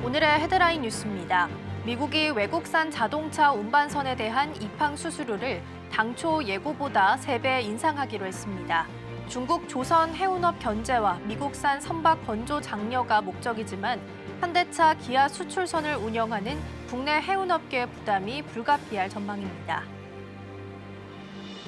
오늘의 헤드라인 뉴스입니다. 미국이 외국산 자동차 운반선에 대한 입항 수수료를 당초 예고보다 3배 인상하기로 했습니다. 중국 조선 해운업 견제와 미국산 선박 건조 장려가 목적이지만 현대차, 기아 수출선을 운영하는 국내 해운업계의 부담이 불가피할 전망입니다.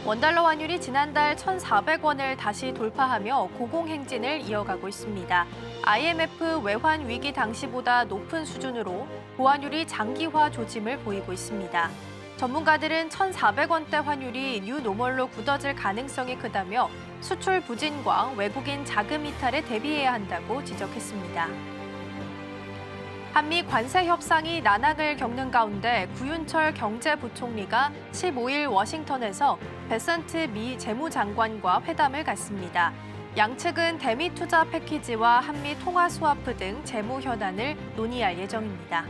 원달러 환율이 지난달 1,400원을 다시 돌파하며 고공행진을 이어가고 있습니다. IMF 외환 위기 당시보다 높은 수준으로 보환율이 장기화 조짐을 보이고 있습니다. 전문가들은 1,400원대 환율이 뉴노멀로 굳어질 가능성이 크다며 수출 부진과 외국인 자금 이탈에 대비해야 한다고 지적했습니다. 한미 관세 협상이 난항을 겪는 가운데 구윤철 경제부총리가 15일 워싱턴에서 베선트 미 재무장관과 회담을 갖습니다. 양측은 대미 투자 패키지와 한미 통화 스와프 등 재무 현안을 논의할 예정입니다.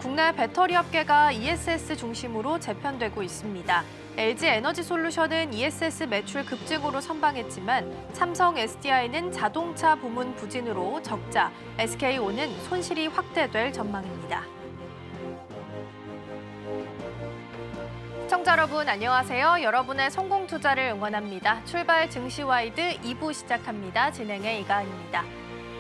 국내 배터리 업계가 ESS 중심으로 재편되고 있습니다. LG 에너지솔루션은 ESS 매출 급증으로 선방했지만 삼성 SDI는 자동차 부문 부진으로 적자, SK온은 손실이 확대될 전망입니다. 시청자 여러분 안녕하세요. 여러분의 성공 투자를 응원합니다. 출발 증시와이드 2부 시작합니다. 진행의 이가은입니다.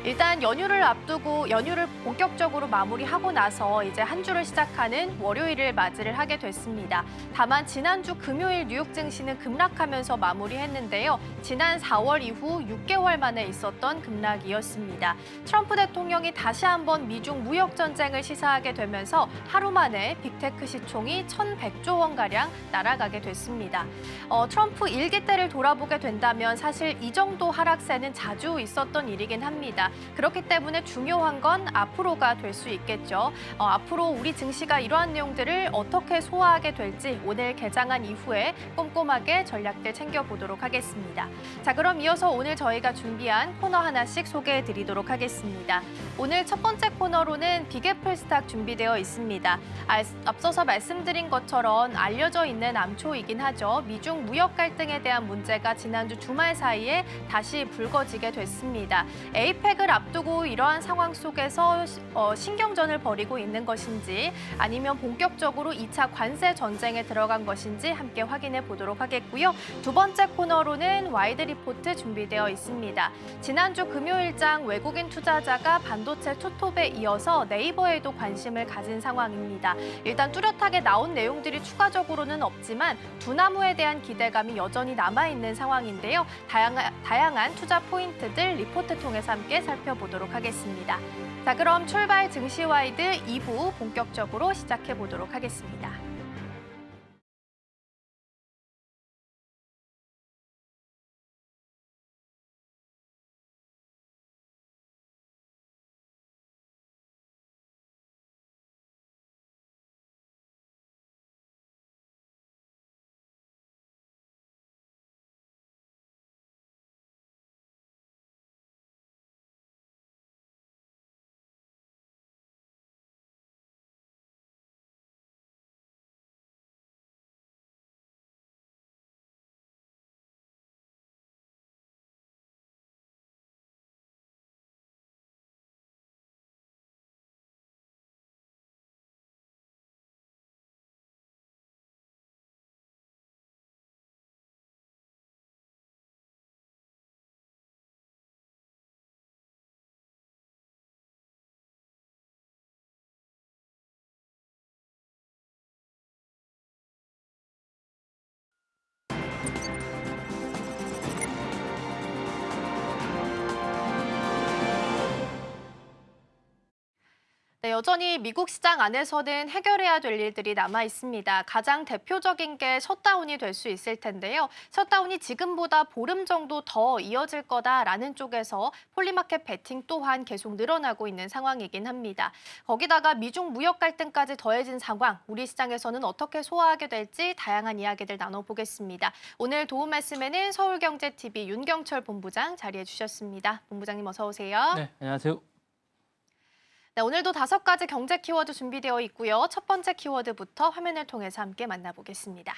일단 연휴를 앞두고 연휴를 본격적으로 마무리하고 나서 이제 한 주를 시작하는 월요일을 맞이를 하게 됐습니다. 다만 지난주 금요일 뉴욕 증시는 급락하면서 마무리했는데요. 지난 4월 이후 6개월 만에 있었던 급락이었습니다. 트럼프 대통령이 다시 한번 미중 무역 전쟁을 시사하게 되면서 하루 만에 빅테크 시총이 1,100조 원가량 날아가게 됐습니다. 트럼프 1기 때를 돌아보게 된다면 사실 이 정도 하락세는 자주 있었던 일이긴 합니다. 그렇기 때문에 중요한 건 앞으로가 될 수 있겠죠. 앞으로 우리 증시가 이러한 내용들을 어떻게 소화하게 될지 오늘 개장한 이후에 꼼꼼하게 전략들 챙겨보도록 하겠습니다. 자, 그럼 이어서 오늘 저희가 준비한 코너 하나씩 소개해드리도록 하겠습니다. 오늘 첫 번째 코너로는 빅애플 스탁 준비되어 있습니다. 앞서서 말씀드린 것처럼 알려져 있는 암초이긴 하죠. 미중 무역 갈등에 대한 문제가 지난주 주말 사이에 다시 불거지게 됐습니다. 에이펙을 앞두고 이러한 상황 속에서 신경전을 벌이고 있는 것인지 아니면 본격적으로 2차 관세 전쟁에 들어간 것인지 함께 확인해 보도록 하겠고요. 두 번째 코너로는 와이드 리포트 준비되어 있습니다. 지난주 금요일장 외국인 투자자가 반도체 투톱에 이어서 네이버에도 관심을 가진 상황입니다. 일단 뚜렷하게 나온 내용들이 추가적으로는 없지만 두나무에 대한 기대감이 여전히 남아있는 상황인데요. 다양한 투자 포인트들 리포트 통해서 함께 살펴보도록 하겠습니다. 자, 그럼 출발 증시와이드 2부 본격적으로 시작해 보도록 하겠습니다. 네, 여전히 미국 시장 안에서는 해결해야 될 일들이 남아 있습니다. 가장 대표적인 게 셧다운이 될 수 있을 텐데요. 셧다운이 지금보다 보름 정도 더 이어질 거다라는 쪽에서 폴리마켓 베팅 또한 계속 늘어나고 있는 상황이긴 합니다. 거기다가 미중 무역 갈등까지 더해진 상황, 우리 시장에서는 어떻게 소화하게 될지 다양한 이야기들 나눠보겠습니다. 오늘 도움 말씀에는 서울경제TV 윤경철 본부장 자리해 주셨습니다. 본부장님 어서 오세요. 네, 안녕하세요. 네, 오늘도 5가지 경제 키워드 준비되어 있고요. 첫 번째 키워드부터 화면을 통해서 함께 만나보겠습니다.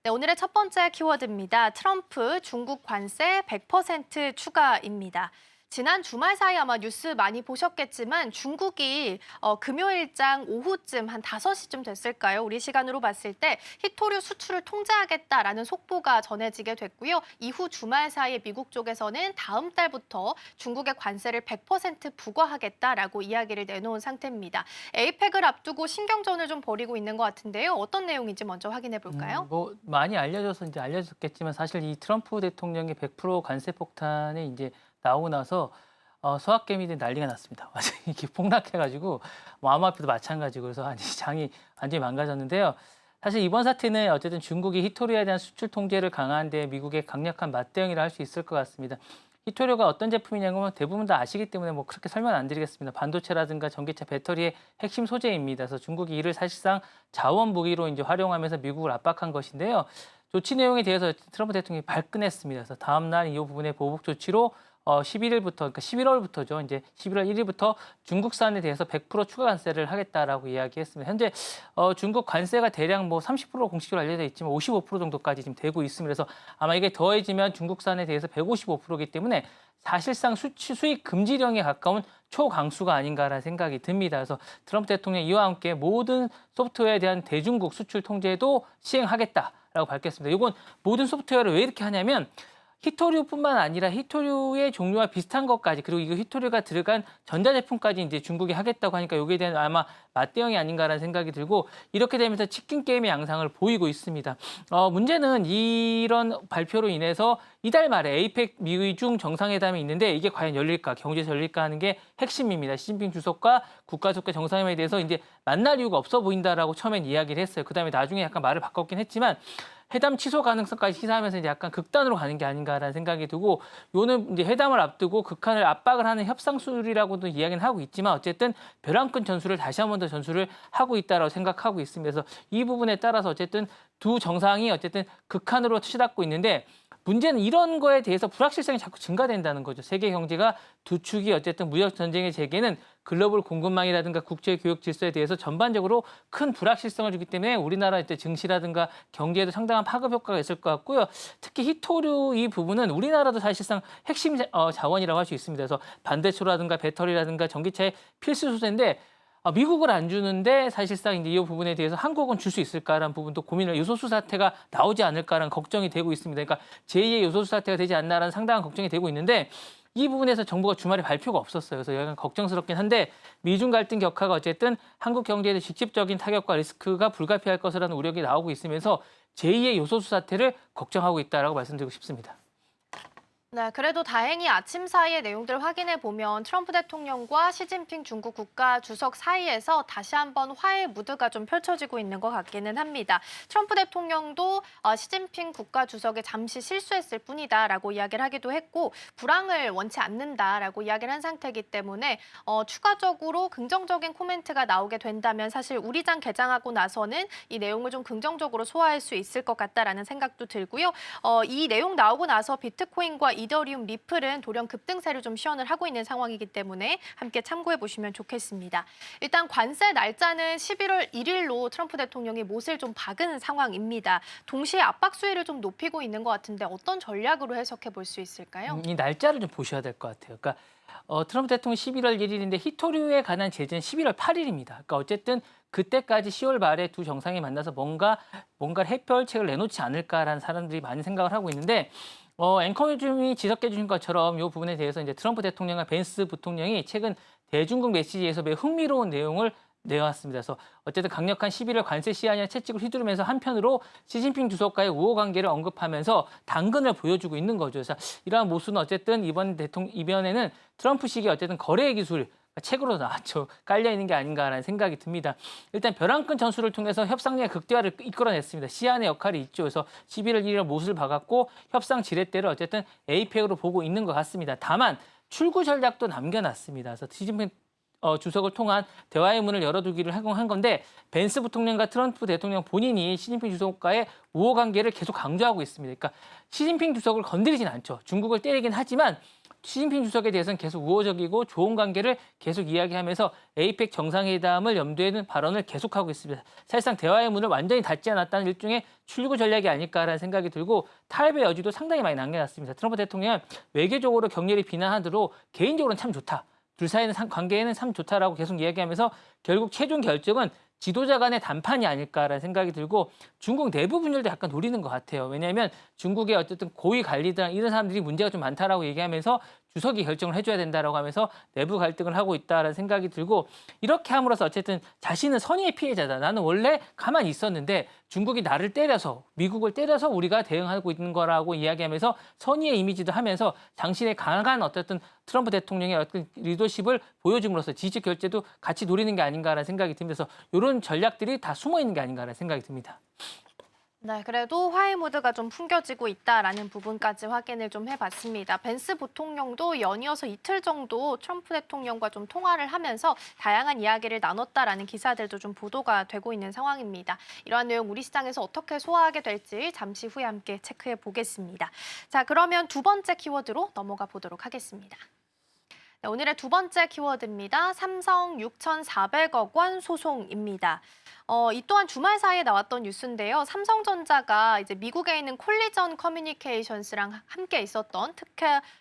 네, 오늘의 첫 번째 키워드입니다. 트럼프 중국 관세 100% 추가입니다. 지난 주말 사이 아마 뉴스 많이 보셨겠지만 중국이 금요일장 오후쯤 한 5시쯤 됐을까요? 우리 시간으로 봤을 때 히토류 수출을 통제하겠다라는 속보가 전해지게 됐고요. 이후 주말 사이에 미국 쪽에서는 다음 달부터 중국의 관세를 100% 부과하겠다라고 이야기를 내놓은 상태입니다. 에이펙을 앞두고 신경전을 좀 벌이고 있는 것 같은데요. 어떤 내용인지 먼저 확인해 볼까요? 뭐 많이 알려져서 이제 알려졌겠지만 사실 이 트럼프 대통령의 100% 관세 폭탄이 이제 나오고 나서 서학개미들이 난리가 났습니다. 완전히 이렇게 폭락해가지고 뭐 암호화폐도 마찬가지고 그래서 장이 완전히 망가졌는데요. 사실 이번 사태는 어쨌든 중국이 히토류에 대한 수출 통제를 강화한 데 미국의 강력한 맞대응이라 할 수 있을 것 같습니다. 히토류가 어떤 제품이냐면 대부분 다 아시기 때문에 뭐 그렇게 설명 안 드리겠습니다. 반도체라든가 전기차 배터리의 핵심 소재입니다. 그래서 중국이 이를 사실상 자원 무기로 이제 활용하면서 미국을 압박한 것인데요. 조치 내용에 대해서 트럼프 대통령이 발끈했습니다. 그래서 다음 날 이 부분의 보복 조치로 11일부터, 그러니까 11월부터죠. 이제 11월 1일부터 중국산에 대해서 100% 추가 관세를 하겠다라고 이야기했습니다. 현재 중국 관세가 대략 뭐 30% 공식적으로 알려져 있지만 55% 정도까지 지금 되고 있습니다. 그래서 아마 이게 더해지면 중국산에 대해서 155%이기 때문에 사실상 수입 금지령에 가까운 초강수가 아닌가라는 생각이 듭니다. 그래서 트럼프 대통령 이와 함께 모든 소프트웨어에 대한 대중국 수출 통제도 시행하겠다라고 밝혔습니다. 이건 모든 소프트웨어를 왜 이렇게 하냐면 히토류뿐만 아니라 히토류의 종류와 비슷한 것까지 그리고 이거 히토류가 들어간 전자제품까지 이제 중국이 하겠다고 하니까 여기에 대한 아마 맞대응이 아닌가라는 생각이 들고 이렇게 되면서 치킨 게임의 양상을 보이고 있습니다. 문제는 이런 발표로 인해서 이달 말에 에이펙 미중 정상회담이 있는데 이게 과연 열릴까 경제에서 열릴까 하는 게 핵심입니다. 시진핑 주석과 국가주석과 정상회담에 대해서 이제 만날 이유가 없어 보인다라고 처음엔 이야기를 했어요. 그다음에 나중에 약간 말을 바꿨긴 했지만 회담 취소 가능성까지 시사하면서 이제 약간 극단으로 가는 게 아닌가라는 생각이 들고 요는 이제 회담을 앞두고 극한을 압박을 하는 협상술이라고도 이야기는 하고 있지만 어쨌든 벼랑끝 전술을 다시 한 번 더 전술을 하고 있다라고 생각하고 있습니다. 그래서 이 부분에 따라서 어쨌든 두 정상이 어쨌든 극한으로 치닫고 있는데 문제는 이런 거에 대해서 불확실성이 자꾸 증가된다는 거죠. 세계 경제가 두 축이 어쨌든 무역 전쟁의 재개는 글로벌 공급망이라든가 국제 교육 질서에 대해서 전반적으로 큰 불확실성을 주기 때문에 우리나라 증시라든가 경제에도 상당한 파급 효과가 있을 것 같고요. 특히 히토류 이 부분은 우리나라도 사실상 핵심 자원이라고 할 수 있습니다. 그래서 반대초라든가 배터리라든가 전기차의 필수 소재인데 미국을 안 주는데 사실상 이제 이 부분에 대해서 한국은 줄 수 있을까라는 부분도 고민을 요소수 사태가 나오지 않을까라는 걱정이 되고 있습니다. 그러니까 제2의 요소수 사태가 되지 않나라는 상당한 걱정이 되고 있는데 이 부분에서 정부가 주말에 발표가 없었어요. 그래서 약간 걱정스럽긴 한데 미중 갈등 격화가 어쨌든 한국 경제에 직접적인 타격과 리스크가 불가피할 것이라는 우려가 나오고 있으면서 제2의 요소수 사태를 걱정하고 있다라고 말씀드리고 싶습니다. 네, 그래도 다행히 아침 사이의 내용들 확인해 보면 트럼프 대통령과 시진핑 중국 국가 주석 사이에서 다시 한번 화해 무드가 좀 펼쳐지고 있는 것 같기는 합니다. 트럼프 대통령도 시진핑 국가 주석이 잠시 실수했을 뿐이다라고 이야기를 하기도 했고 불황을 원치 않는다라고 이야기를 한 상태이기 때문에 추가적으로 긍정적인 코멘트가 나오게 된다면 사실 우리장 개장하고 나서는 이 내용을 좀 긍정적으로 소화할 수 있을 것 같다라는 생각도 들고요. 이 내용 나오고 나서 비트코인과 이더리움, 리플은 돌연 급등세를 좀 시연을 하고 있는 상황이기 때문에 함께 참고해 보시면 좋겠습니다. 일단 관세 날짜는 11월 1일로 트럼프 대통령이 못을 좀 박은 상황입니다. 동시에 압박 수위를 좀 높이고 있는 것 같은데 어떤 전략으로 해석해 볼 수 있을까요? 이 날짜를 좀 보셔야 될 것 같아요. 그러니까 트럼프 대통령 11월 1일인데 히토류에 관한 제재는 11월 8일입니다. 그러니까 어쨌든 그때까지 10월 말에 두 정상이 만나서 뭔가 해결책을 내놓지 않을까라는 사람들이 많이 생각을 하고 있는데 앵커님이 지적해 주신 것처럼 이 부분에 대해서 이제 트럼프 대통령과 벤스 부통령이 최근 대중국 메시지에서 매우 흥미로운 내용을 내왔습니다. 그래서 어쨌든 강력한 11월 관세 시한이나 채찍을 휘두르면서 한편으로 시진핑 주석과의 우호 관계를 언급하면서 당근을 보여주고 있는 거죠. 그래서 이러한 모습은 어쨌든 이번에는 트럼프식의 어쨌든 거래 기술 책으로 나왔죠. 깔려 있는 게 아닌가라는 생각이 듭니다. 일단 벼랑끝 전술을 통해서 협상의 극대화를 이끌어냈습니다. 시안의 역할이 있죠. 그래서 11월 1일 못을 박았고 협상 지렛대를 어쨌든 에이펙으로 보고 있는 것 같습니다. 다만 출구 전략도 남겨놨습니다. 그래서 시진핑 주석을 통한 대화의 문을 열어두기를 한 건데 벤스 부통령과 트럼프 대통령 본인이 시진핑 주석과의 우호 관계를 계속 강조하고 있습니다. 그러니까 시진핑 주석을 건드리진 않죠. 중국을 때리긴 하지만 시진핑 주석에 대해서는 계속 우호적이고 좋은 관계를 계속 이야기하면서 에이펙 정상회담을 염두에 둔 발언을 계속하고 있습니다. 사실상 대화의 문을 완전히 닫지 않았다는 일종의 출구 전략이 아닐까라는 생각이 들고 타협의 여지도 상당히 많이 남겨놨습니다. 트럼프 대통령은 외교적으로 격렬히 비난하더라도 개인적으로는 참 좋다. 둘 사이의 관계에는 참 좋다라고 계속 이야기하면서 결국 최종 결정은 지도자 간의談판이 아닐까라는 생각이 들고 중국 내부 분열도 약간 노리는 것 같아요. 왜냐하면 중국의 어쨌든 고위 관리들 이런 사람들이 문제가 좀 많다라고 얘기하면서 주석이 결정을 해줘야 된다라고 하면서 내부 갈등을 하고 있다라는 생각이 들고 이렇게 함으로써 어쨌든 자신은 선의의 피해자다. 나는 원래 가만히 있었는데 중국이 나를 때려서 미국을 때려서 우리가 대응하고 있는 거라고 이야기하면서 선의의 이미지도 하면서 당신의 강한 어쨌든 트럼프 대통령의 어떤 리더십을 보여줌으로써 지지 결제도 같이 노리는 게 아닌가라는 생각이 들면서 이런 전략들이 다 숨어 있는 게 아닌가라는 생각이 듭니다. 네, 그래도 화해 모드가 좀 풍겨지고 있다라는 부분까지 확인을 좀 해봤습니다. 벤스 부통령도 연이어서 이틀 정도 트럼프 대통령과 좀 통화를 하면서 다양한 이야기를 나눴다라는 기사들도 좀 보도가 되고 있는 상황입니다. 이러한 내용 우리 시장에서 어떻게 소화하게 될지 잠시 후에 함께 체크해 보겠습니다. 자, 그러면 두 번째 키워드로 넘어가 보도록 하겠습니다. 네, 오늘의 두 번째 키워드입니다. 삼성 6,400억 원 소송입니다. 이 또한 주말 사이에 나왔던 뉴스인데요. 삼성전자가 이제 미국에 있는 콜리전 커뮤니케이션스랑 함께 있었던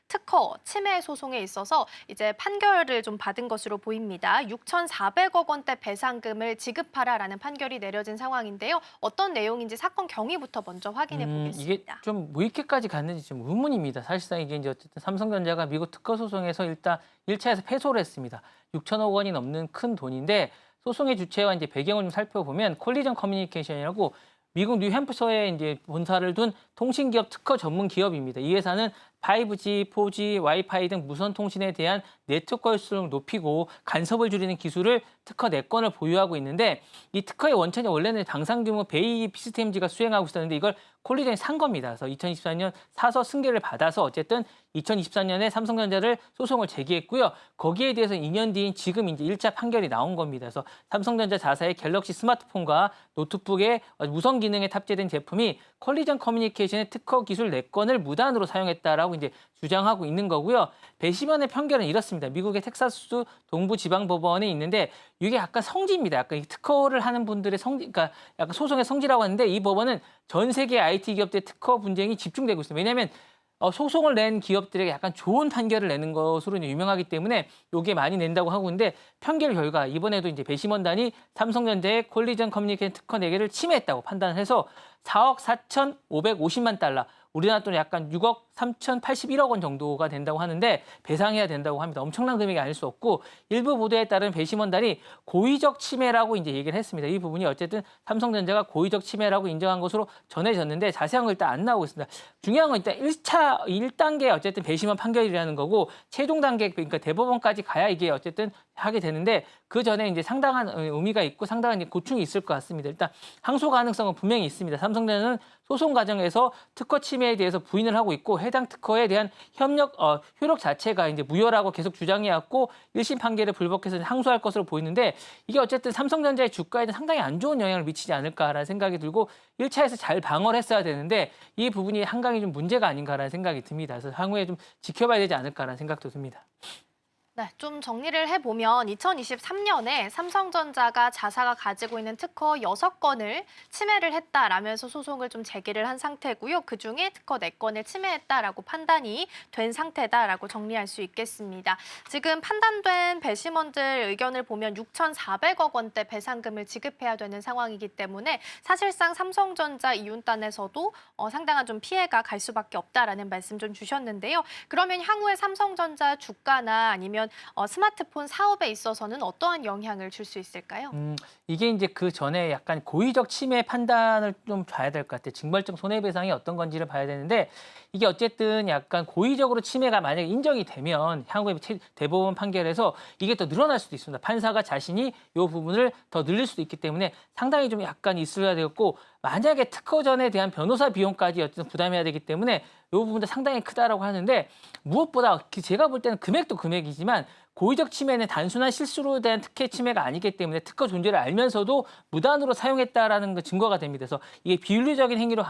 특허 침해 소송에 있어서 이제 판결을 좀 받은 것으로 보입니다. 6,400억 원대 배상금을 지급하라라는 판결이 내려진 상황인데요. 어떤 내용인지 사건 경위부터 먼저 확인해 보겠습니다. 이게 좀 무이케까지 갔는지 좀 의문입니다. 사실상 이게 이제 어쨌든 삼성전자가 미국 특허 소송에서 일단 1차에서 패소를 했습니다. 6천억 원이 넘는 큰 돈인데 소송의 주체와 이제 배경을 좀 살펴보면 콜리전 커뮤니케이션이라고 미국 뉴햄프셔에 이제 본사를 둔 통신기업 특허 전문 기업입니다. 이 회사는 5G, 4G, 와이파이 등 무선 통신에 대한 네트워크 효율성을 높이고 간섭을 줄이는 기술을 특허 4건을 보유하고 있는데 이 특허의 원천이 원래는 당상 규모 베이 시스템즈가 수행하고 있었는데 이걸 콜리전이 산 겁니다. 그래서 2024년 사서 승계를 받아서 어쨌든 2024년에 삼성전자를 소송을 제기했고요. 거기에 대해서 2년 뒤인 지금 이제 1차 판결이 나온 겁니다. 그래서 삼성전자 자사의 갤럭시 스마트폰과 노트북에 무선 기능에 탑재된 제품이 콜리전 커뮤니케이션의 특허 기술 4건을 무단으로 사용했다라고 이제 주장하고 있는 거고요. 배심원의 판결은 이렇습니다. 미국의 텍사스 동부지방법원에 있는데 이게 약간 성지입니다. 약간 이 특허를 하는 분들의 성지, 그러니까 약간 소송의 성지라고 하는데 이 법원은 전 세계 IT 기업들의 특허 분쟁이 집중되고 있습니다. 왜냐하면 소송을 낸 기업들에게 약간 좋은 판결을 내는 것으로 유명하기 때문에 이게 많이 낸다고 하고 있는데 판결 결과 이번에도 이제 배심원단이 삼성전자의 콜리전 커뮤니케이션 특허 4개를 침해했다고 판단해서 4억 4,550만 달러, 우리나라 돈은 약간 6억 3,081억 원 정도가 된다고 하는데 배상해야 된다고 합니다. 엄청난 금액이 아닐 수 없고 일부 보도에 따른 배심원단이 고의적 침해라고 이제 얘기를 했습니다. 이 부분이 어쨌든 삼성전자가 고의적 침해라고 인정한 것으로 전해졌는데 자세한 건 일단 안 나오고 있습니다. 중요한 건 일단 1단계 어쨌든 배심원 판결이라는 거고 최종 단계 그러니까 대법원까지 가야 이게 어쨌든 하게 되는데 그 전에 이제 상당한 의미가 있고 상당한 고충이 있을 것 같습니다. 일단 항소 가능성은 분명히 있습니다. 삼성전자는 소송 과정에서 특허 침해에 대해서 부인을 하고 있고 해당 특허에 대한 효력 자체가 이제 무효라고 계속 주장해왔고 1심 판결에 불복해서 항소할 것으로 보이는데 이게 어쨌든 삼성전자의 주가에는 상당히 안 좋은 영향을 미치지 않을까라는 생각이 들고 1차에서 잘 방어를 했어야 되는데 이 부분이 한강이 좀 문제가 아닌가라는 생각이 듭니다. 그래서 향후에 좀 지켜봐야 되지 않을까라는 생각도 듭니다. 네, 좀 정리를 해보면 2023년에 삼성전자가 자사가 가지고 있는 특허 6건을 침해를 했다라면서 소송을 좀 제기를 한 상태고요. 그중에 특허 4건을 침해했다라고 판단이 된 상태다라고 정리할 수 있겠습니다. 지금 판단된 배심원들 의견을 보면 6,400억 원대 배상금을 지급해야 되는 상황이기 때문에 사실상 삼성전자 이윤단에서도 상당한 좀 피해가 갈 수밖에 없다라는 말씀 좀 주셨는데요. 그러면 향후에 삼성전자 주가나 아니면 스마트폰 사업에 있어서는 어떠한 영향을 줄 수 있을까요? 이게 이제 그 전에 약간 고의적 침해 판단을 좀 봐야 될 것 같아요. 징벌적 손해배상이 어떤 건지를 봐야 되는데 이게 어쨌든 약간 고의적으로 침해가 만약에 인정이 되면 향후에 대법원 판결에서 이게 더 늘어날 수도 있습니다. 판사가 자신이 이 부분을 더 늘릴 수도 있기 때문에 상당히 좀 약간 있어야 되겠고 만약에 특허전에 대한 변호사 비용까지 어쨌든 부담해야 되기 때문에 이 부분도 상당히 크다라고 하는데 무엇보다 제가 볼 때는 금액도 금액이지만 고의적 침해는 단순한 실수로 대한 특혜 침해가 아니기 때문에 특허 존재를 알면서도 무단으로 사용했다라는 증거가 됩니다. 그래서 이게 비윤리적인 행위로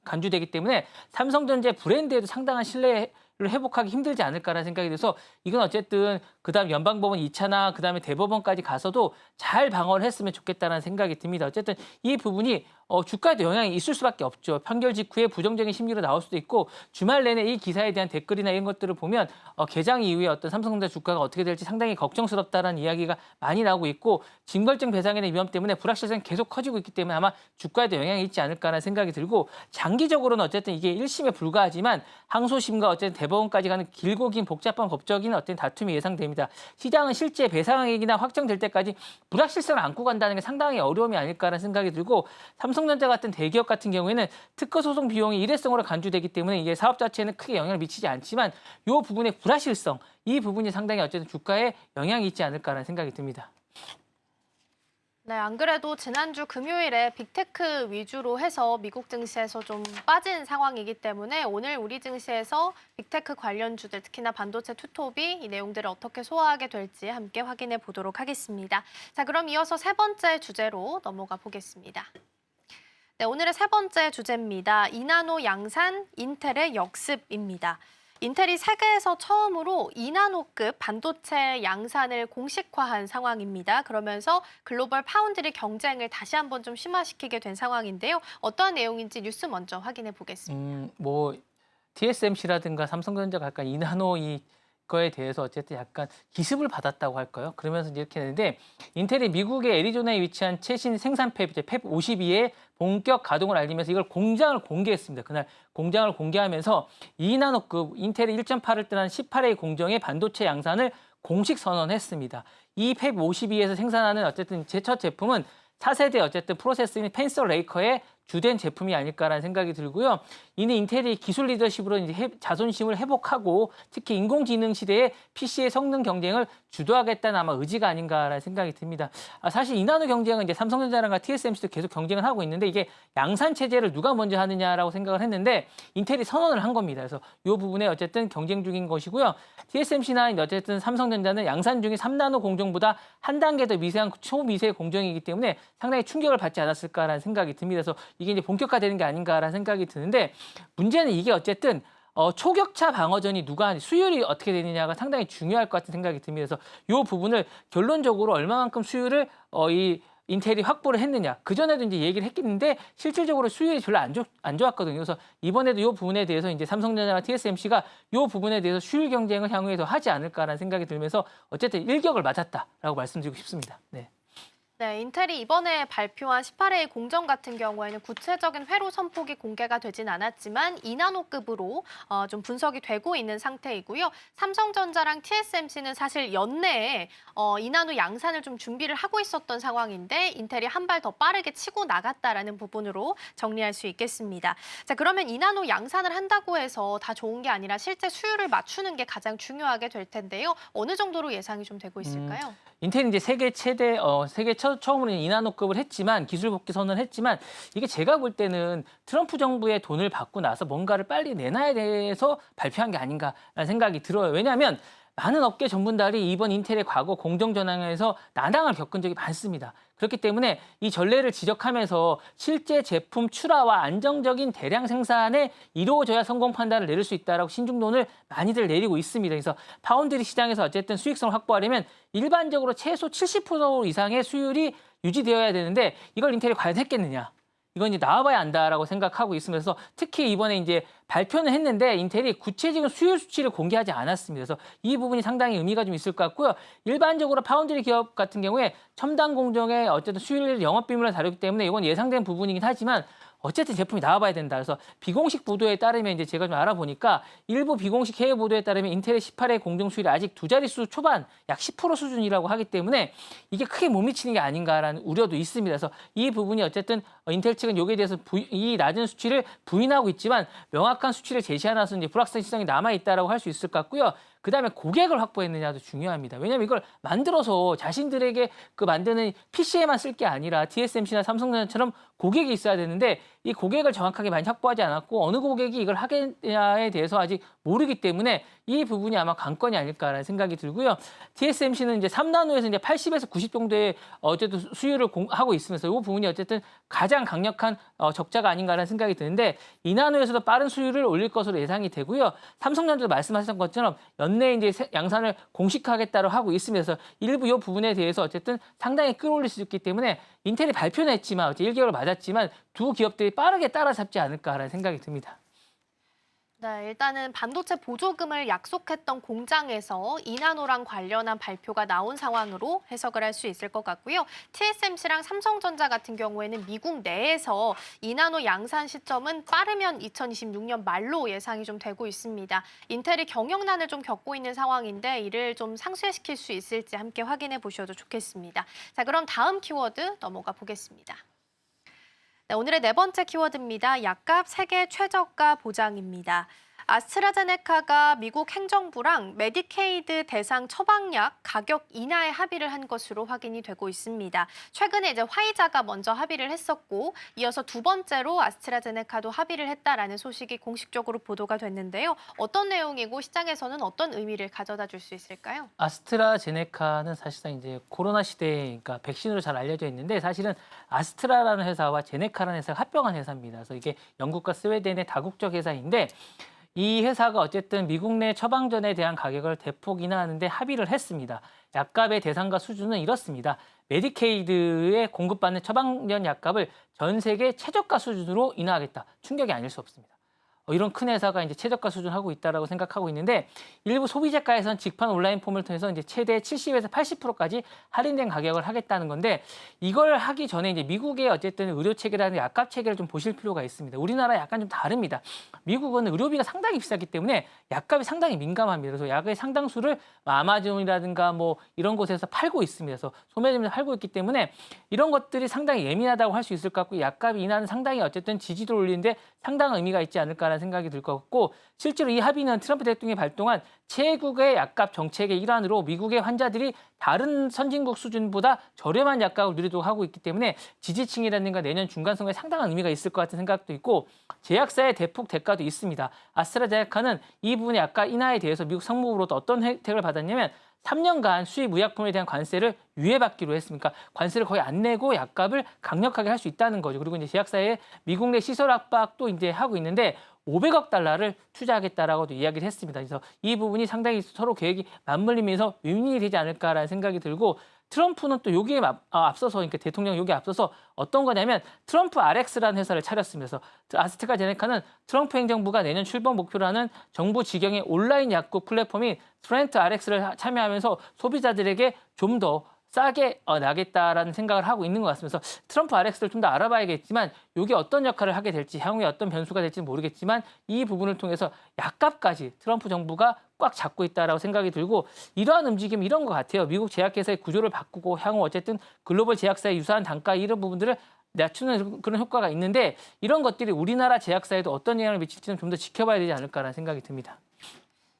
간주되기 때문에 삼성전자의 브랜드에도 상당한 신뢰를 회복하기 힘들지 않을까라는 생각이 들어서 이건 어쨌든 그다음 연방법원 2차나 그다음에 대법원까지 가서도 잘 방어를 했으면 좋겠다는 생각이 듭니다. 어쨌든 이 부분이 주가에도 영향이 있을 수밖에 없죠. 판결 직후에 부정적인 심리로 나올 수도 있고 주말 내내 이 기사에 대한 댓글이나 이런 것들을 보면 개장 이후에 어떤 삼성전자 주가가 어떻게 될지 상당히 걱정스럽다라는 이야기가 많이 나오고 있고 징벌적 배상에 대한 위험 때문에 불확실성이 계속 커지고 있기 때문에 아마 주가에도 영향이 있지 않을까라는 생각이 들고 장기적으로는 어쨌든 이게 1심에 불과하지만 항소심과 어쨌든 대법원까지 가는 길고 긴 복잡한 법적인 어떤 다툼이 예상됩니다. 시장은 실제 배상액이나 확정될 때까지 불확실성을 안고 간다는 게 상당히 어려움이 아닐까라는 생각이 들고 삼성전자 같은 대기업 같은 경우에는 특허 소송 비용이 일회성으로 간주되기 때문에 이게 사업 자체에는 크게 영향을 미치지 않지만 이 부분의 불확실성, 이 부분이 상당히 어쨌든 주가에 영향이 있지 않을까라는 생각이 듭니다. 네, 안 그래도 지난주 금요일에 빅테크 위주로 해서 미국 증시에서 좀 빠진 상황이기 때문에 오늘 우리 증시에서 빅테크 관련주들, 특히나 반도체 투톱이 이 내용들을 어떻게 소화하게 될지 함께 확인해 보도록 하겠습니다. 자, 그럼 이어서 세 번째 주제로 넘어가 보겠습니다. 네, 오늘의 세 번째 주제입니다. 2나노 양산, 인텔의 역습입니다. 인텔이 세계에서 처음으로 2나노급 반도체 양산을 공식화한 상황입니다. 그러면서 글로벌 파운드리 경쟁을 다시 한번 좀 심화시키게 된 상황인데요. 어떠한 내용인지 뉴스 먼저 확인해 보겠습니다. TSMC라든가 삼성전자가 약간 2나노 이거에 대해서 어쨌든 약간 기습을 받았다고 할까요? 그러면서 이렇게 했는데 인텔이 미국의 애리조나에 위치한 최신 생산 팹, 이제 팹 52의 본격 가동을 알리면서 이걸 공장을 공개했습니다. 그날 공장을 공개하면서 2나노급 인텔이 1.8을 떠난 18A 공정의 반도체 양산을 공식 선언했습니다. 이 팹 52에서 생산하는 어쨌든 제 첫 제품은 4세대 어쨌든 프로세서인 펜서 레이커의 주된 제품이 아닐까라는 생각이 들고요. 이는 인텔이 기술 리더십으로 이제 자존심을 회복하고 특히 인공지능 시대에 PC의 성능 경쟁을 주도하겠다는 아마 의지가 아닌가라는 생각이 듭니다. 사실 2나노 경쟁은 이제 삼성전자랑 TSMC도 계속 경쟁을 하고 있는데 이게 양산 체제를 누가 먼저 하느냐라고 생각을 했는데 인텔이 선언을 한 겁니다. 그래서 이 부분에 어쨌든 경쟁 중인 것이고요. TSMC나 어쨌든 삼성전자는 양산 중에 3나노 공정보다 한 단계 더 미세한 초미세 공정이기 때문에 상당히 충격을 받지 않았을까라는 생각이 듭니다. 그래서 이게 이제 본격화되는 게 아닌가라는 생각이 드는데 문제는 이게 어쨌든 초격차 방어전이 수율이 어떻게 되느냐가 상당히 중요할 것 같은 생각이 듭니다. 그래서 이 부분을 결론적으로 얼마만큼 수율을 이 인텔이 확보를 했느냐. 그전에도 이제 얘기를 했겠는데 실질적으로 수율이 별로 안 좋았거든요. 그래서 이번에도 이 부분에 대해서 이제 삼성전자나 TSMC가 이 부분에 대해서 수율 경쟁을 향후에 더 하지 않을까라는 생각이 들면서 어쨌든 일격을 맞았다라고 말씀드리고 싶습니다. 네. 네, 인텔이 이번에 발표한 18A 공정 같은 경우에는 구체적인 회로 선폭이 공개가 되진 않았지만 2나노급으로 좀 분석이 되고 있는 상태이고요. 삼성전자랑 TSMC는 사실 연내에 2나노 양산을 좀 준비를 하고 있었던 상황인데 인텔이 한 발 더 빠르게 치고 나갔다라는 부분으로 정리할 수 있겠습니다. 자, 그러면 2나노 양산을 한다고 해서 다 좋은 게 아니라 실제 수율을 맞추는 게 가장 중요하게 될 텐데요. 어느 정도로 예상이 좀 되고 있을까요? 인텔이 이제 세계 처음으로 2나노급을 했지만 기술 복귀 선언을 했지만 이게 제가 볼 때는 트럼프 정부의 돈을 받고 나서 뭔가를 빨리 내놔야 돼서 발표한 게 아닌가라는 생각이 들어요. 왜냐하면 많은 업계 전문가들이 이번 인텔의 과거 공정 전환에서 난항을 겪은 적이 많습니다. 그렇기 때문에 이 전례를 지적하면서 실제 제품 출하와 안정적인 대량 생산에 이루어져야 성공 판단을 내릴 수 있다라고 신중론을 많이들 내리고 있습니다. 그래서 파운드리 시장에서 어쨌든 수익성을 확보하려면 일반적으로 최소 70% 이상의 수율이 유지되어야 되는데 이걸 인텔이 과연 했겠느냐? 이건 이제 나와봐야 안다라고 생각하고 있으면서 특히 이번에 이제 발표는 했는데 인텔이 구체적인 수율 수치를 공개하지 않았습니다. 그래서 이 부분이 상당히 의미가 좀 있을 것 같고요. 일반적으로 파운드리 기업 같은 경우에 첨단 공정의 어쨌든 수율 영업 비밀을 다루기 때문에 이건 예상된 부분이긴 하지만 어쨌든 제품이 나와봐야 된다. 그래서 비공식 보도에 따르면 이제 제가 좀 알아보니까 일부 비공식 해외 보도에 따르면 인텔의 18의 공정 수율이 아직 두 자릿수 초반 약 10% 수준이라고 하기 때문에 이게 크게 못 미치는 게 아닌가라는 우려도 있습니다. 그래서 이 부분이 어쨌든 인텔 측은 여기에 대해서 이 낮은 수치를 부인하고 있지만 명확한 수치를 제시하나서 이제 불확실성 시장이 남아 있다라고 할 수 있을 것 같고요. 그다음에 고객을 확보했느냐도 중요합니다. 왜냐하면 이걸 만들어서 자신들에게 만드는 PC에만 쓸 게 아니라 TSMC나 삼성전자처럼 고객이 있어야 되는데 이 고객을 정확하게 많이 확보하지 않았고 어느 고객이 이걸 하겠냐에 대해서 아직 모르기 때문에 이 부분이 아마 관건이 아닐까라는 생각이 들고요. TSMC는 이제 3나노에서 이제 80에서 90 정도의 어쨌든 수율을 하고 있으면서 이 부분이 어쨌든 가장 강력한 적자가 아닌가라는 생각이 드는데 2나노에서도 빠른 수율을 올릴 것으로 예상이 되고요. 삼성전자도 말씀하셨던 것처럼 연내에 이제 양산을 공식화하겠다고 하고 있으면서 일부 이 부분에 대해서 어쨌든 상당히 끌어올릴 수 있기 때문에 인텔이 발표는 했지만 어째 1개월 맞았지만 두 기업들이 빠르게 따라잡지 않을까라는 생각이 듭니다. 네, 일단은 반도체 보조금을 약속했던 공장에서 이나노랑 관련한 발표가 나온 상황으로 해석을 할 수 있을 것 같고요. TSMC랑 삼성전자 같은 경우에는 미국 내에서 이나노 양산 시점은 빠르면 2026년 말로 예상이 좀 되고 있습니다. 인텔이 경영난을 좀 겪고 있는 상황인데 이를 좀 상쇄시킬 수 있을지 함께 확인해 보셔도 좋겠습니다. 자, 그럼 다음 키워드 넘어가 보겠습니다. 네, 오늘의 네 번째 키워드입니다. 약값 세계 최저가 보장입니다. 아스트라제네카가 미국 행정부랑 메디케이드 대상 처방약 가격 인하에 합의를 한 것으로 확인이 되고 있습니다. 최근에 이제 화이자가 먼저 합의를 했었고 이어서 두 번째로 아스트라제네카도 합의를 했다라는 소식이 공식적으로 보도가 됐는데요. 어떤 내용이고 시장에서는 어떤 의미를 가져다 줄 수 있을까요? 아스트라제네카는 사실상 이제 코로나 시대에 그러니까 백신으로 잘 알려져 있는데 사실은 아스트라라는 회사와 제네카라는 회사가 합병한 회사입니다. 그래서 이게 영국과 스웨덴의 다국적 회사인데 이 회사가 어쨌든 미국 내 처방전에 대한 가격을 대폭 인하하는 데 합의를 했습니다. 약값의 대상과 수준은 이렇습니다. 메디케이드에 공급받는 처방전 약값을 전 세계 최저가 수준으로 인하하겠다. 충격이 아닐 수 없습니다. 이런 큰 회사가 이제 최저가 수준 하고 있다라고 생각하고 있는데 일부 소비자가에서는 직판 온라인 폼을 통해서 이제 최대 70에서 80%까지 할인된 가격을 하겠다는 건데 이걸 하기 전에 이제 미국의 어쨌든 의료 체계라는 약값 체계를 좀 보실 필요가 있습니다. 우리나라 약간 좀 다릅니다. 미국은 의료비가 상당히 비싸기 때문에 약값이 상당히 민감합니다. 그래서 약의 상당수를 아마존이라든가 뭐 이런 곳에서 팔고 있습니다. 그래서 소매점에서 팔고 있기 때문에 이런 것들이 상당히 예민하다고 할 수 있을 것 같고 약값이 인하는 상당히 어쨌든 지지도를 올리는데 상당한 의미가 있지 않을까라는 생각이 들 것 같고 실제로 이 합의는 트럼프 대통령이 발동한 최국의 약값 정책의 일환으로 미국의 환자들이 다른 선진국 수준보다 저렴한 약값을 누리도록 하고 있기 때문에 지지층이라든가 내년 중간선거에 상당한 의미가 있을 것 같은 생각도 있고 제약사의 대폭 대가도 있습니다. 아스트라제네카는 이 부분의 약값 인하에 대해서 미국 상무부로부터 어떤 혜택을 받았냐면 3년간 수입 의약품에 대한 관세를 유예받기로 했습니까? 관세를 거의 안 내고 약값을 강력하게 할 수 있다는 거죠. 그리고 이제 제약사의 미국 내 시설 압박도 이제 하고 있는데 500억 달러를 투자하겠다라고도 이야기를 했습니다. 그래서 이 부분이 상당히 서로 계획이 맞물리면서 윈윈이 되지 않을까라는 생각이 들고 트럼프는 또 여기에 앞서서 그러니까 대통령 여기에 앞서서 어떤 거냐면 트럼프 RX라는 회사를 차렸으면서 아스트라제네카는 트럼프 행정부가 내년 출범 목표로 하는 정부 직영의 온라인 약국 플랫폼인 트렌트 RX를 참여하면서 소비자들에게 좀 더 싸게 나겠다라는 생각을 하고 있는 것 같습니다. 그래서 트럼프 RX를 좀 더 알아봐야겠지만 이게 어떤 역할을 하게 될지 향후에 어떤 변수가 될지는 모르겠지만 이 부분을 통해서 약값까지 트럼프 정부가 꽉 잡고 있다라고 생각이 들고 이러한 움직임 이런 것 같아요. 미국 제약회사의 구조를 바꾸고 향후 어쨌든 글로벌 제약사의 유사한 단가 이런 부분들을 낮추는 그런 효과가 있는데 이런 것들이 우리나라 제약사에도 어떤 영향을 미칠지는 좀 더 지켜봐야 되지 않을까라는 생각이 듭니다.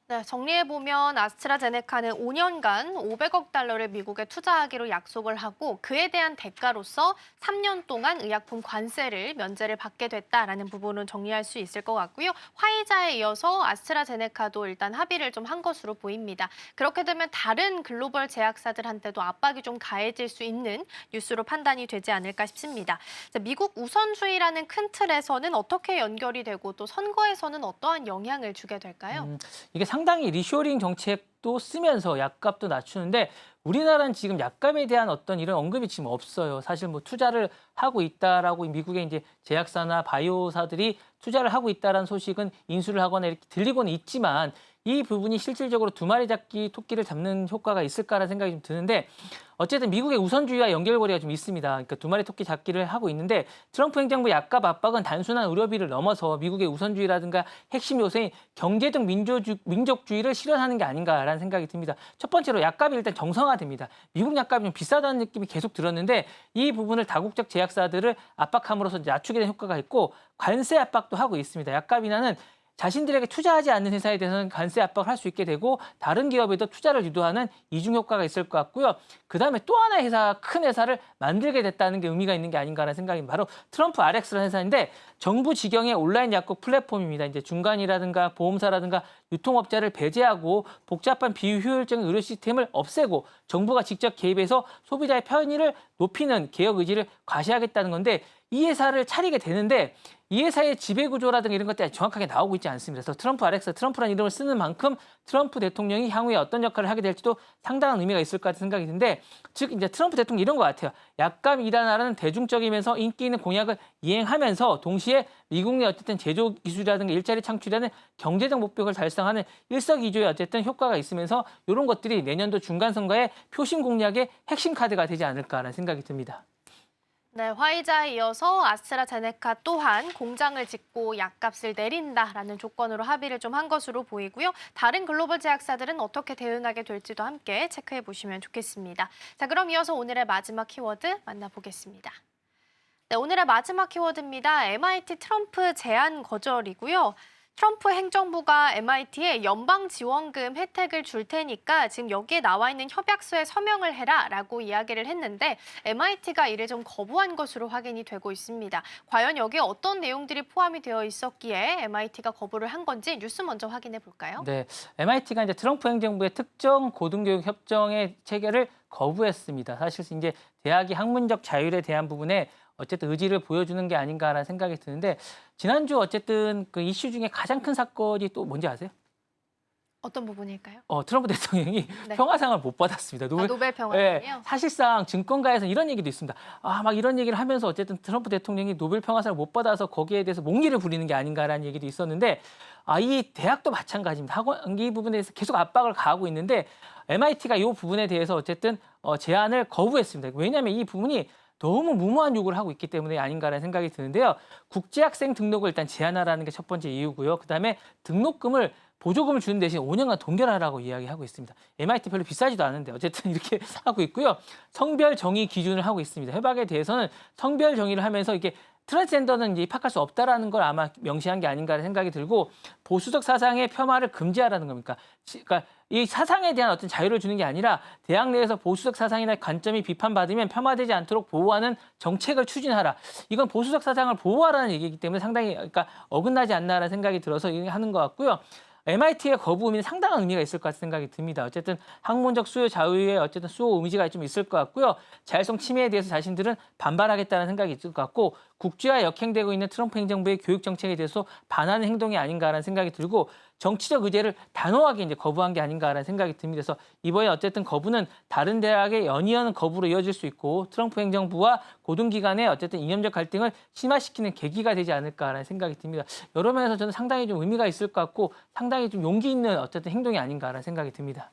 네, 정리해보면 아스트라제네카는 5년간 500억 달러를 미국에 투자하기로 약속을 하고 그에 대한 대가로서 3년 동안 의약품 관세를 면제를 받게 됐다라는 부분은 정리할 수 있을 것 같고요. 화이자에 이어서 아스트라제네카도 일단 합의를 좀 한 것으로 보입니다. 그렇게 되면 다른 글로벌 제약사들한테도 압박이 좀 가해질 수 있는 뉴스로 판단이 되지 않을까 싶습니다. 자, 미국 우선주의라는 큰 틀에서는 어떻게 연결이 되고 또 선거에서는 어떠한 영향을 주게 될까요? 이게 상당히 리쇼링 정책도 쓰면서 약값도 낮추는데 우리나라는 지금 약값에 대한 어떤 이런 언급이 지금 없어요. 사실 뭐 투자를 하고 있다라고 미국의 이제 제약사나 바이오사들이 투자를 하고 있다라는 소식은 인수를 하거나 이렇게 들리고는 있지만 이 부분이 실질적으로 두 마리 잡기 토끼를 잡는 효과가 있을까라는 생각이 좀 드는데 어쨌든 미국의 우선주의와 연결고리가 좀 있습니다. 그러니까 두 마리 토끼 잡기를 하고 있는데 트럼프 행정부 약값 압박은 단순한 의료비를 넘어서 미국의 우선주의라든가 핵심 요소인 경제적 민족주의를 실현하는 게 아닌가라는 생각이 듭니다. 첫 번째로 약값이 일단 정상화됩니다. 미국 약값이 좀 비싸다는 느낌이 계속 들었는데 이 부분을 다국적 제약사들을 압박함으로써 낮추게 된 효과가 있고 관세 압박도 하고 있습니다. 약값 인하는 자신들에게 투자하지 않는 회사에 대해서는 관세 압박을 할 수 있게 되고 다른 기업에도 투자를 유도하는 이중 효과가 있을 것 같고요. 그다음에 또 하나의 큰 회사를 만들게 됐다는 게 의미가 있는 게 아닌가라는 생각이 바로 트럼프 RX라는 회사인데 정부 직영의 온라인 약국 플랫폼입니다. 이제 중간이라든가 보험사라든가 유통업자를 배제하고 복잡한 비효율적인 의료 시스템을 없애고 정부가 직접 개입해서 소비자의 편의를 높이는 개혁 의지를 과시하겠다는 건데 이 회사를 차리게 되는데 이 회사의 지배구조라든가 이런 것들이 정확하게 나오고 있지 않습니다. 그래서 트럼프 RX, 트럼프라는 이름을 쓰는 만큼 트럼프 대통령이 향후에 어떤 역할을 하게 될지도 상당한 의미가 있을 것 같은 생각이 드는데 즉 이제 트럼프 대통령이 이런 것 같아요. 약감이다라는 대중적이면서 인기 있는 공약을 이행하면서 동시에 미국 내 어쨌든 제조 기술이라든가 일자리 창출이라는 경제적 목표를 달성하는 일석이조의 어쨌든 효과가 있으면서 이런 것들이 내년도 중간 선거의 표심 공략의 핵심 카드가 되지 않을까라는 생각이 듭니다. 네, 화이자에 이어서 아스트라제네카 또한 공장을 짓고 약값을 내린다라는 조건으로 합의를 좀 한 것으로 보이고요. 다른 글로벌 제약사들은 어떻게 대응하게 될지도 함께 체크해 보시면 좋겠습니다. 자, 그럼 이어서 오늘의 마지막 키워드 만나보겠습니다. 네, 오늘의 마지막 키워드입니다. MIT 트럼프 제안 거절이고요. 트럼프 행정부가 MIT에 연방 지원금 혜택을 줄 테니까 지금 여기에 나와 있는 협약서에 서명을 해라라고 이야기를 했는데 MIT가 이를 좀 거부한 것으로 확인이 되고 있습니다. 과연 여기에 어떤 내용들이 포함이 되어 있었기에 MIT가 거부를 한 건지 뉴스 먼저 확인해 볼까요? 네, MIT가 이제 트럼프 행정부의 특정 고등교육 협정의 체결을 거부했습니다. 사실 이제 대학이 학문적 자율에 대한 부분에 어쨌든 의지를 보여주는 게 아닌가라는 생각이 드는데 지난주 어쨌든 그 이슈 중에 가장 큰 사건이 또 뭔지 아세요? 어떤 부분일까요? 트럼프 대통령이 네. 평화상을 못 받았습니다. 노벨 평화상이요? 사실상 증권가에서는 이런 얘기도 있습니다. 막 이런 얘기를 하면서 어쨌든 트럼프 대통령이 노벨 평화상을 못 받아서 거기에 대해서 몽리를 부리는 게 아닌가라는 얘기도 있었는데 이 대학도 마찬가지입니다. 학원기 부분에 대해서 계속 압박을 가하고 있는데 MIT가 이 부분에 대해서 어쨌든 제안을 거부했습니다. 왜냐하면 이 부분이 너무 무모한 요구를 하고 있기 때문에 아닌가라는 생각이 드는데요. 국제학생 등록을 일단 제한하라는 게 첫 번째 이유고요. 그다음에 등록금을 보조금을 주는 대신 5년간 동결하라고 이야기하고 있습니다. MIT 별로 비싸지도 않은데 어쨌든 이렇게 하고 있고요. 성별 정의 기준을 하고 있습니다. 협약에 대해서는 성별 정의를 하면서 이게 트랜스젠더는 이제 입학할 수 없다라는 걸 아마 명시한 게 아닌가라는 생각이 들고 보수적 사상의 폄하를 금지하라는 겁니까? 그러니까 이 사상에 대한 어떤 자유를 주는 게 아니라 대학 내에서 보수적 사상이나 관점이 비판받으면 폄하되지 않도록 보호하는 정책을 추진하라. 이건 보수적 사상을 보호하라는 얘기이기 때문에 상당히 그러니까 어긋나지 않나라는 생각이 들어서 하는 것 같고요. MIT의 거부 의미는 상당한 의미가 있을 것 같은 생각이 듭니다. 어쨌든 학문적 수요 자유의 어쨌든 수호 의지가 좀 있을 것 같고요. 자율성 침해에 대해서 자신들은 반발하겠다는 생각이 있을 것 같고 국주와 역행되고 있는 트럼프 행정부의 교육 정책에 대해서 반하는 행동이 아닌가라는 생각이 들고 정치적 의제를 단호하게 이제 거부한 게 아닌가라는 생각이 듭니다. 그래서 이번에 어쨌든 거부는 다른 대학의 연이은 거부로 이어질 수 있고 트럼프 행정부와 고등기관의 어쨌든 이념적 갈등을 심화시키는 계기가 되지 않을까라는 생각이 듭니다. 여러 면에서 저는 상당히 좀 의미가 있을 것 같고 상당히 좀 용기 있는 어쨌든 행동이 아닌가라는 생각이 듭니다.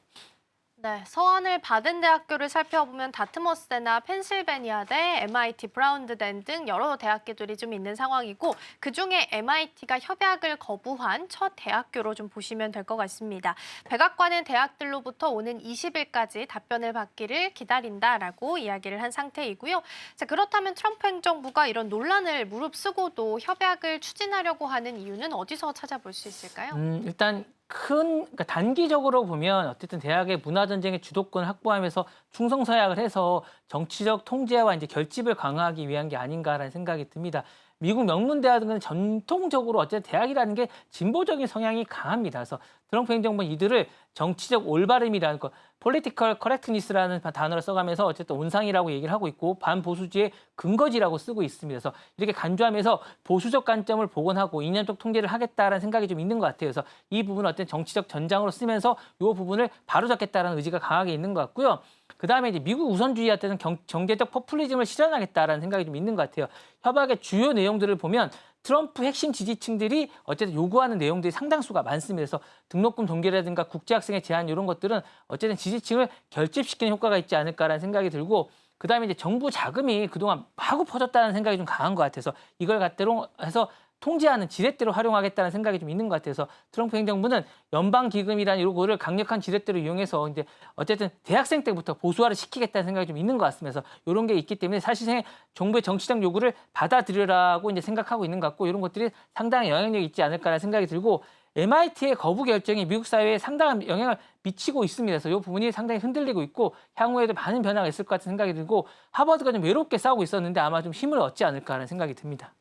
네, 서한을 받은 대학교를 살펴보면 다트머스대나 펜실베니아대, MIT 브라운드댄 등 여러 대학교들이 좀 있는 상황이고 그중에 MIT가 협약을 거부한 첫 대학교로 좀 보시면 될 것 같습니다. 백악관은 대학들로부터 오는 20일까지 답변을 받기를 기다린다라고 이야기를 한 상태이고요. 자, 그렇다면 트럼프 행정부가 이런 논란을 무릅쓰고도 협약을 추진하려고 하는 이유는 어디서 찾아볼 수 있을까요? 일단 그러니까 단기적으로 보면 어쨌든 대학의 문화전쟁의 주도권을 확보하면서 충성서약을 해서 정치적 통제와 이제 결집을 강화하기 위한 게 아닌가라는 생각이 듭니다. 미국 명문대학은 전통적으로 어쨌든 대학이라는 게 진보적인 성향이 강합니다. 그래서 트럼프 행정부는 이들을 정치적 올바름이라는 것, political correctness라는 단어를 써가면서 어쨌든 온상이라고 얘기를 하고 있고 반보수주의 근거지라고 쓰고 있습니다. 그래서 이렇게 간주하면서 보수적 관점을 복원하고 이념적 통제를 하겠다라는 생각이 좀 있는 것 같아요. 그래서 이 부분을 어떤 정치적 전장으로 쓰면서 이 부분을 바로잡겠다라는 의지가 강하게 있는 것 같고요. 그다음에 이제 미국 우선주의할 때는 경제적 포퓰리즘을 실현하겠다라는 생각이 좀 있는 것 같아요. 협약의 주요 내용들을 보면 트럼프 핵심 지지층들이 어쨌든 요구하는 내용들이 상당수가 많습니다. 그래서 등록금 동결이라든가 국제학생의 제한 이런 것들은 어쨌든 지지층을 결집시키는 효과가 있지 않을까라는 생각이 들고 그다음에 이제 정부 자금이 그동안 마구 퍼졌다는 생각이 좀 강한 것 같아서 이걸 갖대로 해서 통제하는 지렛대로 활용하겠다는 생각이 좀 있는 것 같아서 트럼프 행정부는 연방기금이라는 이런 거를 강력한 지렛대로 이용해서 이제 어쨌든 대학생 때부터 보수화를 시키겠다는 생각이 좀 있는 것 같습니다. 그래서 이런 게 있기 때문에 사실상 정부의 정치적 요구를 받아들여라고 이제 생각하고 있는 것 같고 이런 것들이 상당히 영향력이 있지 않을까라는 생각이 들고 MIT의 거부 결정이 미국 사회에 상당한 영향을 미치고 있습니다. 그래서 이 부분이 상당히 흔들리고 있고 향후에도 많은 변화가 있을 것 같은 생각이 들고 하버드가 좀 외롭게 싸우고 있었는데 아마 좀 힘을 얻지 않을까라는 생각이 듭니다.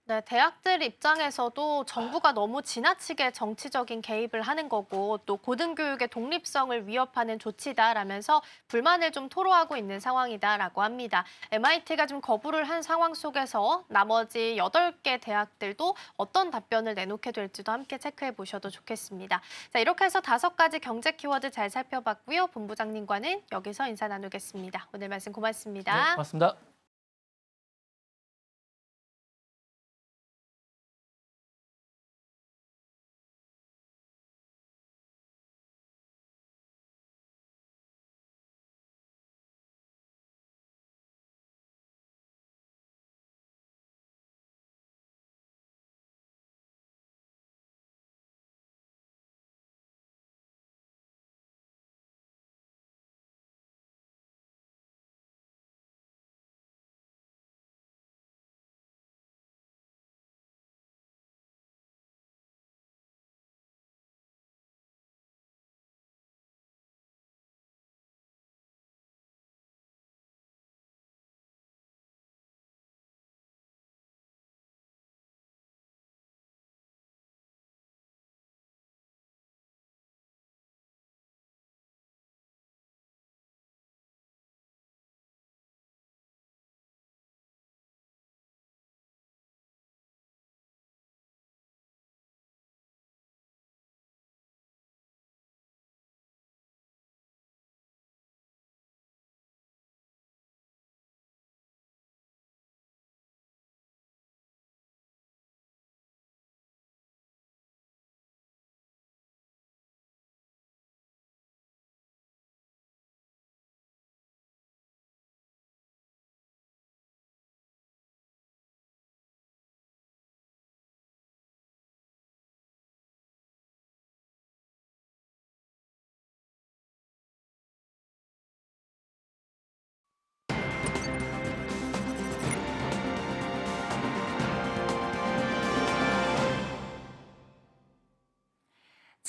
네, 대학들 입장에서도 정부가 너무 지나치게 정치적인 개입을 하는 거고 또 고등교육의 독립성을 위협하는 조치다라면서 불만을 좀 토로하고 있는 상황이다라고 합니다. MIT가 좀 거부를 한 상황 속에서 나머지 8개 대학들도 어떤 답변을 내놓게 될지도 함께 체크해 보셔도 좋겠습니다. 자, 이렇게 해서 5가지 경제 키워드 잘 살펴봤고요. 본부장님과는 여기서 인사 나누겠습니다. 오늘 말씀 네, 고맙습니다. 고맙습니다.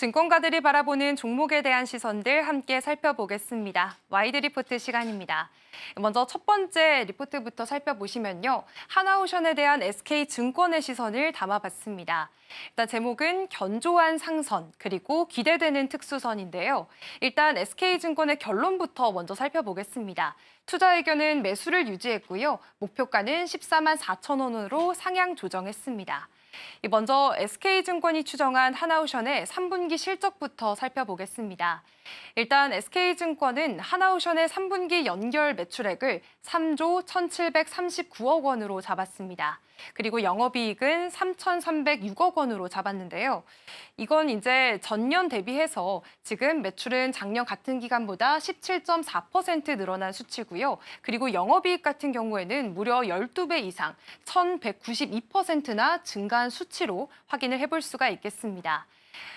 증권가들이 바라보는 종목에 대한 시선들 함께 살펴보겠습니다. 와이드 리포트 시간입니다. 먼저 첫 번째 리포트부터 살펴보시면요. 하나오션에 대한 SK증권의 시선을 담아봤습니다. 일단 제목은 견조한 상선, 그리고 기대되는 특수선인데요. 일단 SK증권의 결론부터 먼저 살펴보겠습니다. 투자 의견은 매수를 유지했고요. 목표가는 14만 4천 원으로 상향 조정했습니다. 먼저 SK증권이 추정한 하나오션의 3분기 실적부터 살펴보겠습니다. 일단 SK증권은 하나오션의 3분기 연결 매출액을 3조 1,739억 원으로 잡았습니다. 그리고 영업이익은 3,306억 원으로 잡았는데요. 이건 이제 전년 대비해서 지금 매출은 작년 같은 기간보다 17.4% 늘어난 수치고요. 그리고 영업이익 같은 경우에는 무려 12배 이상 1,192%나 증가한 수치로 확인을 해볼 수가 있겠습니다.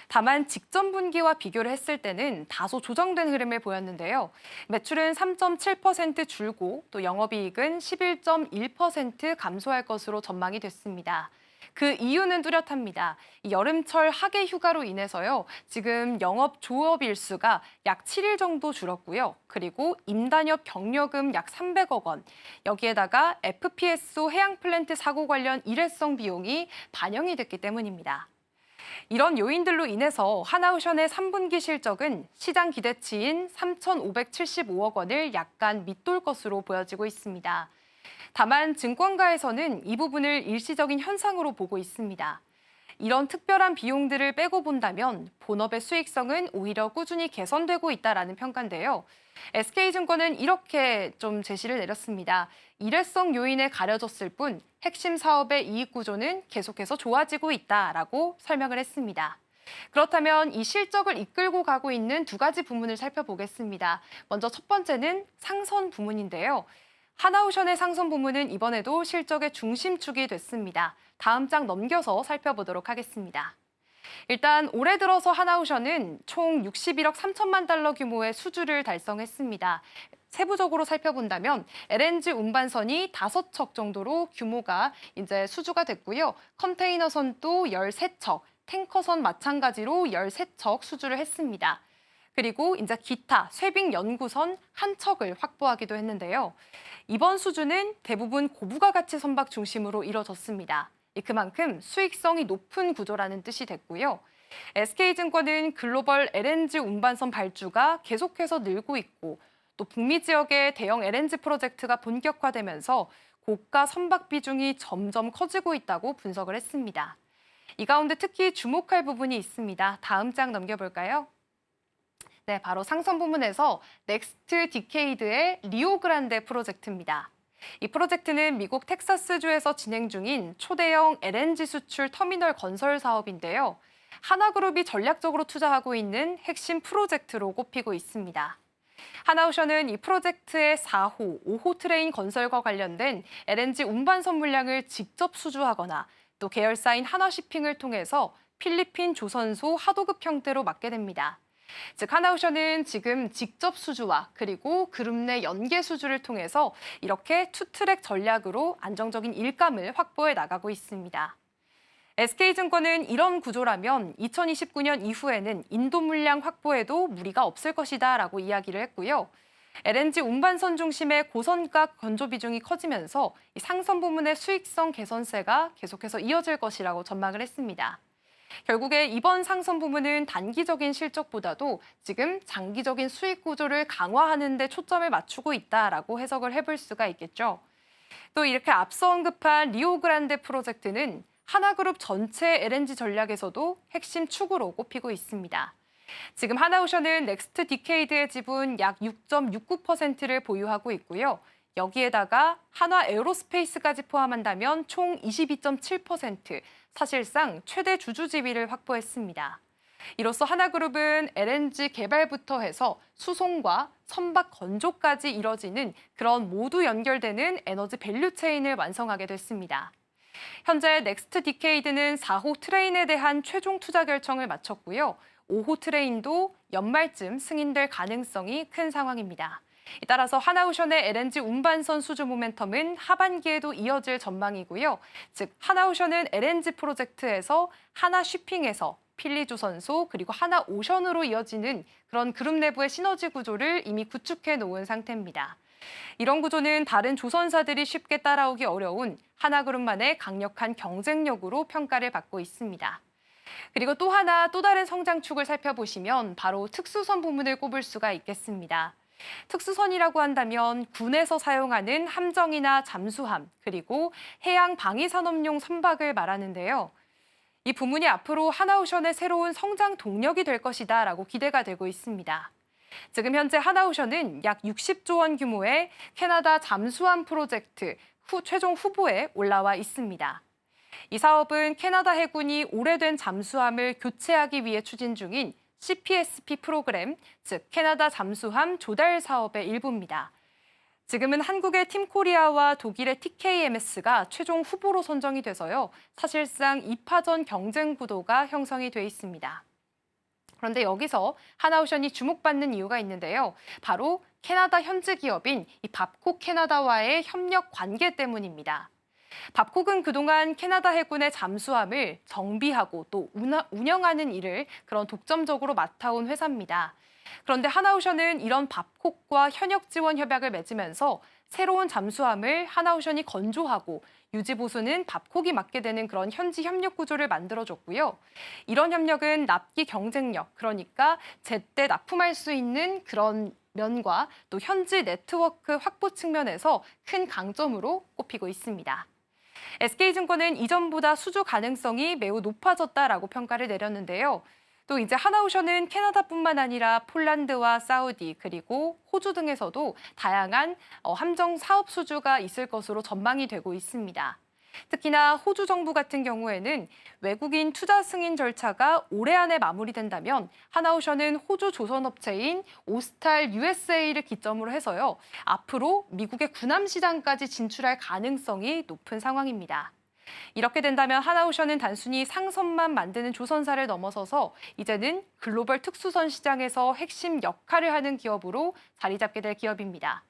다만 직전 분기와 비교를 했을 때는 다소 조정된 흐름을 보였는데요. 매출은 3.7% 줄고 또 영업이익은 11.1% 감소할 것으로 전망이 됐습니다. 그 이유는 뚜렷합니다. 이 여름철 하계 휴가로 인해서요. 지금 영업 조업 일수가 약 7일 정도 줄었고요. 그리고 임단협 경력금 약 300억 원. 여기에다가 FPSO 해양 플랜트 사고 관련 일회성 비용이 반영이 됐기 때문입니다. 이런 요인들로 인해서 하나오션의 3분기 실적은 시장 기대치인 3,575억 원을 약간 밑돌 것으로 보여지고 있습니다. 다만 증권가에서는 이 부분을 일시적인 현상으로 보고 있습니다. 이런 특별한 비용들을 빼고 본다면 본업의 수익성은 오히려 꾸준히 개선되고 있다라는 평가인데요. SK증권은 이렇게 좀 제시를 내렸습니다. 일회성 요인에 가려졌을 뿐 핵심 사업의 이익 구조는 계속해서 좋아지고 있다라고 설명을 했습니다. 그렇다면 이 실적을 이끌고 가고 있는 2가지 부문을 살펴보겠습니다. 먼저 첫 번째는 상선 부문인데요. 하나오션의 상선 부문은 이번에도 실적의 중심축이 됐습니다. 다음 장 넘겨서 살펴보도록 하겠습니다. 일단 올해 들어서 하나오션은 총 61억 3천만 달러 규모의 수주를 달성했습니다. 세부적으로 살펴본다면 LNG 운반선이 5척 정도로 규모가 이제 수주가 됐고요. 컨테이너선도 13척, 탱커선 마찬가지로 13척 수주를 했습니다. 그리고 이제 기타 쇠빙 연구선 1척을 확보하기도 했는데요. 이번 수주는 대부분 고부가 가치 선박 중심으로 이뤄졌습니다. 그만큼 수익성이 높은 구조라는 뜻이 됐고요. SK증권은 글로벌 LNG 운반선 발주가 계속해서 늘고 있고 또 북미 지역의 대형 LNG 프로젝트가 본격화되면서 고가 선박 비중이 점점 커지고 있다고 분석을 했습니다. 이 가운데 특히 주목할 부분이 있습니다. 다음 장 넘겨볼까요? 네, 바로 상선 부문에서 넥스트 디케이드의 리오그란데 프로젝트입니다. 이 프로젝트는 미국 텍사스주에서 진행 중인 초대형 LNG 수출 터미널 건설 사업인데요. 하나그룹이 전략적으로 투자하고 있는 핵심 프로젝트로 꼽히고 있습니다. 하나오션은 이 프로젝트의 4호, 5호 트레인 건설과 관련된 LNG 운반선 물량을 직접 수주하거나 또 계열사인 하나쉬핑을 통해서 필리핀 조선소 하도급 형태로 맡게 됩니다. 즉 하나오션은 지금 직접 수주와 그리고 그룹 내 연계 수주를 통해서 이렇게 투트랙 전략으로 안정적인 일감을 확보해 나가고 있습니다. SK증권은 이런 구조라면 2029년 이후에는 인도 물량 확보에도 무리가 없을 것이다라고 이야기를 했고요. LNG 운반선 중심의 고선가 건조 비중이 커지면서 상선 부문의 수익성 개선세가 계속해서 이어질 것이라고 전망을 했습니다. 결국에 이번 상선 부문은 단기적인 실적보다도 지금 장기적인 수익 구조를 강화하는 데 초점을 맞추고 있다라고 해석을 해볼 수가 있겠죠. 또 이렇게 앞서 언급한 리오그란데 프로젝트는 하나그룹 전체 LNG 전략에서도 핵심 축으로 꼽히고 있습니다. 지금 하나오션은 넥스트 디케이드의 지분 약 6.69%를 보유하고 있고요. 여기에다가 한화 에어로스페이스까지 포함한다면 총 22.7%, 사실상 최대 주주 지위를 확보했습니다. 이로써 하나그룹은 LNG 개발부터 해서 수송과 선박 건조까지 이뤄지는 그런 모두 연결되는 에너지 밸류체인을 완성하게 됐습니다. 현재 넥스트 디케이드는 4호 트레인에 대한 최종 투자 결정을 마쳤고요. 5호 트레인도 연말쯤 승인될 가능성이 큰 상황입니다. 따라서 하나오션의 LNG 운반선 수주 모멘텀은 하반기에도 이어질 전망이고요. 즉 하나오션은 LNG 프로젝트에서 하나쉬핑에서 필리조선소 그리고 하나오션으로 이어지는 그런 그룹 내부의 시너지 구조를 이미 구축해 놓은 상태입니다. 이런 구조는 다른 조선사들이 쉽게 따라오기 어려운 하나그룹만의 강력한 경쟁력으로 평가를 받고 있습니다. 그리고 또 다른 성장축을 살펴보시면 바로 특수선 부문을 꼽을 수가 있겠습니다. 특수선이라고 한다면 군에서 사용하는 함정이나 잠수함, 그리고 해양 방위산업용 선박을 말하는데요. 이 부문이 앞으로 하나오션의 새로운 성장 동력이 될 것이다라고 기대가 되고 있습니다. 지금 현재 하나오션은 약 60조 원 규모의 캐나다 잠수함 프로젝트 최종 후보에 올라와 있습니다. 이 사업은 캐나다 해군이 오래된 잠수함을 교체하기 위해 추진 중인 CPSP 프로그램, 즉 캐나다 잠수함 조달 사업의 일부입니다. 지금은 한국의 팀코리아와 독일의 TKMS가 최종 후보로 선정이 돼서요. 사실상 2파전 경쟁 구도가 형성이 돼 있습니다. 그런데 여기서 하나오션이 주목받는 이유가 있는데요. 바로 캐나다 현지 기업인 이 밥콕 캐나다와의 협력 관계 때문입니다. 밥콕은 그동안 캐나다 해군의 잠수함을 정비하고 또 운영하는 일을 그런 독점적으로 맡아온 회사입니다. 그런데 하나오션은 이런 밥콕과 현역 지원 협약을 맺으면서 새로운 잠수함을 하나오션이 건조하고 유지 보수는 밥콕이 맡게 되는 그런 현지 협력 구조를 만들어줬고요. 이런 협력은 납기 경쟁력, 그러니까 제때 납품할 수 있는 그런 면과 또 현지 네트워크 확보 측면에서 큰 강점으로 꼽히고 있습니다. SK증권은 이전보다 수주 가능성이 매우 높아졌다라고 평가를 내렸는데요. 또 이제 하나오션은 캐나다뿐만 아니라 폴란드와 사우디 그리고 호주 등에서도 다양한 함정 사업 수주가 있을 것으로 전망이 되고 있습니다. 특히나 호주 정부 같은 경우에는 외국인 투자 승인 절차가 올해 안에 마무리된다면 하나오션은 호주 조선업체인 오스탈 USA를 기점으로 해서요. 앞으로 미국의 군함 시장까지 진출할 가능성이 높은 상황입니다. 이렇게 된다면 하나오션은 단순히 상선만 만드는 조선사를 넘어서서 이제는 글로벌 특수선 시장에서 핵심 역할을 하는 기업으로 자리 잡게 될 기업입니다.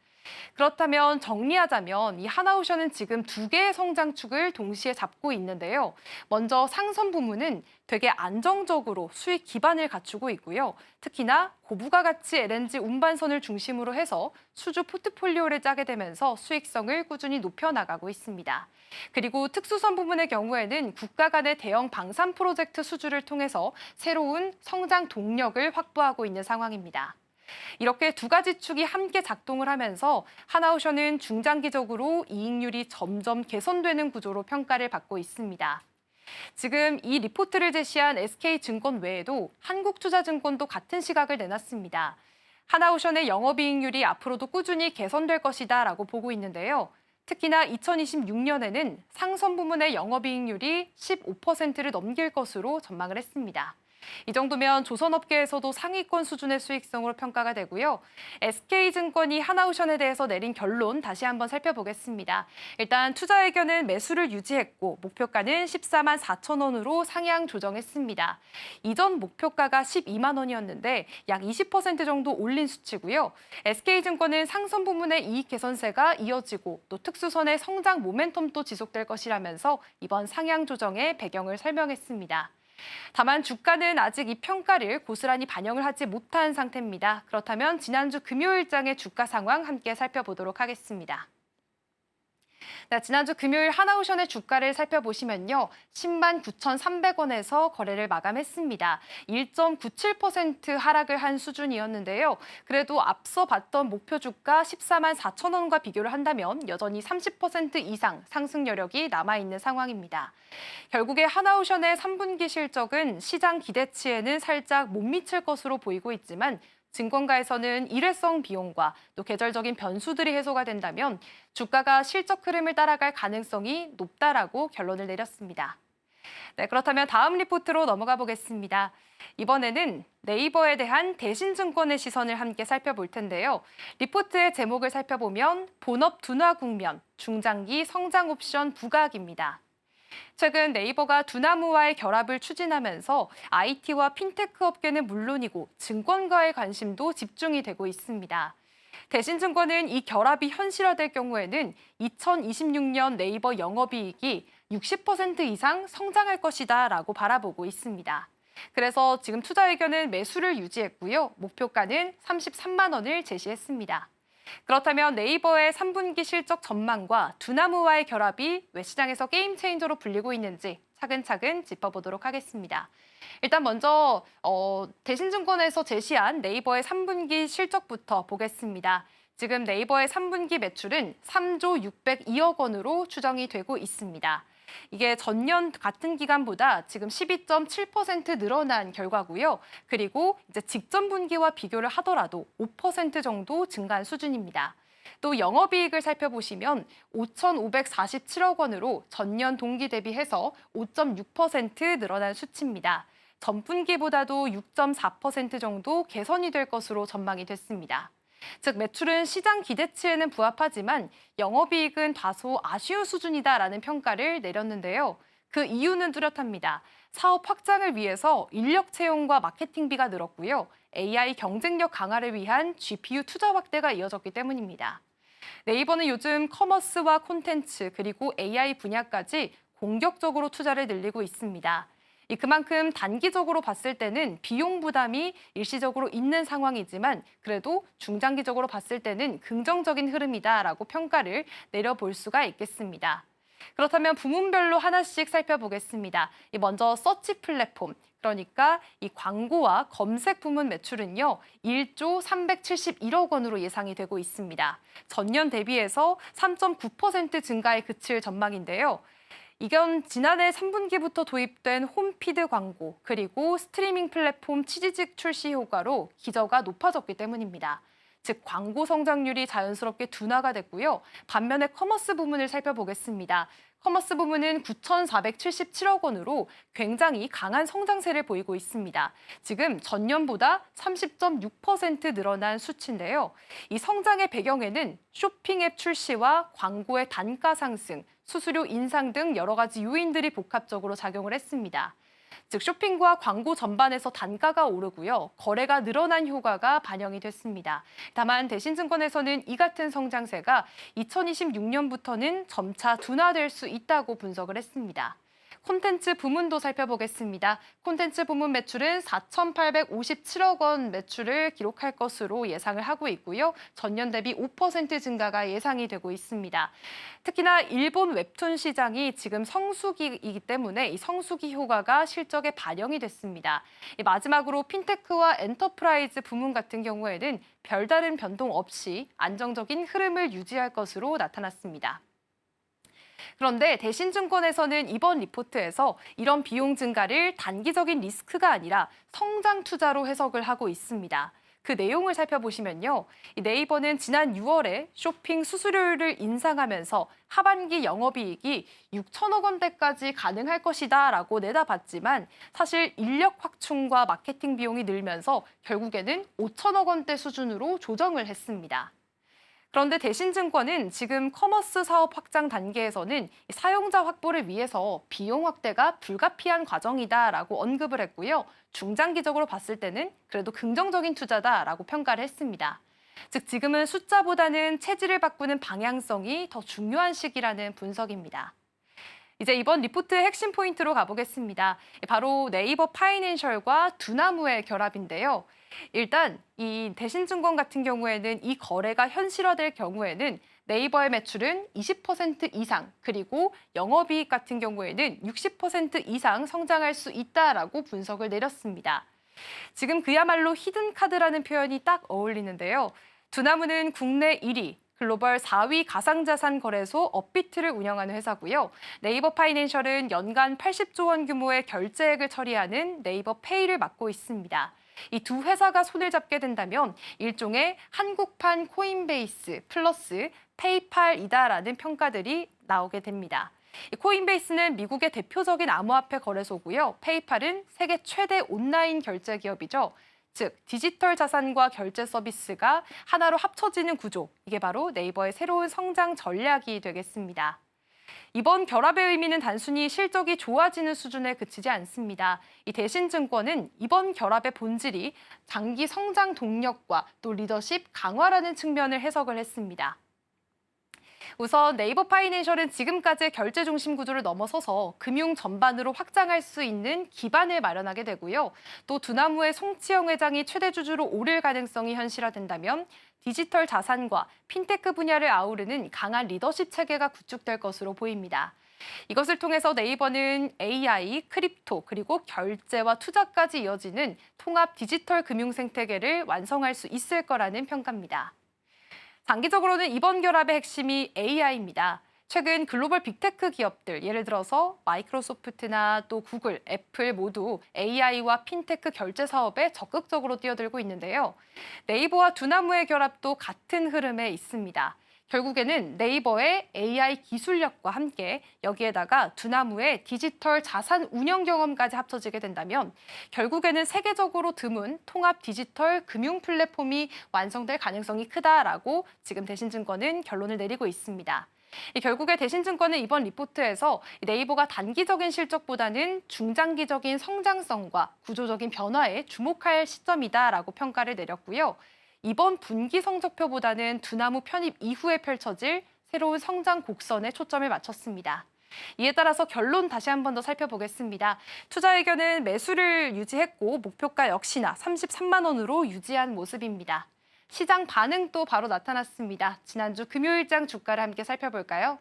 그렇다면 정리하자면 이 하나오션은 지금 두 개의 성장축을 동시에 잡고 있는데요. 먼저 상선 부문은 되게 안정적으로 수익 기반을 갖추고 있고요. 특히나 고부가 가치 LNG 운반선을 중심으로 해서 수주 포트폴리오를 짜게 되면서 수익성을 꾸준히 높여나가고 있습니다. 그리고 특수선 부문의 경우에는 국가 간의 대형 방산 프로젝트 수주를 통해서 새로운 성장 동력을 확보하고 있는 상황입니다. 이렇게 두 가지 축이 함께 작동을 하면서 하나오션은 중장기적으로 이익률이 점점 개선되는 구조로 평가를 받고 있습니다. 지금 이 리포트를 제시한 SK증권 외에도 한국투자증권도 같은 시각을 내놨습니다. 하나오션의 영업이익률이 앞으로도 꾸준히 개선될 것이다라고 보고 있는데요. 특히나 2026년에는 상선 부문의 영업이익률이 15%를 넘길 것으로 전망을 했습니다. 이 정도면 조선업계에서도 상위권 수준의 수익성으로 평가가 되고요. SK증권이 하나오션에 대해서 내린 결론 다시 한번 살펴보겠습니다. 일단 투자 의견은 매수를 유지했고 목표가는 14만 4천 원으로 상향 조정했습니다. 이전 목표가가 12만 원이었는데 약 20% 정도 올린 수치고요. SK증권은 상선 부문의 이익 개선세가 이어지고 또 특수선의 성장 모멘텀도 지속될 것이라면서 이번 상향 조정의 배경을 설명했습니다. 다만 주가는 아직 이 평가를 고스란히 반영을 하지 못한 상태입니다. 그렇다면 지난주 금요일장의 주가 상황 함께 살펴보도록 하겠습니다. 네, 지난주 금요일 하나오션의 주가를 살펴보시면요. 10만 9,300원에서 거래를 마감했습니다. 1.97% 하락을 한 수준이었는데요. 그래도 앞서 봤던 목표 주가 14만 4천 원과 비교를 한다면 여전히 30% 이상 상승 여력이 남아있는 상황입니다. 결국에 하나오션의 3분기 실적은 시장 기대치에는 살짝 못 미칠 것으로 보이고 있지만 증권가에서는 일회성 비용과 또 계절적인 변수들이 해소가 된다면 주가가 실적 흐름을 따라갈 가능성이 높다라고 결론을 내렸습니다. 네, 그렇다면 다음 리포트로 넘어가 보겠습니다. 이번에는 네이버에 대한 대신증권의 시선을 함께 살펴볼 텐데요. 리포트의 제목을 살펴보면 본업 둔화 국면, 중장기 성장 옵션 부각입니다. 최근 네이버가 두나무와의 결합을 추진하면서 IT와 핀테크 업계는 물론이고 증권가의 관심도 집중이 되고 있습니다. 대신증권은 이 결합이 현실화될 경우에는 2026년 네이버 영업이익이 60% 이상 성장할 것이다라고 바라보고 있습니다. 그래서 지금 투자 의견은 매수를 유지했고요. 목표가는 33만 원을 제시했습니다. 그렇다면 네이버의 3분기 실적 전망과 두나무와의 결합이 왜 시장에서 게임 체인저로 불리고 있는지 차근차근 짚어보도록 하겠습니다. 일단 먼저 대신증권에서 제시한 네이버의 3분기 실적부터 보겠습니다. 지금 네이버의 3분기 매출은 3조 602억 원으로 추정이 되고 있습니다. 이게 전년 같은 기간보다 지금 12.7% 늘어난 결과고요. 그리고 이제 직전 분기와 비교를 하더라도 5% 정도 증가한 수준입니다. 또 영업이익을 살펴보시면 5,547억 원으로 전년 동기 대비해서 5.6% 늘어난 수치입니다. 전분기보다도 6.4% 정도 개선이 될 것으로 전망이 됐습니다. 즉 매출은 시장 기대치에는 부합하지만 영업이익은 다소 아쉬운 수준이다라는 평가를 내렸는데요. 그 이유는 뚜렷합니다. 사업 확장을 위해서 인력 채용과 마케팅비가 늘었고요. AI 경쟁력 강화를 위한 GPU 투자 확대가 이어졌기 때문입니다. 네이버는 요즘 커머스와 콘텐츠 그리고 AI 분야까지 공격적으로 투자를 늘리고 있습니다. 그만큼 단기적으로 봤을 때는 비용 부담이 일시적으로 있는 상황이지만 그래도 중장기적으로 봤을 때는 긍정적인 흐름이다라고 평가를 내려볼 수가 있겠습니다. 그렇다면 부문별로 하나씩 살펴보겠습니다. 먼저 서치 플랫폼, 그러니까 이 광고와 검색 부문 매출은요, 1조 371억 원으로 예상이 되고 있습니다. 전년 대비해서 3.9% 증가에 그칠 전망인데요. 이건 지난해 3분기부터 도입된 홈피드 광고, 그리고 스트리밍 플랫폼 치지직 출시 효과로 기저가 높아졌기 때문입니다. 즉 광고 성장률이 자연스럽게 둔화가 됐고요. 반면에 커머스 부문을 살펴보겠습니다. 커머스 부문은 9,477억 원으로 굉장히 강한 성장세를 보이고 있습니다. 지금 전년보다 30.6% 늘어난 수치인데요. 이 성장의 배경에는 쇼핑 앱 출시와 광고의 단가 상승, 수수료 인상 등 여러 가지 요인들이 복합적으로 작용을 했습니다. 즉 쇼핑과 광고 전반에서 단가가 오르고요. 거래가 늘어난 효과가 반영이 됐습니다. 다만 대신증권에서는 이 같은 성장세가 2026년부터는 점차 둔화될 수 있다고 분석을 했습니다. 콘텐츠 부문도 살펴보겠습니다. 콘텐츠 부문 매출은 4,857억 원 매출을 기록할 것으로 예상을 하고 있고요. 전년 대비 5% 증가가 예상이 되고 있습니다. 특히나 일본 웹툰 시장이 지금 성수기이기 때문에 이 성수기 효과가 실적에 반영이 됐습니다. 마지막으로 핀테크와 엔터프라이즈 부문 같은 경우에는 별다른 변동 없이 안정적인 흐름을 유지할 것으로 나타났습니다. 그런데 대신증권에서는 이번 리포트에서 이런 비용 증가를 단기적인 리스크가 아니라 성장 투자로 해석을 하고 있습니다. 그 내용을 살펴보시면요. 네이버는 지난 6월에 쇼핑 수수료를 인상하면서 하반기 영업이익이 6천억 원대까지 가능할 것이다라고 내다봤지만 사실 인력 확충과 마케팅 비용이 늘면서 결국에는 5천억 원대 수준으로 조정을 했습니다. 그런데 대신증권은 지금 커머스 사업 확장 단계에서는 사용자 확보를 위해서 비용 확대가 불가피한 과정이다라고 언급을 했고요. 중장기적으로 봤을 때는 그래도 긍정적인 투자다라고 평가를 했습니다. 즉 지금은 숫자보다는 체질을 바꾸는 방향성이 더 중요한 시기라는 분석입니다. 이제 이번 리포트의 핵심 포인트로 가보겠습니다. 바로 네이버 파이낸셜과 두나무의 결합인데요. 일단 이 대신증권 같은 경우에는 이 거래가 현실화될 경우에는 네이버의 매출은 20% 이상 그리고 영업이익 같은 경우에는 60% 이상 성장할 수 있다라고 분석을 내렸습니다. 지금 그야말로 히든카드라는 표현이 딱 어울리는데요. 두나무는 국내 1위, 글로벌 4위 가상자산 거래소 업비트를 운영하는 회사고요. 네이버 파이낸셜은 연간 80조 원 규모의 결제액을 처리하는 네이버 페이를 맡고 있습니다. 이 두 회사가 손을 잡게 된다면 일종의 한국판 코인베이스 플러스 페이팔이다라는 평가들이 나오게 됩니다. 코인베이스는 미국의 대표적인 암호화폐 거래소고요. 페이팔은 세계 최대 온라인 결제 기업이죠. 즉 디지털 자산과 결제 서비스가 하나로 합쳐지는 구조, 이게 바로 네이버의 새로운 성장 전략이 되겠습니다. 이번 결합의 의미는 단순히 실적이 좋아지는 수준에 그치지 않습니다. 이 대신증권은 이번 결합의 본질이 장기 성장 동력과 또 리더십 강화라는 측면을 해석을 했습니다. 우선 네이버 파이낸셜은 지금까지의 결제 중심 구조를 넘어서서 금융 전반으로 확장할 수 있는 기반을 마련하게 되고요. 또 두나무의 송치영 회장이 최대 주주로 오를 가능성이 현실화된다면 디지털 자산과 핀테크 분야를 아우르는 강한 리더십 체계가 구축될 것으로 보입니다. 이것을 통해서 네이버는 AI, 크립토, 그리고 결제와 투자까지 이어지는 통합 디지털 금융 생태계를 완성할 수 있을 거라는 평가입니다. 장기적으로는 이번 결합의 핵심이 AI입니다. 최근 글로벌 빅테크 기업들, 예를 들어서 마이크로소프트나 또 구글, 애플 모두 AI와 핀테크 결제 사업에 적극적으로 뛰어들고 있는데요. 네이버와 두나무의 결합도 같은 흐름에 있습니다. 결국에는 네이버의 AI 기술력과 함께 여기에다가 두나무의 디지털 자산 운영 경험까지 합쳐지게 된다면 결국에는 세계적으로 드문 통합 디지털 금융 플랫폼이 완성될 가능성이 크다라고 지금 대신증권은 결론을 내리고 있습니다. 결국에 대신증권은 이번 리포트에서 네이버가 단기적인 실적보다는 중장기적인 성장성과 구조적인 변화에 주목할 시점이다라고 평가를 내렸고요. 이번 분기 성적표보다는 두나무 편입 이후에 펼쳐질 새로운 성장 곡선에 초점을 맞췄습니다. 이에 따라서 결론 다시 한 번 더 살펴보겠습니다. 투자 의견은 매수를 유지했고 목표가 역시나 33만 원으로 유지한 모습입니다. 시장 반응도 바로 나타났습니다. 지난주 금요일장 주가를 함께 살펴볼까요?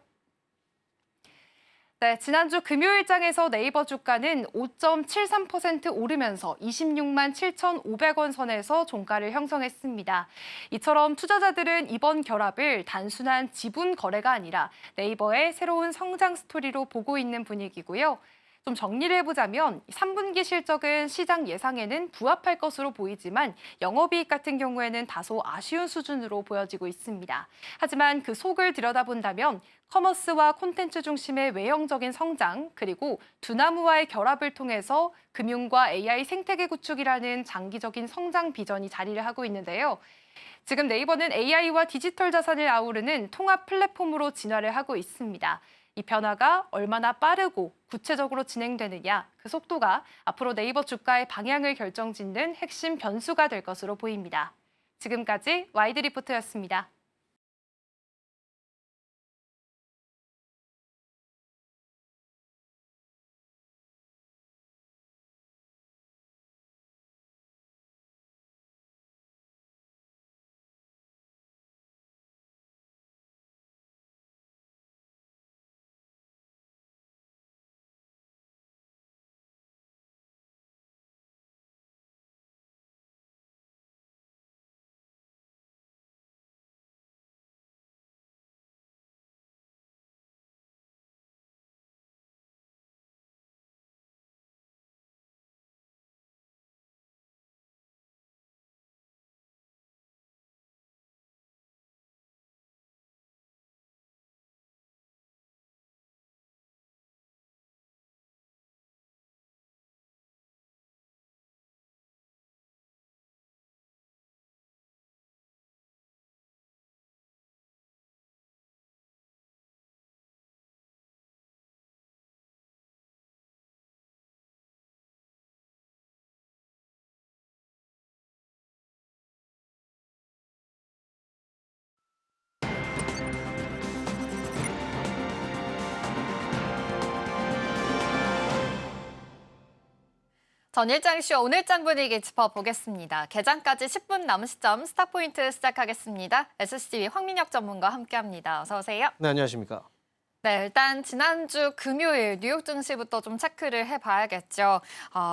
네, 지난주 금요일장에서 네이버 주가는 5.73% 오르면서 26만 7,500원 선에서 종가를 형성했습니다. 이처럼 투자자들은 이번 결합을 단순한 지분 거래가 아니라 네이버의 새로운 성장 스토리로 보고 있는 분위기고요. 좀 정리를 해보자면 3분기 실적은 시장 예상에는 부합할 것으로 보이지만 영업이익 같은 경우에는 다소 아쉬운 수준으로 보여지고 있습니다. 하지만 그 속을 들여다본다면 커머스와 콘텐츠 중심의 외형적인 성장, 그리고 두나무와의 결합을 통해서 금융과 AI 생태계 구축이라는 장기적인 성장 비전이 자리를 하고 있는데요. 지금 네이버는 AI와 디지털 자산을 아우르는 통합 플랫폼으로 진화를 하고 있습니다. 이 변화가 얼마나 빠르고 구체적으로 진행되느냐, 그 속도가 앞으로 네이버 주가의 방향을 결정짓는 핵심 변수가 될 것으로 보입니다. 지금까지 와이드 리포터였습니다. 전일장쇼 오늘장 분위기 짚어보겠습니다. 개장까지 10분 남은 시점 스타포인트 시작하겠습니다. SCB 황민혁 전문가와 함께합니다. 어서 오세요. 네, 안녕하십니까. 네, 일단 지난주 금요일 뉴욕 증시부터 좀 체크를 해봐야겠죠.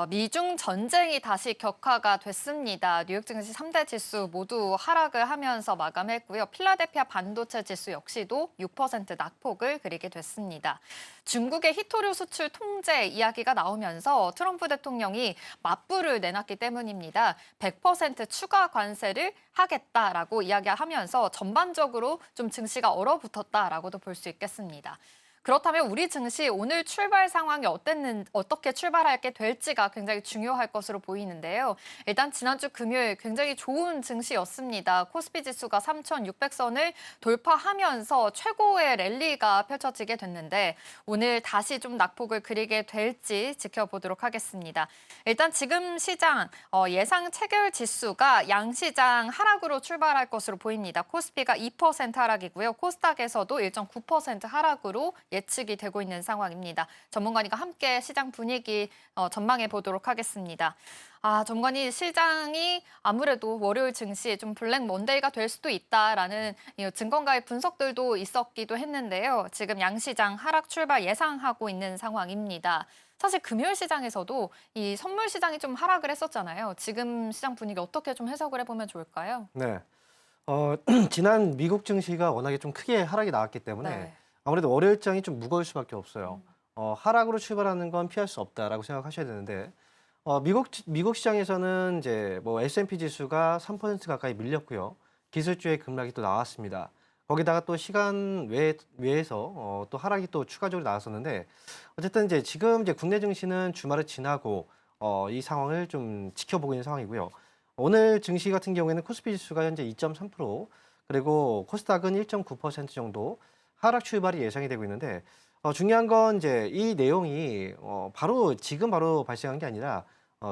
미중 전쟁이 다시 격화가 됐습니다. 뉴욕 증시 3대 지수 모두 하락을 하면서 마감했고요. 필라델피아 반도체 지수 역시도 6% 낙폭을 그리게 됐습니다. 중국의 히토류 수출 통제 이야기가 나오면서 트럼프 대통령이 맞불을 내놨기 때문입니다. 100% 추가 관세를 하겠다라고 이야기하면서 전반적으로 좀 증시가 얼어붙었다라고도 볼 수 있겠습니다. 그렇다면 우리 증시 오늘 출발 상황이 어떻게 출발하게 될지가 굉장히 중요할 것으로 보이는데요. 일단 지난주 금요일 굉장히 좋은 증시였습니다. 코스피 지수가 3,600선을 돌파하면서 최고의 랠리가 펼쳐지게 됐는데 오늘 다시 좀 낙폭을 그리게 될지 지켜보도록 하겠습니다. 일단 지금 시장 예상 체결 지수가 양시장 하락으로 출발할 것으로 보입니다. 코스피가 2% 하락이고요. 코스닥에서도 1.9% 하락으로 예측이 되고 있는 상황입니다. 전문가님과 함께 시장 분위기 전망해 보도록 하겠습니다. 전문가님, 시장이 아무래도 월요일 증시 좀 블랙 먼데이가 될 수도 있다라는 증권가의 분석들도 있었기도 했는데요. 지금 양시장 하락 출발 예상하고 있는 상황입니다. 사실 금요일 시장에서도 이 선물 시장이 좀 하락을 했었잖아요. 지금 시장 분위기 어떻게 좀 해석을 해보면 좋을까요? 네. 지난 미국 증시가 워낙에 좀 크게 하락이 나왔기 때문에 네. 아무래도 월요일장이 좀 무거울 수밖에 없어요. 하락으로 출발하는 건 피할 수 없다라고 생각하셔야 되는데 미국 시장에서는 이제 뭐 S&P 지수가 3% 가까이 밀렸고요. 기술주의 급락이 또 나왔습니다. 거기다가 또 시간 외에서 또 하락이 또 추가적으로 나왔었는데 어쨌든 지금 국내 증시는 주말을 지나고 이 상황을 좀 지켜보고 있는 상황이고요. 오늘 증시 같은 경우에는 코스피 지수가 현재 2.3% 그리고 코스닥은 1.9% 정도 하락 출발이 예상이 되고 있는데 중요한 건 이 내용이 지금 바로 발생한 게 아니라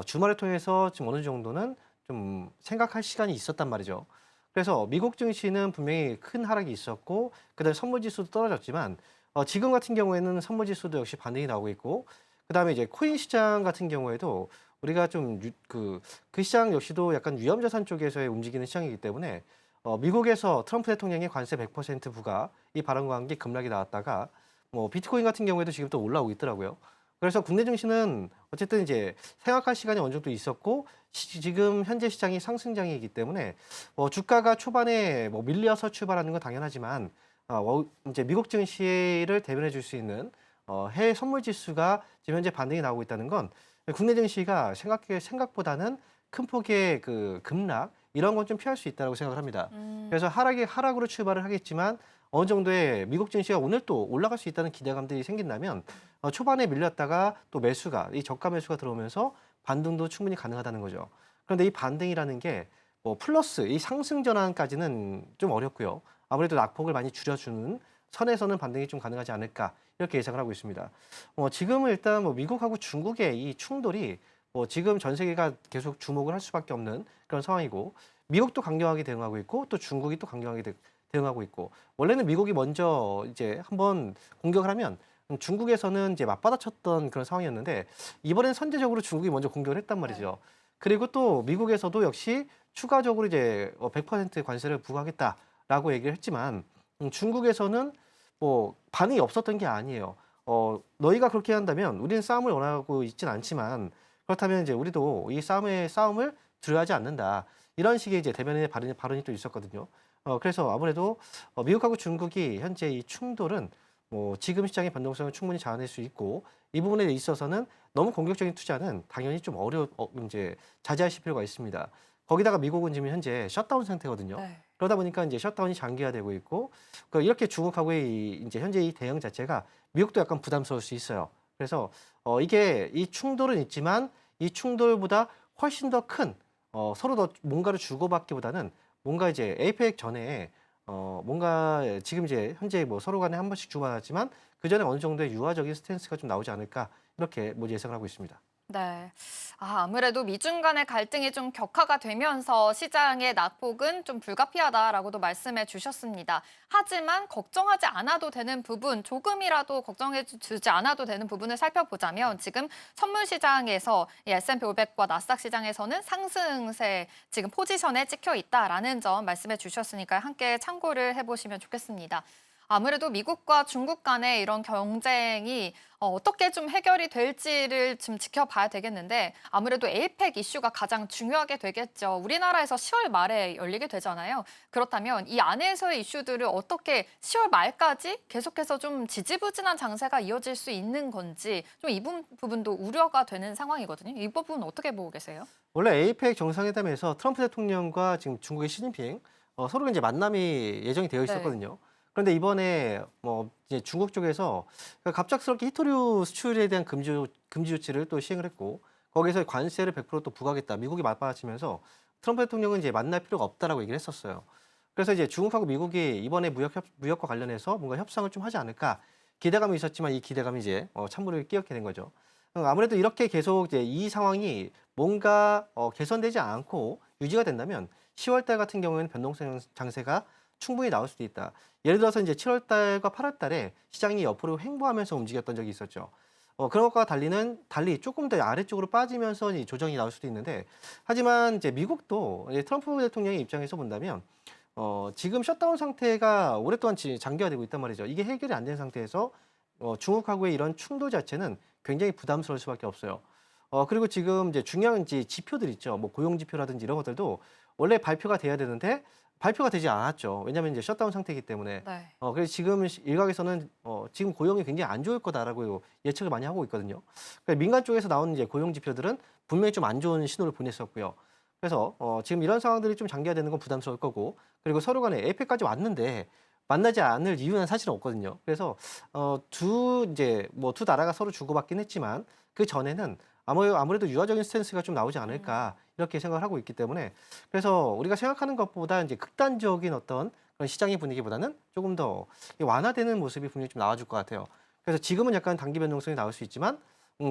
주말을 통해서 지금 어느 정도는 좀 생각할 시간이 있었단 말이죠. 그래서 미국 증시는 분명히 큰 하락이 있었고 그다음에 선물 지수도 떨어졌지만 지금 같은 경우에는 선물 지수도 역시 반등이 나오고 있고 그다음에 코인 시장 같은 경우에도 우리가 좀 그 시장 역시도 약간 위험자산 쪽에서의 움직이는 시장이기 때문에 미국에서 트럼프 대통령의 관세 100% 부과 이 발언과 함께 급락이 나왔다가 비트코인 같은 경우에도 지금 또 올라오고 있더라고요. 그래서 국내 증시는 어쨌든 생각할 시간이 어느 정도 있었고 지금 현재 시장이 상승장이기 때문에 주가가 초반에 밀려서 출발하는 건 당연하지만 이제 미국 증시를 대변해 줄 수 있는 해외 선물 지수가 지금 현재 반등이 나오고 있다는 건 국내 증시가 생각보다는 큰 폭의 그 급락 이런 건 좀 피할 수 있다고 생각을 합니다. 그래서 하락으로 출발을 하겠지만 어느 정도의 미국 증시가 오늘 또 올라갈 수 있다는 기대감들이 생긴다면 초반에 밀렸다가 또 이 저가 매수가 들어오면서 반등도 충분히 가능하다는 거죠. 그런데 이 반등이라는 게 플러스 이 상승 전환까지는 좀 어렵고요. 아무래도 낙폭을 많이 줄여주는 선에서는 반등이 좀 가능하지 않을까 이렇게 예상을 하고 있습니다. 지금은 일단 뭐 미국하고 중국의 이 충돌이 지금 전 세계가 계속 주목을 할 수밖에 없는 그런 상황이고 미국도 강경하게 대응하고 있고 또 중국이 또 강경하게 대응하고 있고 원래는 미국이 먼저 이제 한번 공격을 하면 중국에서는 이제 맞받아쳤던 그런 상황이었는데 이번엔 선제적으로 중국이 먼저 공격을 했단 말이죠. 그리고 또 미국에서도 역시 추가적으로 이제 100% 관세를 부과하겠다라고 얘기를 했지만 중국에서는 뭐 반응이 없었던 게 아니에요. 너희가 그렇게 한다면 우리는 싸움을 원하고 있진 않지만 그렇다면 이제 우리도 이 싸움을 두려워하지 않는다. 이런 식의 이제 대변인의 발언이 또 있었거든요. 그래서 아무래도 미국하고 중국이 현재 이 충돌은 지금 시장의 변동성을 충분히 잡아낼 수 있고 이 부분에 있어서는 너무 공격적인 투자는 당연히 좀 이제 자제하실 필요가 있습니다. 거기다가 미국은 지금 현재 셧다운 상태거든요. 네. 그러다 보니까 이제 셧다운이 장기화되고 있고 이렇게 중국하고의 이제 현재 이 대응 자체가 미국도 약간 부담스러울 수 있어요. 그래서 이게 이 충돌은 있지만 이 충돌보다 훨씬 더 큰 서로 더 뭔가를 주고받기보다는 뭔가 이제 에이펙 전에 뭔가 지금 이제 현재 뭐 서로 간에 한 번씩 주고받았지만 그 전에 어느 정도의 유화적인 스탠스가 좀 나오지 않을까 이렇게 예상을 하고 있습니다. 네. 아무래도 미중 간의 갈등이 좀 격화가 되면서 시장의 낙폭은 좀 불가피하다라고도 말씀해 주셨습니다. 하지만 걱정하지 않아도 되는 부분, 조금이라도 걱정해 주지 않아도 되는 부분을 살펴보자면 지금 선물 시장에서 이 S&P 500과 나스닥 시장에서는 상승세 지금 포지션에 찍혀 있다라는 점 말씀해 주셨으니까 함께 참고를 해보시면 좋겠습니다. 아무래도 미국과 중국 간의 이런 경쟁이 어떻게 좀 해결이 될지를 좀 지켜봐야 되겠는데 아무래도 에이펙 이슈가 가장 중요하게 되겠죠. 우리나라에서 10월 말에 열리게 되잖아요. 그렇다면 이 안에서의 이슈들을 어떻게 10월 말까지 계속해서 좀 지지부진한 장세가 이어질 수 있는 건지 좀 이 부분도 우려가 되는 상황이거든요. 이 부분 어떻게 보고 계세요? 원래 에이펙 정상회담에서 트럼프 대통령과 지금 중국의 시진핑 서로 이제 만남이 예정이 되어 있었거든요. 그런데 이번에 이제 중국 쪽에서 갑작스럽게 히토류 수출에 대한 금지 조치를 또 시행을 했고 거기서 관세를 100%또 부과하겠다. 미국이 맞받아치면서 트럼프 대통령은 이제 만날 필요가 없다라고 얘기를 했었어요. 그래서 이제 중국하고 미국이 이번에 무역과 관련해서 뭔가 협상을 좀 하지 않을까 기대감이 있었지만 이 기대감이 이제 찬물을 끼얹게 된 거죠. 아무래도 이렇게 계속 이제 이 상황이 뭔가 개선되지 않고 유지가 된다면 10월 달 같은 경우에는 변동성 장세가 충분히 나올 수도 있다. 예를 들어서 이제 7월 달과 8월 달에 시장이 옆으로 횡보하면서 움직였던 적이 있었죠. 그런 것과 달리 조금 더 아래쪽으로 빠지면서 이 조정이 나올 수도 있는데 하지만 이제 미국도 이제 트럼프 대통령의 입장에서 본다면 지금 셧다운 상태가 오랫동안 장기화되고 있단 말이죠. 이게 해결이 안 된 상태에서 중국하고의 이런 충돌 자체는 굉장히 부담스러울 수밖에 없어요. 그리고 지금 이제 중요한 지표들 있죠. 뭐 고용 지표라든지 이런 것들도 원래 발표가 돼야 되는데 발표가 되지 않았죠. 왜냐하면 이제 셧다운 상태이기 때문에. 네. 그래서 지금 일각에서는 지금 고용이 굉장히 안 좋을 거다라고 예측을 많이 하고 있거든요. 그러니까 민간 쪽에서 나오는 이제 고용 지표들은 분명히 좀 안 좋은 신호를 보냈었고요. 그래서 지금 이런 상황들이 좀 장기화되는 건 부담스러울 거고, 그리고 서로 간에 에이펙까지 왔는데 만나지 않을 이유는 사실은 없거든요. 그래서 두 나라가 서로 주고받긴 했지만 그 전에는 아무래도 유화적인 스탠스가 좀 나오지 않을까 이렇게 생각을 하고 있기 때문에 그래서 우리가 생각하는 것보다 이제 극단적인 어떤 그런 시장의 분위기보다는 조금 더 완화되는 모습이 분명히 좀 나와줄 것 같아요. 그래서 지금은 약간 단기 변동성이 나올 수 있지만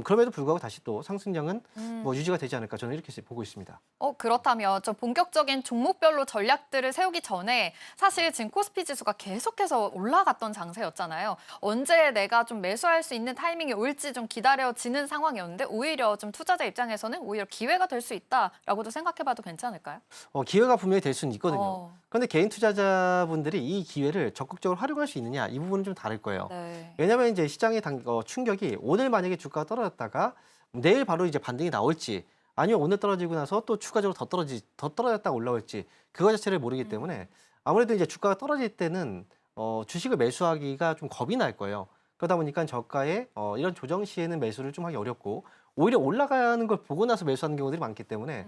그럼에도 불구하고 다시 또 상승량은 유지가 되지 않을까 저는 이렇게 보고 있습니다. 그렇다면 좀 본격적인 종목별로 전략들을 세우기 전에 사실 지금 코스피 지수가 계속해서 올라갔던 장세였잖아요. 언제 내가 좀 매수할 수 있는 타이밍이 올지 좀 기다려지는 상황이었는데 오히려 좀 투자자 입장에서는 오히려 기회가 될 수 있다라고도 생각해봐도 괜찮을까요? 기회가 분명히 될 수는 있거든요. 그런데 개인 투자자분들이 이 기회를 적극적으로 활용할 수 있느냐 이 부분은 좀 다를 거예요. 네. 왜냐하면 이제 시장의 충격이 오늘 만약에 주가가 떨어졌다가 내일 바로 이제 반등이 나올지 아니면 오늘 떨어지고 나서 또 추가적으로 더 떨어졌다가 올라올지 그거 자체를 모르기 때문에 아무래도 이제 주가가 떨어질 때는 주식을 매수하기가 좀 겁이 날 거예요. 그러다 보니까 저가에 이런 조정 시에는 매수를 좀 하기 어렵고 오히려 올라가는 걸 보고 나서 매수하는 경우들이 많기 때문에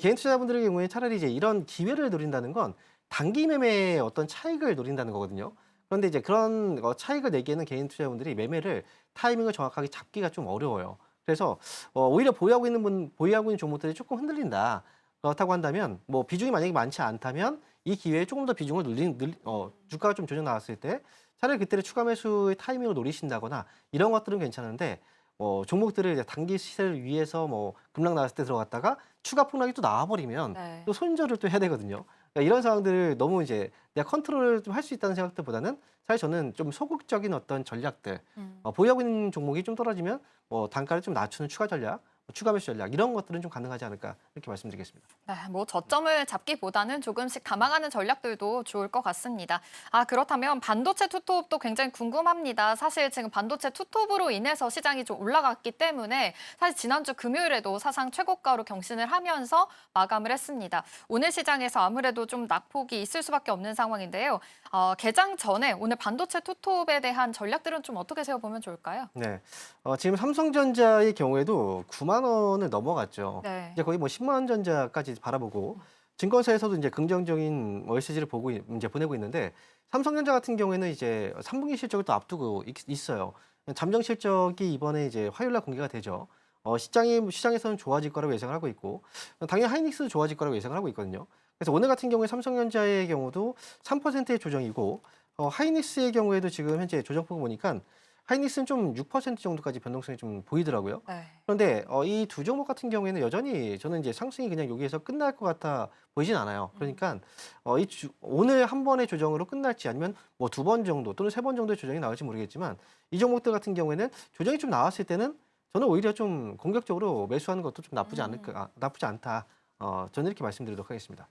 개인 투자자분들의 경우에 차라리 이제 이런 기회를 노린다는 건 단기 매매의 어떤 차익을 노린다는 거거든요. 그런데 이제 그런 차익을 내기에는 개인 투자자분들이 매매를 타이밍을 정확하게 잡기가 좀 어려워요. 그래서 오히려 보유하고 있는 종목들이 조금 흔들린다. 그렇다고 한다면 뭐 비중이 만약에 많지 않다면 이 기회에 조금 더 비중을 주가가 좀 조정 나왔을 때 차라리 그때를 추가 매수의 타이밍을 노리신다거나 이런 것들은 괜찮은데 종목들을 이제 단기 시세를 위해서 급락 나왔을 때 들어갔다가 추가 폭락이 또 나와버리면 네. 또 손절을 또 해야 되거든요. 그러니까 이런 상황들을 너무 이제 내가 컨트롤을 좀 할 수 있다는 생각들보다는 사실 저는 좀 소극적인 어떤 전략들 보유하고 있는 종목이 좀 떨어지면 단가를 좀 낮추는 추가 전략, 추가 매수 전략 이런 것들은 좀 가능하지 않을까 이렇게 말씀드리겠습니다. 네, 저점을 잡기보다는 조금씩 감안하는 전략들도 좋을 것 같습니다. 그렇다면 반도체 투톱도 굉장히 궁금합니다. 사실 지금 반도체 투톱으로 인해서 시장이 좀 올라갔기 때문에 사실 지난주 금요일에도 사상 최고가로 경신을 하면서 마감을 했습니다. 오늘 시장에서 아무래도 좀 낙폭이 있을 수밖에 없는 상황인데요. 개장 전에 오늘 반도체 투톱에 대한 전략들은 좀 어떻게 세워보면 좋을까요? 네, 지금 삼성전자의 경우에도 9만 원을 넘어갔죠. 네. 이제 거의 10만 원 전자까지 바라보고 증권사에서도 이제 긍정적인 메시지를 이제 보내고 있는데 삼성전자 같은 경우에는 이제 3분기 실적을 또 앞두고 있어요. 잠정 실적이 이번에 이제 화요일 날 공개가 되죠. 시장에서는 좋아질 거라고 예상을 하고 있고 당연히 하이닉스도 좋아질 거라고 예상을 하고 있거든요. 그래서 오늘 같은 경우에 삼성전자의 경우도 3%의 조정이고 하이닉스의 경우에도 지금 현재 조정폭을 보니까 하이닉스는 좀 6% 정도까지 변동성이 좀 보이더라고요. 네. 그런데 이 두 종목 같은 경우에는 여전히 저는 이제 상승이 그냥 여기에서 끝날 것 같아 보이진 않아요. 그러니까 오늘 한 번의 조정으로 끝날지 아니면 두 번 정도 또는 세 번 정도의 조정이 나올지 모르겠지만 이 종목들 같은 경우에는 조정이 좀 나왔을 때는 저는 오히려 좀 공격적으로 매수하는 것도 좀 나쁘지 않다. 저는 이렇게 말씀드리도록 하겠습니다.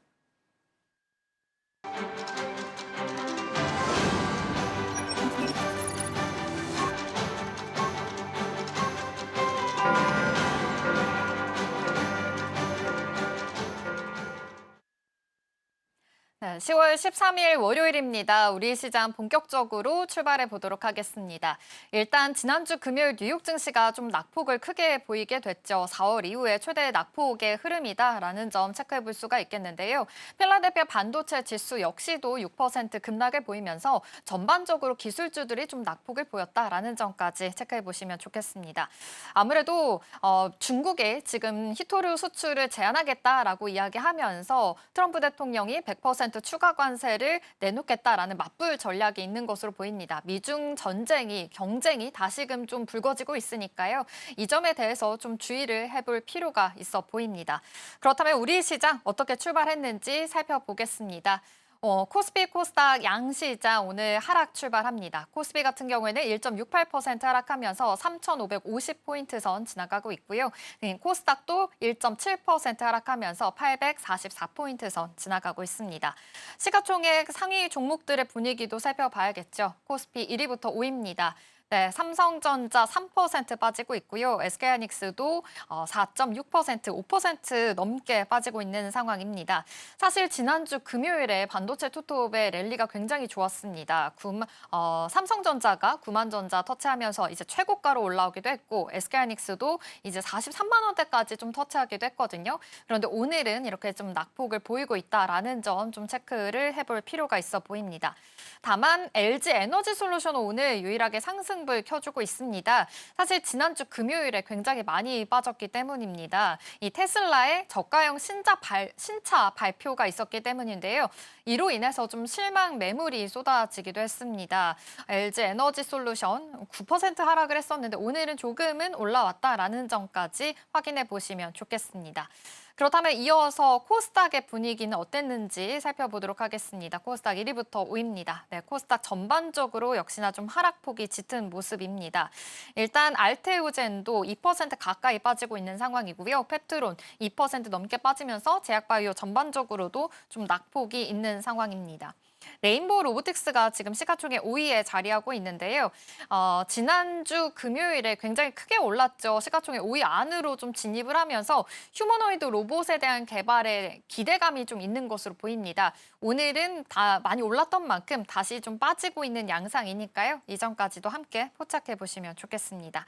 네, 10월 13일 월요일입니다. 우리 시장 본격적으로 출발해 보도록 하겠습니다. 일단 지난주 금요일 뉴욕 증시가 좀 낙폭을 크게 보이게 됐죠. 4월 이후에 최대 낙폭의 흐름이다라는 점 체크해 볼 수가 있겠는데요. 필라델피아 반도체 지수 역시도 6% 급락을 보이면서 전반적으로 기술주들이 좀 낙폭을 보였다라는 점까지 체크해 보시면 좋겠습니다. 아무래도 중국에 지금 히토류 수출을 제한하겠다라고 이야기하면서 트럼프 대통령이 100% 추가 관세를 내놓겠다라는 맞불 전략이 있는 것으로 보입니다. 미중 경쟁이 다시금 좀 불거지고 있으니까요. 이 점에 대해서 좀 주의를 해볼 필요가 있어 보입니다. 그렇다면 우리 시장 어떻게 출발했는지 살펴보겠습니다. 코스피, 코스닥 양시장 오늘 하락 출발합니다. 코스피 같은 경우에는 1.68% 하락하면서 3,550포인트 선 지나가고 있고요. 코스닥도 1.7% 하락하면서 844포인트 선 지나가고 있습니다. 시가총액 상위 종목들의 분위기도 살펴봐야겠죠. 코스피 1위부터 5위입니다. 네, 삼성전자 3% 빠지고 있고요. SK하이닉스도 4.6%, 5% 넘게 빠지고 있는 상황입니다. 사실 지난주 금요일에 반도체 투톱의 랠리가 굉장히 좋았습니다. 삼성전자가 9만 전자 터치하면서 이제 최고가로 올라오기도 했고 SK하이닉스도 이제 43만 원대까지 좀 터치하기도 했거든요. 그런데 오늘은 이렇게 좀 낙폭을 보이고 있다라는 점 좀 체크를 해볼 필요가 있어 보입니다. 다만 LG 에너지솔루션은 오늘 유일하게 상승불 켜주고 있습니다. 사실 지난주 금요일에 굉장히 많이 빠졌기 때문입니다. 이 테슬라의 저가형 신차 발표가 있었기 때문인데요. 이로 인해서 좀 실망 매물이 쏟아지기도 했습니다. LG 에너지솔루션 9% 하락을 했었는데 오늘은 조금은 올라왔다라는 점까지 확인해 보시면 좋겠습니다. 그렇다면 이어서 코스닥의 분위기는 어땠는지 살펴보도록 하겠습니다. 코스닥 1위부터 5위입니다. 네, 코스닥 전반적으로 역시나 좀 하락폭이 짙은 모습입니다. 일단 알테오젠도 2% 가까이 빠지고 있는 상황이고요. 펩트론 2% 넘게 빠지면서 제약바이오 전반적으로도 좀 낙폭이 있는 상황입니다. 레인보우 로보틱스가 지금 시가총액 5위에 자리하고 있는데요. 지난주 금요일에 굉장히 크게 올랐죠. 시가총액 5위 안으로 좀 진입을 하면서 휴머노이드 로봇에 대한 개발에 기대감이 좀 있는 것으로 보입니다. 오늘은 다 많이 올랐던 만큼 다시 좀 빠지고 있는 양상이니까요. 이 점까지도 함께 포착해 보시면 좋겠습니다.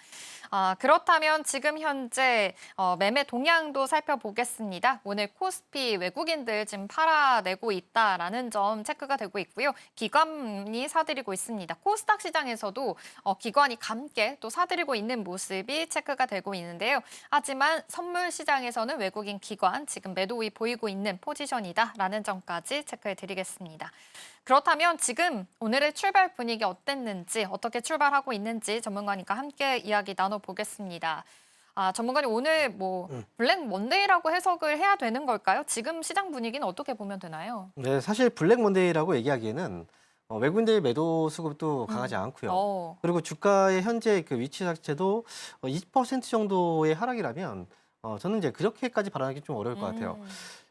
그렇다면 지금 현재 매매 동향도 살펴보겠습니다. 오늘 코스피 외국인들 지금 팔아내고 있다라는 점 체크가 되고 되고 있고요. 기관이 사들이고 있습니다. 코스닥 시장에서도 기관이 함께 또 사들이고 있는 모습이 체크가 되고 있는데요. 하지만 선물 시장에서는 외국인 기관 지금 매도이 보이고 있는 포지션이다라는 점까지 체크해 드리겠습니다. 그렇다면 지금 오늘의 출발 분위기 어땠는지, 어떻게 출발하고 있는지 전문가님과 함께 이야기 나눠보겠습니다. 전문가님 오늘 블랙 먼데이라고 해석을 해야 되는 걸까요? 지금 시장 분위기는 어떻게 보면 되나요? 네, 사실 블랙 먼데이라고 얘기하기에는 외국인들의 매도 수급도 강하지 않고요. 그리고 주가의 현재 그 위치 자체도 20% 정도의 하락이라면 저는 이제 그렇게까지 발언하기 좀 어려울 것 같아요.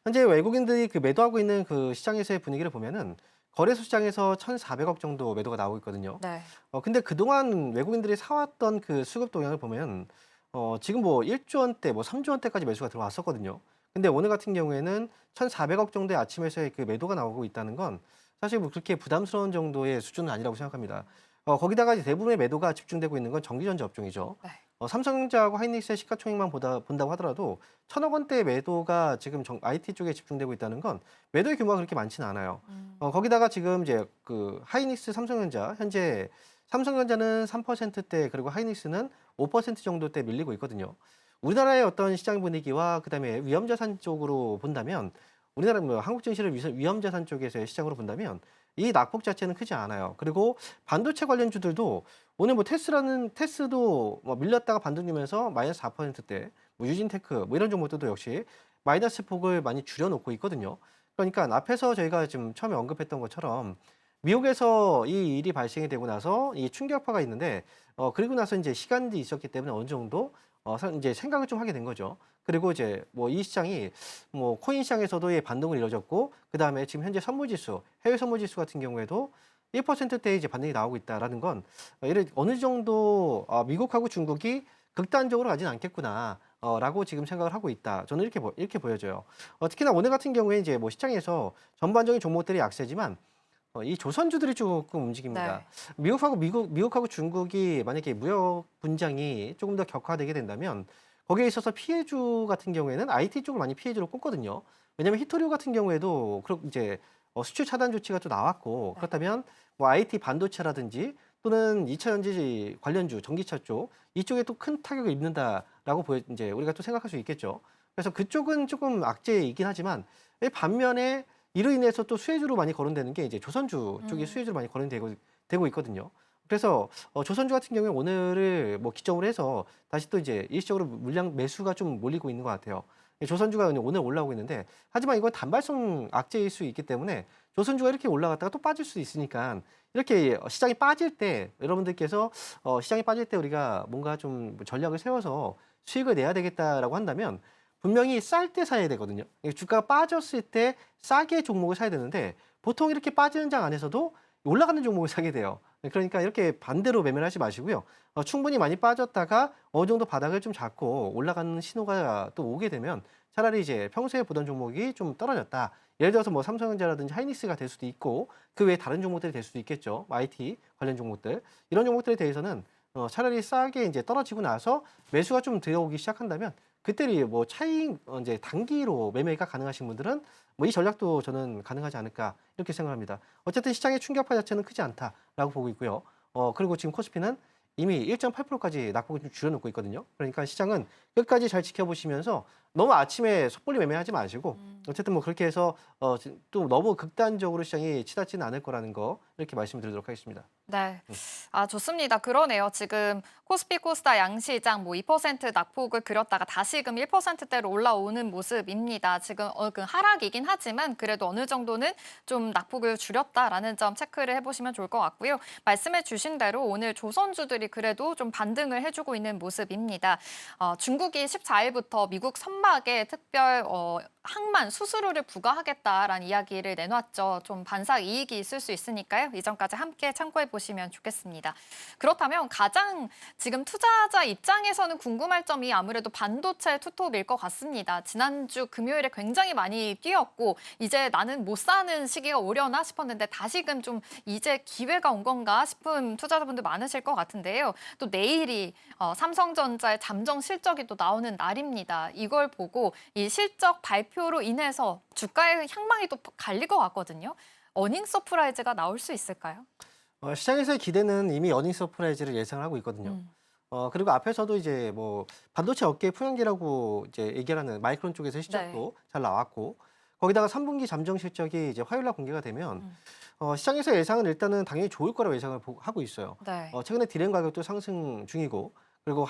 현재 외국인들이 그 매도하고 있는 그 시장에서의 분위기를 보면은 거래소 시장에서 1,400억 정도 매도가 나오고 있거든요. 네. 근데 그동안 외국인들이 사왔던 그 수급 동향을 보면 지금 1조 원대, 3조 원대까지 매수가 들어왔었거든요. 근데 오늘 같은 경우에는 1,400억 정도의 아침에서의 그 매도가 나오고 있다는 건 사실 그렇게 부담스러운 정도의 수준은 아니라고 생각합니다. 거기다가 이제 대부분의 매도가 집중되고 있는 건 전기전자 업종이죠. 네. 삼성전자하고 하이닉스의 시가총액만 본다고 하더라도 1,000억 원대의 매도가 지금 IT 쪽에 집중되고 있다는 건 매도의 규모가 그렇게 많지는 않아요. 거기다가 지금 이제 그 하이닉스, 삼성전자 현재 삼성전자는 3%대 그리고 하이닉스는 5% 정도대 밀리고 있거든요. 우리나라의 어떤 시장 분위기와 그다음에 위험자산 쪽으로 본다면 우리나라 한국 증시를 위험자산 쪽에서의 시장으로 본다면 이 낙폭 자체는 크지 않아요. 그리고 반도체 관련주들도 오늘 테스도 밀렸다가 반등되면서 마이너스 4%대, 유진테크 이런 종목들도 역시 마이너스 폭을 많이 줄여놓고 있거든요. 그러니까 앞에서 저희가 지금 처음에 언급했던 것처럼 미국에서 이 일이 발생이 되고 나서 이 충격파가 있는데 그리고 나서 이제 시간이 있었기 때문에 어느 정도 이제 생각을 좀 하게 된 거죠. 그리고 이제 이 시장이 코인 시장에서도의 반등을 이뤄졌고 그다음에 지금 현재 선물지수, 해외 선물지수 같은 경우에도 1%대의 이제 반등이 나오고 있다라는 건 어느 정도 미국하고 중국이 극단적으로 가지는 않겠구나. 라고 지금 생각을 하고 있다. 저는 이렇게 보여져요. 특히나 오늘 같은 경우에 이제 시장에서 전반적인 종목들이 약세지만 이 조선주들이 조금 움직입니다. 네. 미국하고 중국이 만약에 무역 분쟁이 조금 더 격화되게 된다면 거기에 있어서 피해주 같은 경우에는 IT 쪽을 많이 피해주로 꼽거든요. 왜냐하면 히토리오 같은 경우에도 이제 수출 차단 조치가 또 나왔고 그렇다면 IT 반도체라든지 또는 2차 전지 관련주, 전기차 쪽 이쪽에 또 큰 타격을 입는다라고 이제 우리가 또 생각할 수 있겠죠. 그래서 그쪽은 조금 악재이긴 하지만 반면에 이로 인해서 또 수혜주로 많이 거론되는 게 이제 조선주 쪽이 수혜주로 많이 거론되고 있거든요. 그래서 조선주 같은 경우에 오늘을 기점으로 해서 다시 또 이제 일시적으로 물량 매수가 좀 몰리고 있는 것 같아요. 조선주가 오늘 올라오고 있는데 하지만 이건 단발성 악재일 수 있기 때문에 조선주가 이렇게 올라갔다가 또 빠질 수 있으니까 이렇게 시장이 빠질 때 여러분들께서 시장이 빠질 때 우리가 뭔가 좀 전략을 세워서 수익을 내야 되겠다라고 한다면 분명히 쌀 때 사야 되거든요. 주가가 빠졌을 때 싸게 종목을 사야 되는데 보통 이렇게 빠지는 장 안에서도 올라가는 종목을 사게 돼요. 그러니까 이렇게 반대로 매매를 하지 마시고요. 충분히 많이 빠졌다가 어느 정도 바닥을 좀 잡고 올라가는 신호가 또 오게 되면 차라리 이제 평소에 보던 종목이 좀 떨어졌다. 예를 들어서 삼성전자라든지 하이닉스가 될 수도 있고 그 외에 다른 종목들이 될 수도 있겠죠. IT 관련 종목들. 이런 종목들에 대해서는 차라리 싸게 이제 떨어지고 나서 매수가 좀 들어오기 시작한다면 그때는 차익 이제 단기로 매매가 가능하신 분들은 이 전략도 저는 가능하지 않을까 이렇게 생각합니다. 어쨌든 시장의 충격파 자체는 크지 않다라고 보고 있고요. 그리고 지금 코스피는 이미 1.8%까지 낙폭을 좀 줄여놓고 있거든요. 그러니까 시장은 끝까지 잘 지켜보시면서 너무 아침에 섣불리 매매하지 마시고 어쨌든 그렇게 해서 또 너무 극단적으로 시장이 치닫지는 않을 거라는 거 이렇게 말씀드리도록 하겠습니다. 네. 좋습니다. 그러네요. 지금 코스피 코스닥 양시장 2% 낙폭을 그렸다가 다시금 1%대로 올라오는 모습입니다. 지금 하락이긴 하지만 그래도 어느 정도는 좀 낙폭을 줄였다라는 점 체크를 해보시면 좋을 것 같고요. 말씀해 주신 대로 오늘 조선주들이 그래도 좀 반등을 해주고 있는 모습입니다. 중국이 14일부터 미국 선박에 특별 항만 수수료를 부과하겠다라는 이야기를 내놨죠. 좀 반사 이익이 있을 수 있으니까요. 이 점까지 함께 참고해 보시면 좋겠습니다. 그렇다면 가장 지금 투자자 입장에서는 궁금할 점이 아무래도 반도체 투톱일 것 같습니다. 지난주 금요일에 굉장히 많이 뛰었고 이제 나는 못 사는 시기가 오려나 싶었는데 다시금 좀 이제 기회가 온 건가 싶은 투자자분들 많으실 것 같은데요. 또 내일이 삼성전자의 잠정 실적이 또 나오는 날입니다. 이걸 보고 이 실적 발표로 인해서 주가의 향방이 또 갈릴 것 같거든요. 어닝 서프라이즈가 나올 수 있을까요? 시장에서의 기대는 이미 어닝 서프라이즈를 예상을 하고 있거든요. 그리고 앞에서도 이제 뭐 반도체 업계 풍연기라고 이제 얘기하는 마이크론 쪽에서 실적도 잘 나왔고 거기다가 3분기 잠정 실적이 이제 화요일 날 공개가 되면 시장에서 예상은 일단은 당연히 좋을 거라고 예상을 하고 있어요. 네. 최근에 디램 가격도 상승 중이고 그리고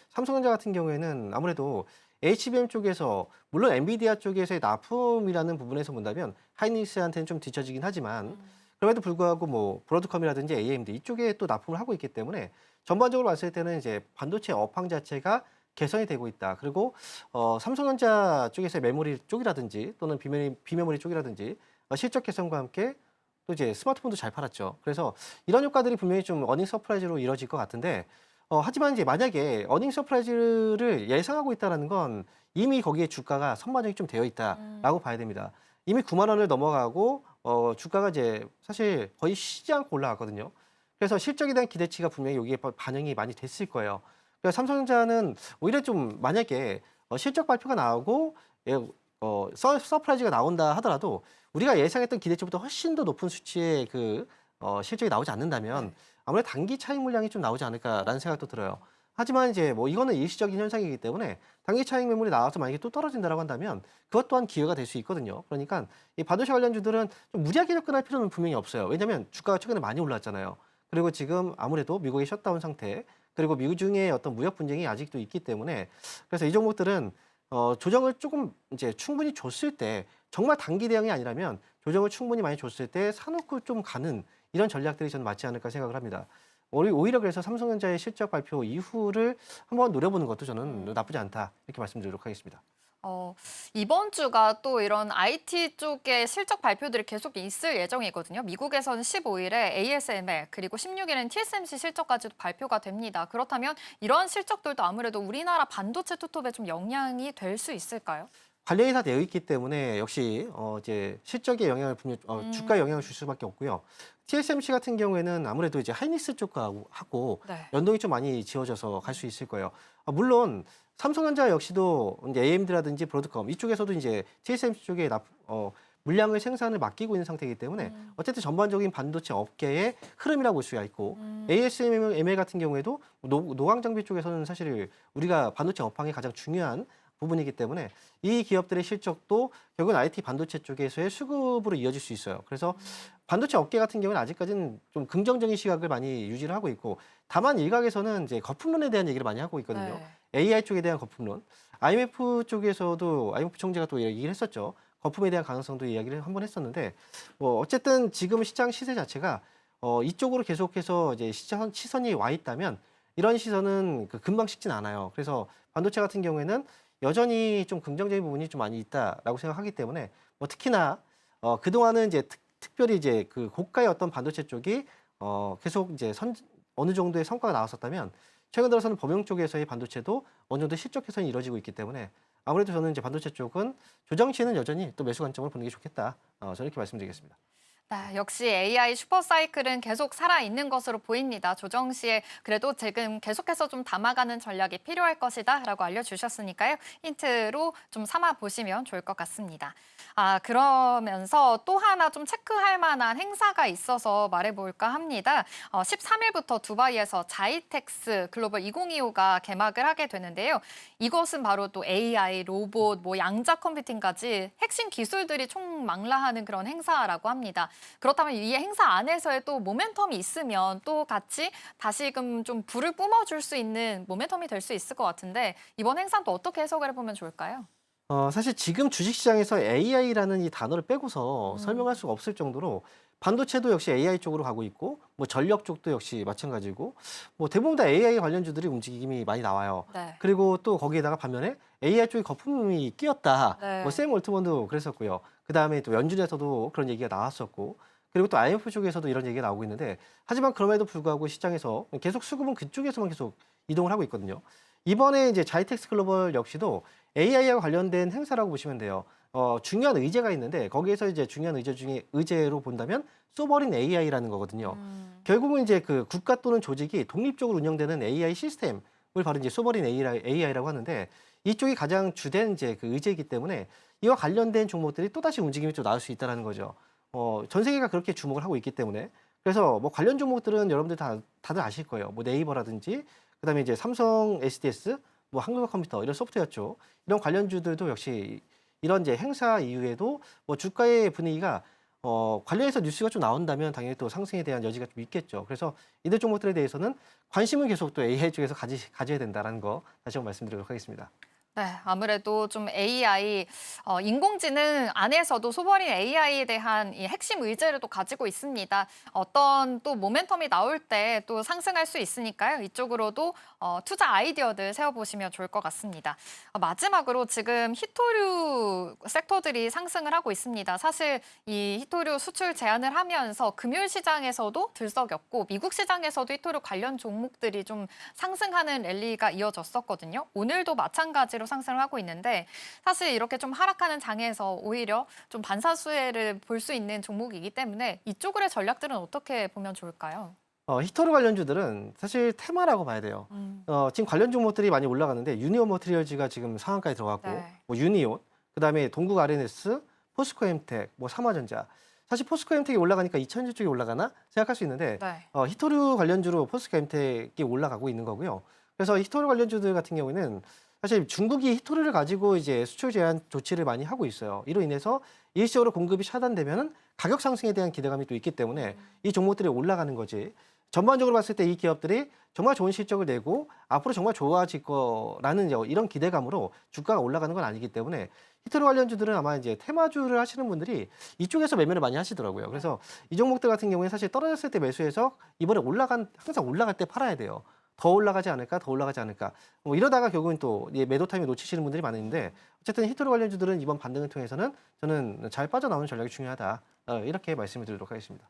삼성전자 같은 경우에는 아무래도 HBM 쪽에서 물론 엔비디아 쪽에서의 납품이라는 부분에서 본다면 하이닉스한테는 좀 뒤처지긴 하지만 그럼에도 불구하고 뭐 브로드컴이라든지 AMD 이쪽에 또 납품을 하고 있기 때문에 전반적으로 봤을 때는 이제 반도체 업황 자체가 개선이 되고 있다. 그리고 삼성전자 쪽에서의 메모리 쪽이라든지 또는 비메모리 쪽이라든지 실적 개선과 함께 또 이제 스마트폰도 잘 팔았죠. 그래서 이런 효과들이 분명히 좀 어닝 서프라이즈로 이뤄질 것 같은데 하지만 이제 만약에 어닝 서프라이즈를 예상하고 있다는 건 이미 거기에 주가가 선반영이 좀 되어 있다라고 봐야 됩니다. 이미 9만 원을 넘어가고 주가가 이제 사실 거의 쉬지 않고 올라갔거든요. 그래서 실적에 대한 기대치가 분명히 여기에 반영이 많이 됐을 거예요. 그래서 삼성전자는 오히려 좀 만약에 실적 발표가 나오고 서프라이즈가 나온다 하더라도 우리가 예상했던 기대치보다 훨씬 더 높은 수치의 실적이 나오지 않는다면 아무래도 단기 차익 물량이 좀 나오지 않을까라는 생각도 들어요. 하지만 이제 뭐 이거는 일시적인 현상이기 때문에 단기 차익 매물이 나와서 만약에 또 떨어진다라고 한다면 그것 또한 기회가 될 수 있거든요. 그러니까 이 반도체 관련주들은 좀 무리하게 접근할 필요는 분명히 없어요. 왜냐하면 주가가 최근에 많이 올랐잖아요. 그리고 지금 아무래도 미국의 셧다운 상태 그리고 미중의 어떤 무역 분쟁이 아직도 있기 때문에 그래서 이 종목들은 조정을 조금 이제 충분히 줬을 때 정말 단기 대응이 아니라면 조정을 충분히 많이 줬을 때 사놓고 좀 가는 이런 전략들이 저는 맞지 않을까 생각을 합니다. 오히려 그래서 삼성전자의 실적 발표 이후를 한번 노려보는 것도 저는 나쁘지 않다 이렇게 말씀드리도록 하겠습니다. 이번 주가 또 이런 IT 쪽의 실적 발표들이 계속 있을 예정이거든요. 미국에서는 15일에 ASML 그리고 16일엔 TSMC 실적까지도 발표가 됩니다. 그렇다면 이런 실적들도 아무래도 우리나라 반도체 투톱에 좀 영향이 될 수 있을까요? 관련이 다 되어 있기 때문에 역시 이제 실적에 영향을 주가에 영향을 줄 수밖에 없고요. TSMC 같은 경우에는 아무래도 이제 하이닉스 쪽하고 연동이 좀 많이 지어져서 갈 수 있을 거예요. 물론 삼성전자 역시도 이제 AMD라든지 브로드컴 이쪽에서도 이제 TSMC 쪽에 물량을 생산을 맡기고 있는 상태이기 때문에 어쨌든 전반적인 반도체 업계의 흐름이라고 볼 수가 있고 ASML 같은 경우에도 노광 장비 쪽에서는 사실 우리가 반도체 업황의 가장 중요한 부분이기 때문에 이 기업들의 실적도 결국은 IT 반도체 쪽에서의 수급으로 이어질 수 있어요. 그래서 반도체 업계 같은 경우는 아직까지는 좀 긍정적인 시각을 많이 유지를 하고 있고 다만 일각에서는 이제 거품론에 대한 얘기를 많이 하고 있거든요. AI 쪽에 대한 거품론. IMF 쪽에서도 IMF 총재가 또 얘기를 했었죠. 거품에 대한 가능성도 이야기를 한번 했었는데 뭐 어쨌든 지금 시장 시세 자체가 이쪽으로 계속해서 이제 시선이 와 있다면 이런 시선은 금방 식진 않아요. 그래서 반도체 같은 경우에는 여전히 좀 긍정적인 부분이 좀 많이 있다라고 생각하기 때문에 뭐 특히나 그동안은 이제 특별히 이제 그 고가의 어떤 반도체 쪽이 계속 이제 어느 정도의 성과가 나왔었다면 최근 들어서는 범용 쪽에서의 반도체도 어느 정도 실적 개선이 이루어지고 있기 때문에 아무래도 저는 이제 반도체 쪽은 조정 시에는 여전히 또 매수 관점을 보는 게 좋겠다. 저는 이렇게 말씀드리겠습니다. 역시 AI 슈퍼사이클은 계속 살아있는 것으로 보입니다. 조정 시에 그래도 지금 계속해서 좀 담아가는 전략이 필요할 것이다 라고 알려주셨으니까요. 힌트로 좀 삼아보시면 좋을 것 같습니다. 그러면서 또 하나 좀 체크할 만한 행사가 있어서 말해볼까 합니다. 13일부터 두바이에서 자이텍스 글로벌 2025가 개막을 하게 되는데요. 이것은 바로 또 AI, 로봇, 양자 컴퓨팅까지 핵심 기술들이 총망라하는 그런 행사라고 합니다. 그렇다면 이 행사 안에서의 또 모멘텀이 있으면 또 같이 다시금 좀 불을 뿜어줄 수 있는 모멘텀이 될 수 있을 것 같은데 이번 행사는 또 어떻게 해석을 해보면 좋을까요? 사실 지금 주식시장에서 AI라는 이 단어를 빼고서 설명할 수가 없을 정도로 반도체도 역시 AI 쪽으로 가고 있고 뭐 전력 쪽도 역시 마찬가지고 뭐 대부분 다 AI 관련주들이 움직임이 많이 나와요. 그리고 또 거기에다가 반면에 AI 쪽에 거품이 끼었다. 뭐 샘 올트먼도 그랬었고요. 그다음에 또 연준에서도 그런 얘기가 나왔었고 그리고 또 IMF 쪽에서도 이런 얘기가 나오고 있는데 하지만 그럼에도 불구하고 시장에서 계속 수급은 그쪽에서만 계속 이동을 하고 있거든요. 이번에 이제 자이텍스 글로벌 역시도 AI와 관련된 행사라고 보시면 돼요. 중요한 의제가 있는데 거기에서 이제 중요한 의제 중에 의제로 본다면 소버린 AI라는 거거든요. 결국은 이제 그 국가 또는 조직이 독립적으로 운영되는 AI 시스템을 바로 이제 소버린 AI라고 하는데 이쪽이 가장 주된 이제 그 의제이기 때문에 이와 관련된 종목들이 또다시 움직임이 좀 나올 수 있다는 거죠. 전 세계가 그렇게 주목을 하고 있기 때문에 그래서 뭐 관련 종목들은 여러분들 다들 아실 거예요. 뭐 네이버라든지 그다음에 이제 삼성 SDS, 뭐 한국컴퓨터 이런 소프트웨어 쪽 이런 관련주들도 역시 이런 이제 행사 이후에도 뭐 주가의 분위기가 관련해서 뉴스가 좀 나온다면 당연히 또 상승에 대한 여지가 좀 있겠죠. 그래서 이들 종목들에 대해서는 관심은 계속 또 AI 쪽에서 가져야 된다라는 거 다시 한번 말씀드리도록 하겠습니다. 네, 아무래도 좀 AI, 인공지능 안에서도 소버린 AI에 대한 이 핵심 의제를 또 가지고 있습니다. 어떤 또 모멘텀이 나올 때 또 상승할 수 있으니까요. 이쪽으로도 투자 아이디어들 세워보시면 좋을 것 같습니다. 마지막으로 지금 히토류 섹터들이 상승을 하고 있습니다. 사실 이 히토류 수출 제한을 하면서 금융 시장에서도 들썩였고 미국 시장에서도 히토류 관련 종목들이 좀 상승하는 랠리가 이어졌었거든요. 오늘도 마찬가지로 상승을 하고 있는데 사실 이렇게 좀 하락하는 장에서 오히려 좀 반사수혜를 볼 수 있는 종목이기 때문에 이쪽의 전략들은 어떻게 보면 좋을까요? 히토류 관련주들은 사실 테마라고 봐야 돼요. 지금 관련 종목들이 많이 올라가는데 유니온 머티리얼즈가 지금 상한가에 들어갔고 네. 뭐 유니온, 그다음에 동국 RNS, 포스코 엠텍, 뭐 삼화전자. 사실 포스코 엠텍이 올라가니까 2천주 쪽이 올라가나 생각할 수 있는데 네. 히토류 관련주로 포스코 엠텍이 올라가고 있는 거고요. 그래서 히토류 관련주들 같은 경우에는 사실 중국이 히토류를 가지고 이제 수출 제한 조치를 많이 하고 있어요. 이로 인해서 일시적으로 공급이 차단되면은 가격 상승에 대한 기대감이 또 있기 때문에 이 종목들이 올라가는 거지. 전반적으로 봤을 때 이 기업들이 정말 좋은 실적을 내고 앞으로 정말 좋아질 거라는 이런 기대감으로 주가가 올라가는 건 아니기 때문에 히토류 관련주들은 아마 이제 테마주를 하시는 분들이 이쪽에서 매매를 많이 하시더라고요. 그래서 이 종목들 같은 경우에 사실 떨어졌을 때 매수해서 이번에 항상 올라갈 때 팔아야 돼요. 더 올라가지 않을까, 더 올라가지 않을까. 뭐 이러다가 결국은 또 매도 타임을 놓치시는 분들이 많은데 어쨌든 히토류 관련주들은 이번 반등을 통해서는 저는 잘 빠져나오는 전략이 중요하다. 이렇게 말씀을 드리도록 하겠습니다.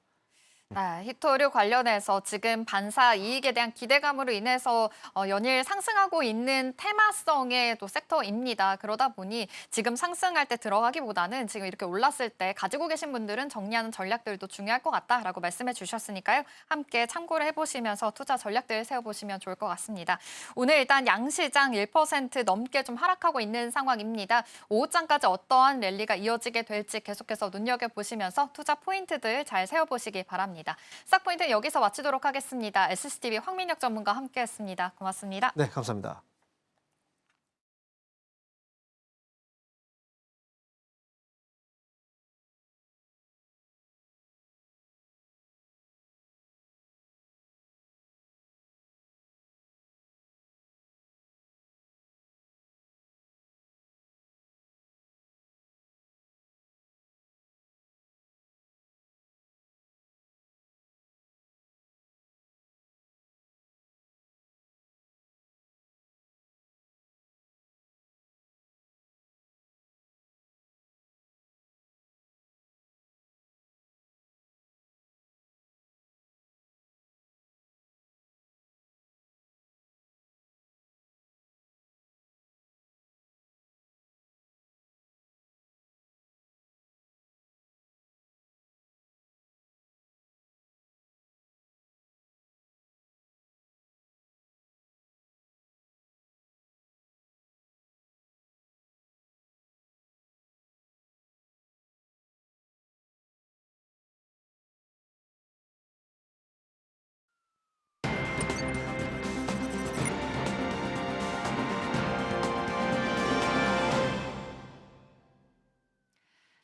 네, 히토류 관련해서 지금 반사 이익에 대한 기대감으로 인해서 연일 상승하고 있는 테마성의 또 섹터입니다. 그러다 보니 지금 상승할 때 들어가기보다는 지금 이렇게 올랐을 때 가지고 계신 분들은 정리하는 전략들도 중요할 것 같다라고 말씀해 주셨으니까요. 함께 참고를 해보시면서 투자 전략들 세워보시면 좋을 것 같습니다. 오늘 일단 양시장 1% 넘게 좀 하락하고 있는 상황입니다. 오후장까지 어떠한 랠리가 이어지게 될지 계속해서 눈여겨보시면서 투자 포인트들 잘 세워보시기 바랍니다. 스탁포인트 여기서 마치도록 하겠습니다. SCTV 황민혁 전문가와 함께했습니다. 고맙습니다. 네, 감사합니다.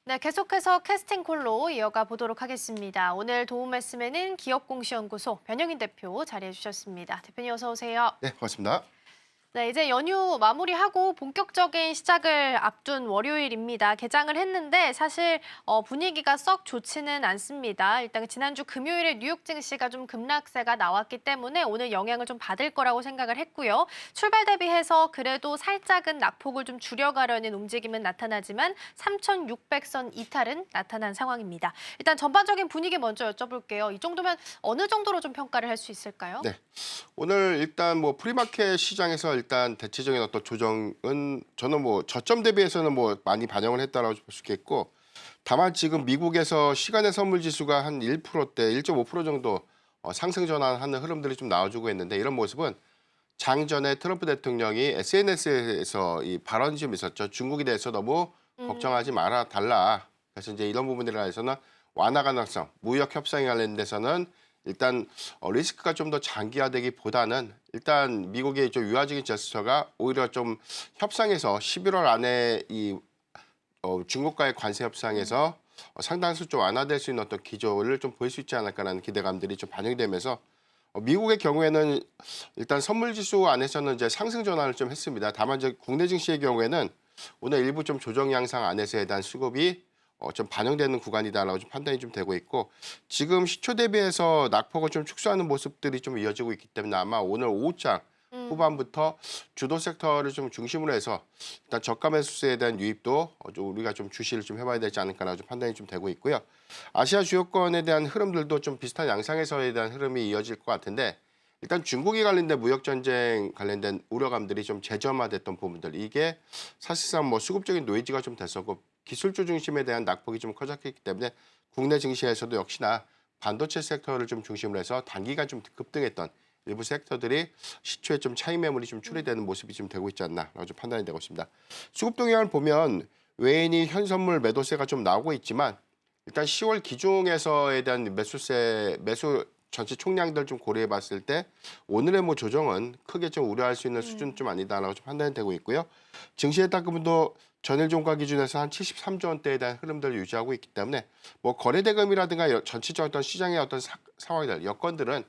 네, 계속해서 캐스팅콜로 이어가 보도록 하겠습니다. 오늘 도움 말씀에는 기업공시연구소 변영인 대표 자리해 주셨습니다. 대표님 어서 오세요. 네, 반갑습니다. 네, 이제 연휴 마무리하고 본격적인 시작을 앞둔 월요일입니다. 개장을 했는데 사실 분위기가 썩 좋지는 않습니다. 일단 지난주 금요일에 뉴욕 증시가 좀 급락세가 나왔기 때문에 오늘 영향을 좀 받을 거라고 생각을 했고요. 출발 대비해서 그래도 살짝은 낙폭을 좀 줄여가려는 움직임은 나타나지만 3,600선 이탈은 나타난 상황입니다. 일단 전반적인 분위기 먼저 여쭤볼게요. 이 정도면 어느 정도로 좀 평가를 할 수 있을까요? 네, 오늘 일단 뭐 프리마켓 시장에서 일단 대체적인 어떤 조정은 저는 뭐 저점 대비해서는 뭐 많이 반영을 했다라고 볼 수 있겠고, 다만 지금 미국에서 시간의 선물 지수가 한 1%대, 1.5% 정도 상승 전환하는 흐름들이 좀 나와주고 있는데, 이런 모습은 장전에 트럼프 대통령이 SNS에서 이 발언이 좀 있었죠. 중국에 대해서 너무 걱정하지 말아 달라. 그래서 이제 이런 부분들에 대해서는 완화 가능성, 무역 협상에 관련돼서는 일단 리스크가 좀 더 장기화되기보다는 일단 미국의 좀 유화적인 제스처가 오히려 좀 협상에서 11월 안에 이 중국과의 관세 협상에서 상당수 좀 완화될 수 있는 어떤 기조를 좀 보일 수 있지 않을까라는 기대감들이 좀 반영되면서 미국의 경우에는 일단 선물 지수 안에서는 이제 상승 전환을 좀 했습니다. 다만 이제 국내 증시의 경우에는 오늘 일부 좀 조정 양상 안에서에 대한 수급이 좀 반영되는 구간이다라고 좀 판단이 좀 되고 있고 지금 시초 대비해서 낙폭을 좀 축소하는 모습들이 좀 이어지고 있기 때문에 아마 오늘 오후장 후반부터 주도 섹터를 좀 중심으로 해서 일단 저가 매수세에 대한 유입도 좀 우리가 좀 주시를 좀 해봐야 되지 않을까라고 좀 판단이 좀 되고 있고요. 아시아 주요권에 대한 흐름들도 좀 비슷한 양상에서에 대한 흐름이 이어질 것 같은데 일단 중국이 관련된 무역 전쟁 관련된 우려감들이 좀 재점화됐던 부분들 이게 사실상 뭐 수급적인 노이즈가 좀 됐었고 기술주 중심에 대한 낙폭이 좀 커졌기 때문에 국내 증시에서도 역시나 반도체 섹터를 좀 중심으로 해서 단기간 좀 급등했던 일부 섹터들이 시초에 좀 차익 매물이 좀 추리되는 모습이 좀 되고 있지 않나라고 좀 판단이 되고 있습니다. 수급 동향을 보면 외인이 현선물 매도세가 좀 나오고 있지만 일단 10월 기중에서에 대한 매수 전체 총량들 좀 고려해 봤을 때 오늘의 뭐 조정은 크게 좀 우려할 수 있는 수준 좀 아니다라고 좀 판단이 되고 있고요. 증시의 따끔도 전일 종가 기준에서 한 73조 원대에 대한 흐름들을 유지하고 있기 때문에 뭐 거래대금이라든가 전체적 어떤 시장의 어떤 상황들, 여건들은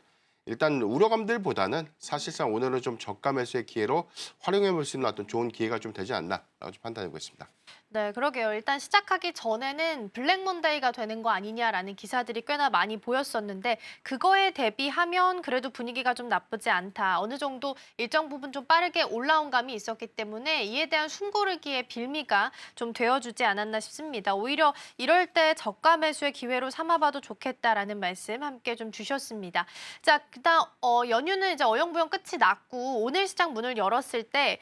일단 우려감들보다는 사실상 오늘은 좀 저가 매수의 기회로 활용해 볼 수 있는 어떤 좋은 기회가 좀 되지 않나라고 좀 판단해 보겠습니다. 네, 그러게요. 일단 시작하기 전에는 블랙 먼데이가 되는 거 아니냐라는 기사들이 꽤나 많이 보였었는데 그거에 대비하면 그래도 분위기가 좀 나쁘지 않다. 어느 정도 일정 부분 좀 빠르게 올라온 감이 있었기 때문에 이에 대한 숨고르기의 빌미가 좀 되어주지 않았나 싶습니다. 오히려 이럴 때 저가 매수의 기회로 삼아봐도 좋겠다라는 말씀 함께 좀 주셨습니다. 자, 그다음 연휴는 이제 어영부영 끝이 났고 오늘 시장 문을 열었을 때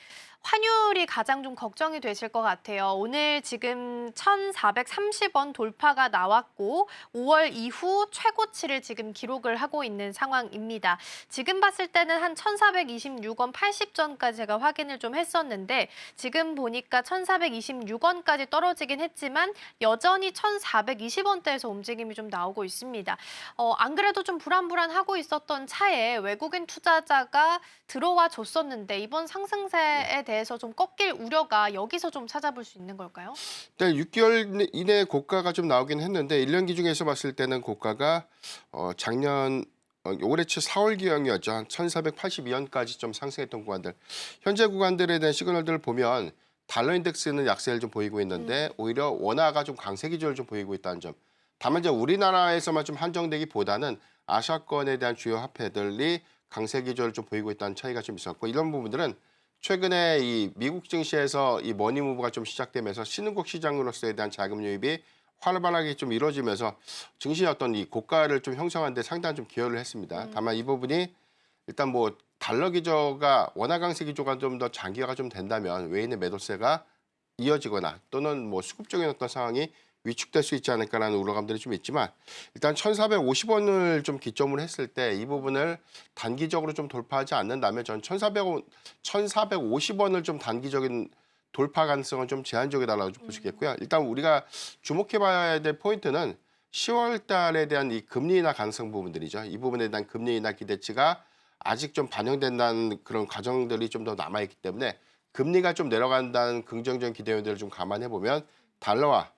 환율이 가장 좀 걱정이 되실 것 같아요. 오늘 지금 1,430원 돌파가 나왔고 5월 이후 최고치를 지금 기록을 하고 있는 상황입니다. 지금 봤을 때는 한 1,426원 80전까지 제가 확인을 좀 했었는데 지금 보니까 1,426원까지 떨어지긴 했지만 여전히 1,420원대에서 움직임이 좀 나오고 있습니다. 안 그래도 좀 불안불안하고 있었던 차에 외국인 투자자가 들어와 줬었는데 이번 상승세에 대해서 좀 꺾일 우려가 여기서 좀 찾아볼 수 있는 걸까요? 일단 6개월 이내 고가가 좀 나오긴 했는데 1년 기준에서 봤을 때는 고가가 작년 올해 초 4월 기형이었죠. 한 1,482원까지 좀 상승했던 구간들. 현재 구간들에 대한 시그널들을 보면 달러 인덱스는 약세를 좀 보이고 있는데 오히려 원화가 좀 강세 기조를 좀 보이고 있다는 점. 다만 이제 우리나라에서만 좀 한정되기보다는 아시아권에 대한 주요 화폐들이 강세 기조를 좀 보이고 있다는 차이가 좀 있었고 이런 부분들은 최근에 이 미국 증시에서 이 머니무브가 좀 시작되면서 신흥국 시장으로서에 대한 자금 유입이 활발하게 좀 이루어지면서 증시의 어떤 이 고가를 좀 형성하는 데 상당히 좀 기여를 했습니다. 다만 이 부분이 일단 뭐 달러 기조가 원화 강세 기조가 좀 더 장기화가 좀 된다면 외인의 매도세가 이어지거나 또는 뭐 수급적인 어떤 상황이 위축될 수 있지 않을까라는 우려감들이 좀 있지만 일단 1,450원을 좀 기점으로 했을 때 이 부분을 단기적으로 좀 돌파하지 않는다면 전 1,450원을 좀 단기적인 돌파 가능성은 좀 제한적이다라고 볼 수 있겠고요. 일단 우리가 주목해봐야 될 포인트는 10월 달에 대한 이 금리 인하 가능성 부분들이죠. 이 부분에 대한 금리 인하 기대치가 아직 좀 반영된다는 그런 과정들이 좀 더 남아있기 때문에 금리가 좀 내려간다는 긍정적인 기대 요인들을 좀 감안해 보면 달러와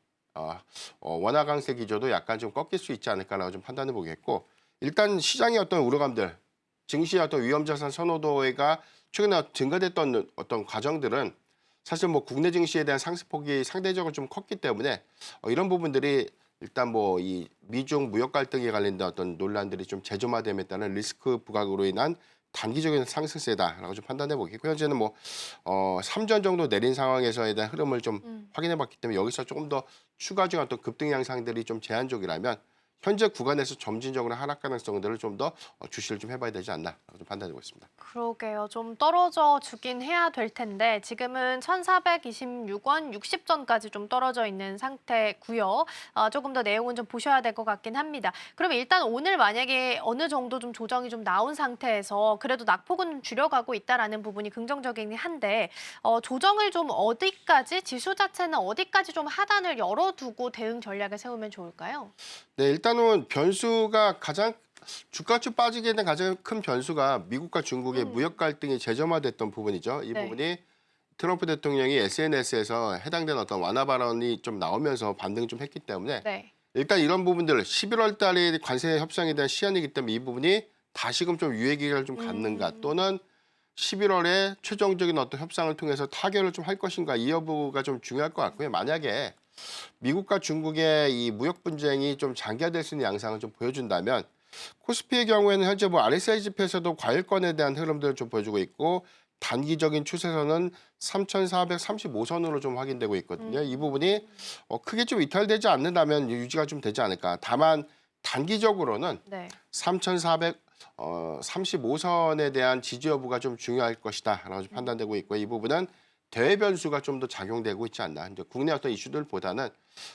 원화 강세 기조도 약간 좀 꺾일 수 있지 않을까라고 좀 판단해 보겠고 일단 시장의 어떤 우려감들, 증시의 어떤 위험자산 선호도가 최근에 증가됐던 어떤 과정들은 사실 뭐 국내 증시에 대한 상승폭이 상대적으로 좀 컸기 때문에 이런 부분들이 일단 뭐 이 미중 무역 갈등에 관련된 어떤 논란들이 좀 재점화됨에 따른 리스크 부각으로 인한 단기적인 상승세다라고 좀 판단해 보겠고 현재는 뭐 3전 정도 내린 상황에서에 대한 흐름을 좀 확인해 봤기 때문에 여기서 조금 더 추가적인 어떤 급등 양상들이 좀 제한적이라면 현재 구간에서 점진적으로 하락 가능성들을 좀 더 주시를 좀 해봐야 되지 않나 좀 판단되고 있습니다. 그러게요. 좀 떨어져 주긴 해야 될 텐데 지금은 1,426원 60전까지 좀 떨어져 있는 상태고요. 조금 더 내용은 좀 보셔야 될 것 같긴 합니다. 그럼 일단 오늘 만약에 어느 정도 좀 조정이 좀 나온 상태에서 그래도 낙폭은 좀 줄여가고 있다라는 부분이 긍정적이긴 한데 조정을 좀 어디까지 지수 자체는 어디까지 좀 하단을 열어두고 대응 전략을 세우면 좋을까요? 네, 일단은 변수가 주가주 빠지게 된 가장 큰 변수가 미국과 중국의 무역 갈등이 재점화됐던 부분이죠. 이 네. 부분이 트럼프 대통령이 SNS에서 해당되는 어떤 완화 발언이 좀 나오면서 반등을 좀 했기 때문에 네. 일단 이런 부분들 11월 달에 관세 협상에 대한 시한이기 때문에 이 부분이 다시금 좀 유예 기간을 좀 갖는가 또는 11월에 최종적인 어떤 협상을 통해서 타결을 좀 할 것인가 이 여부가 좀 중요할 것 같고요. 만약에 미국과 중국의 이 무역 분쟁이 좀 장기화될 수 있는 양상을 좀 보여준다면 코스피의 경우에는 현재 뭐 RSI 지표에서도 과열권에 대한 흐름들을 좀 보여주고 있고 단기적인 추세선은 3,435선으로 좀 확인되고 있거든요. 이 부분이 크게 좀 이탈되지 않는다면 유지가 좀 되지 않을까. 다만 단기적으로는 네. 3,435선에 대한 지지 여부가 좀 중요할 것이다라고 좀 판단되고 있고 이 부분은 대외 변수가 좀 더 작용되고 있지 않나. 이제 국내 어떤 이슈들보다는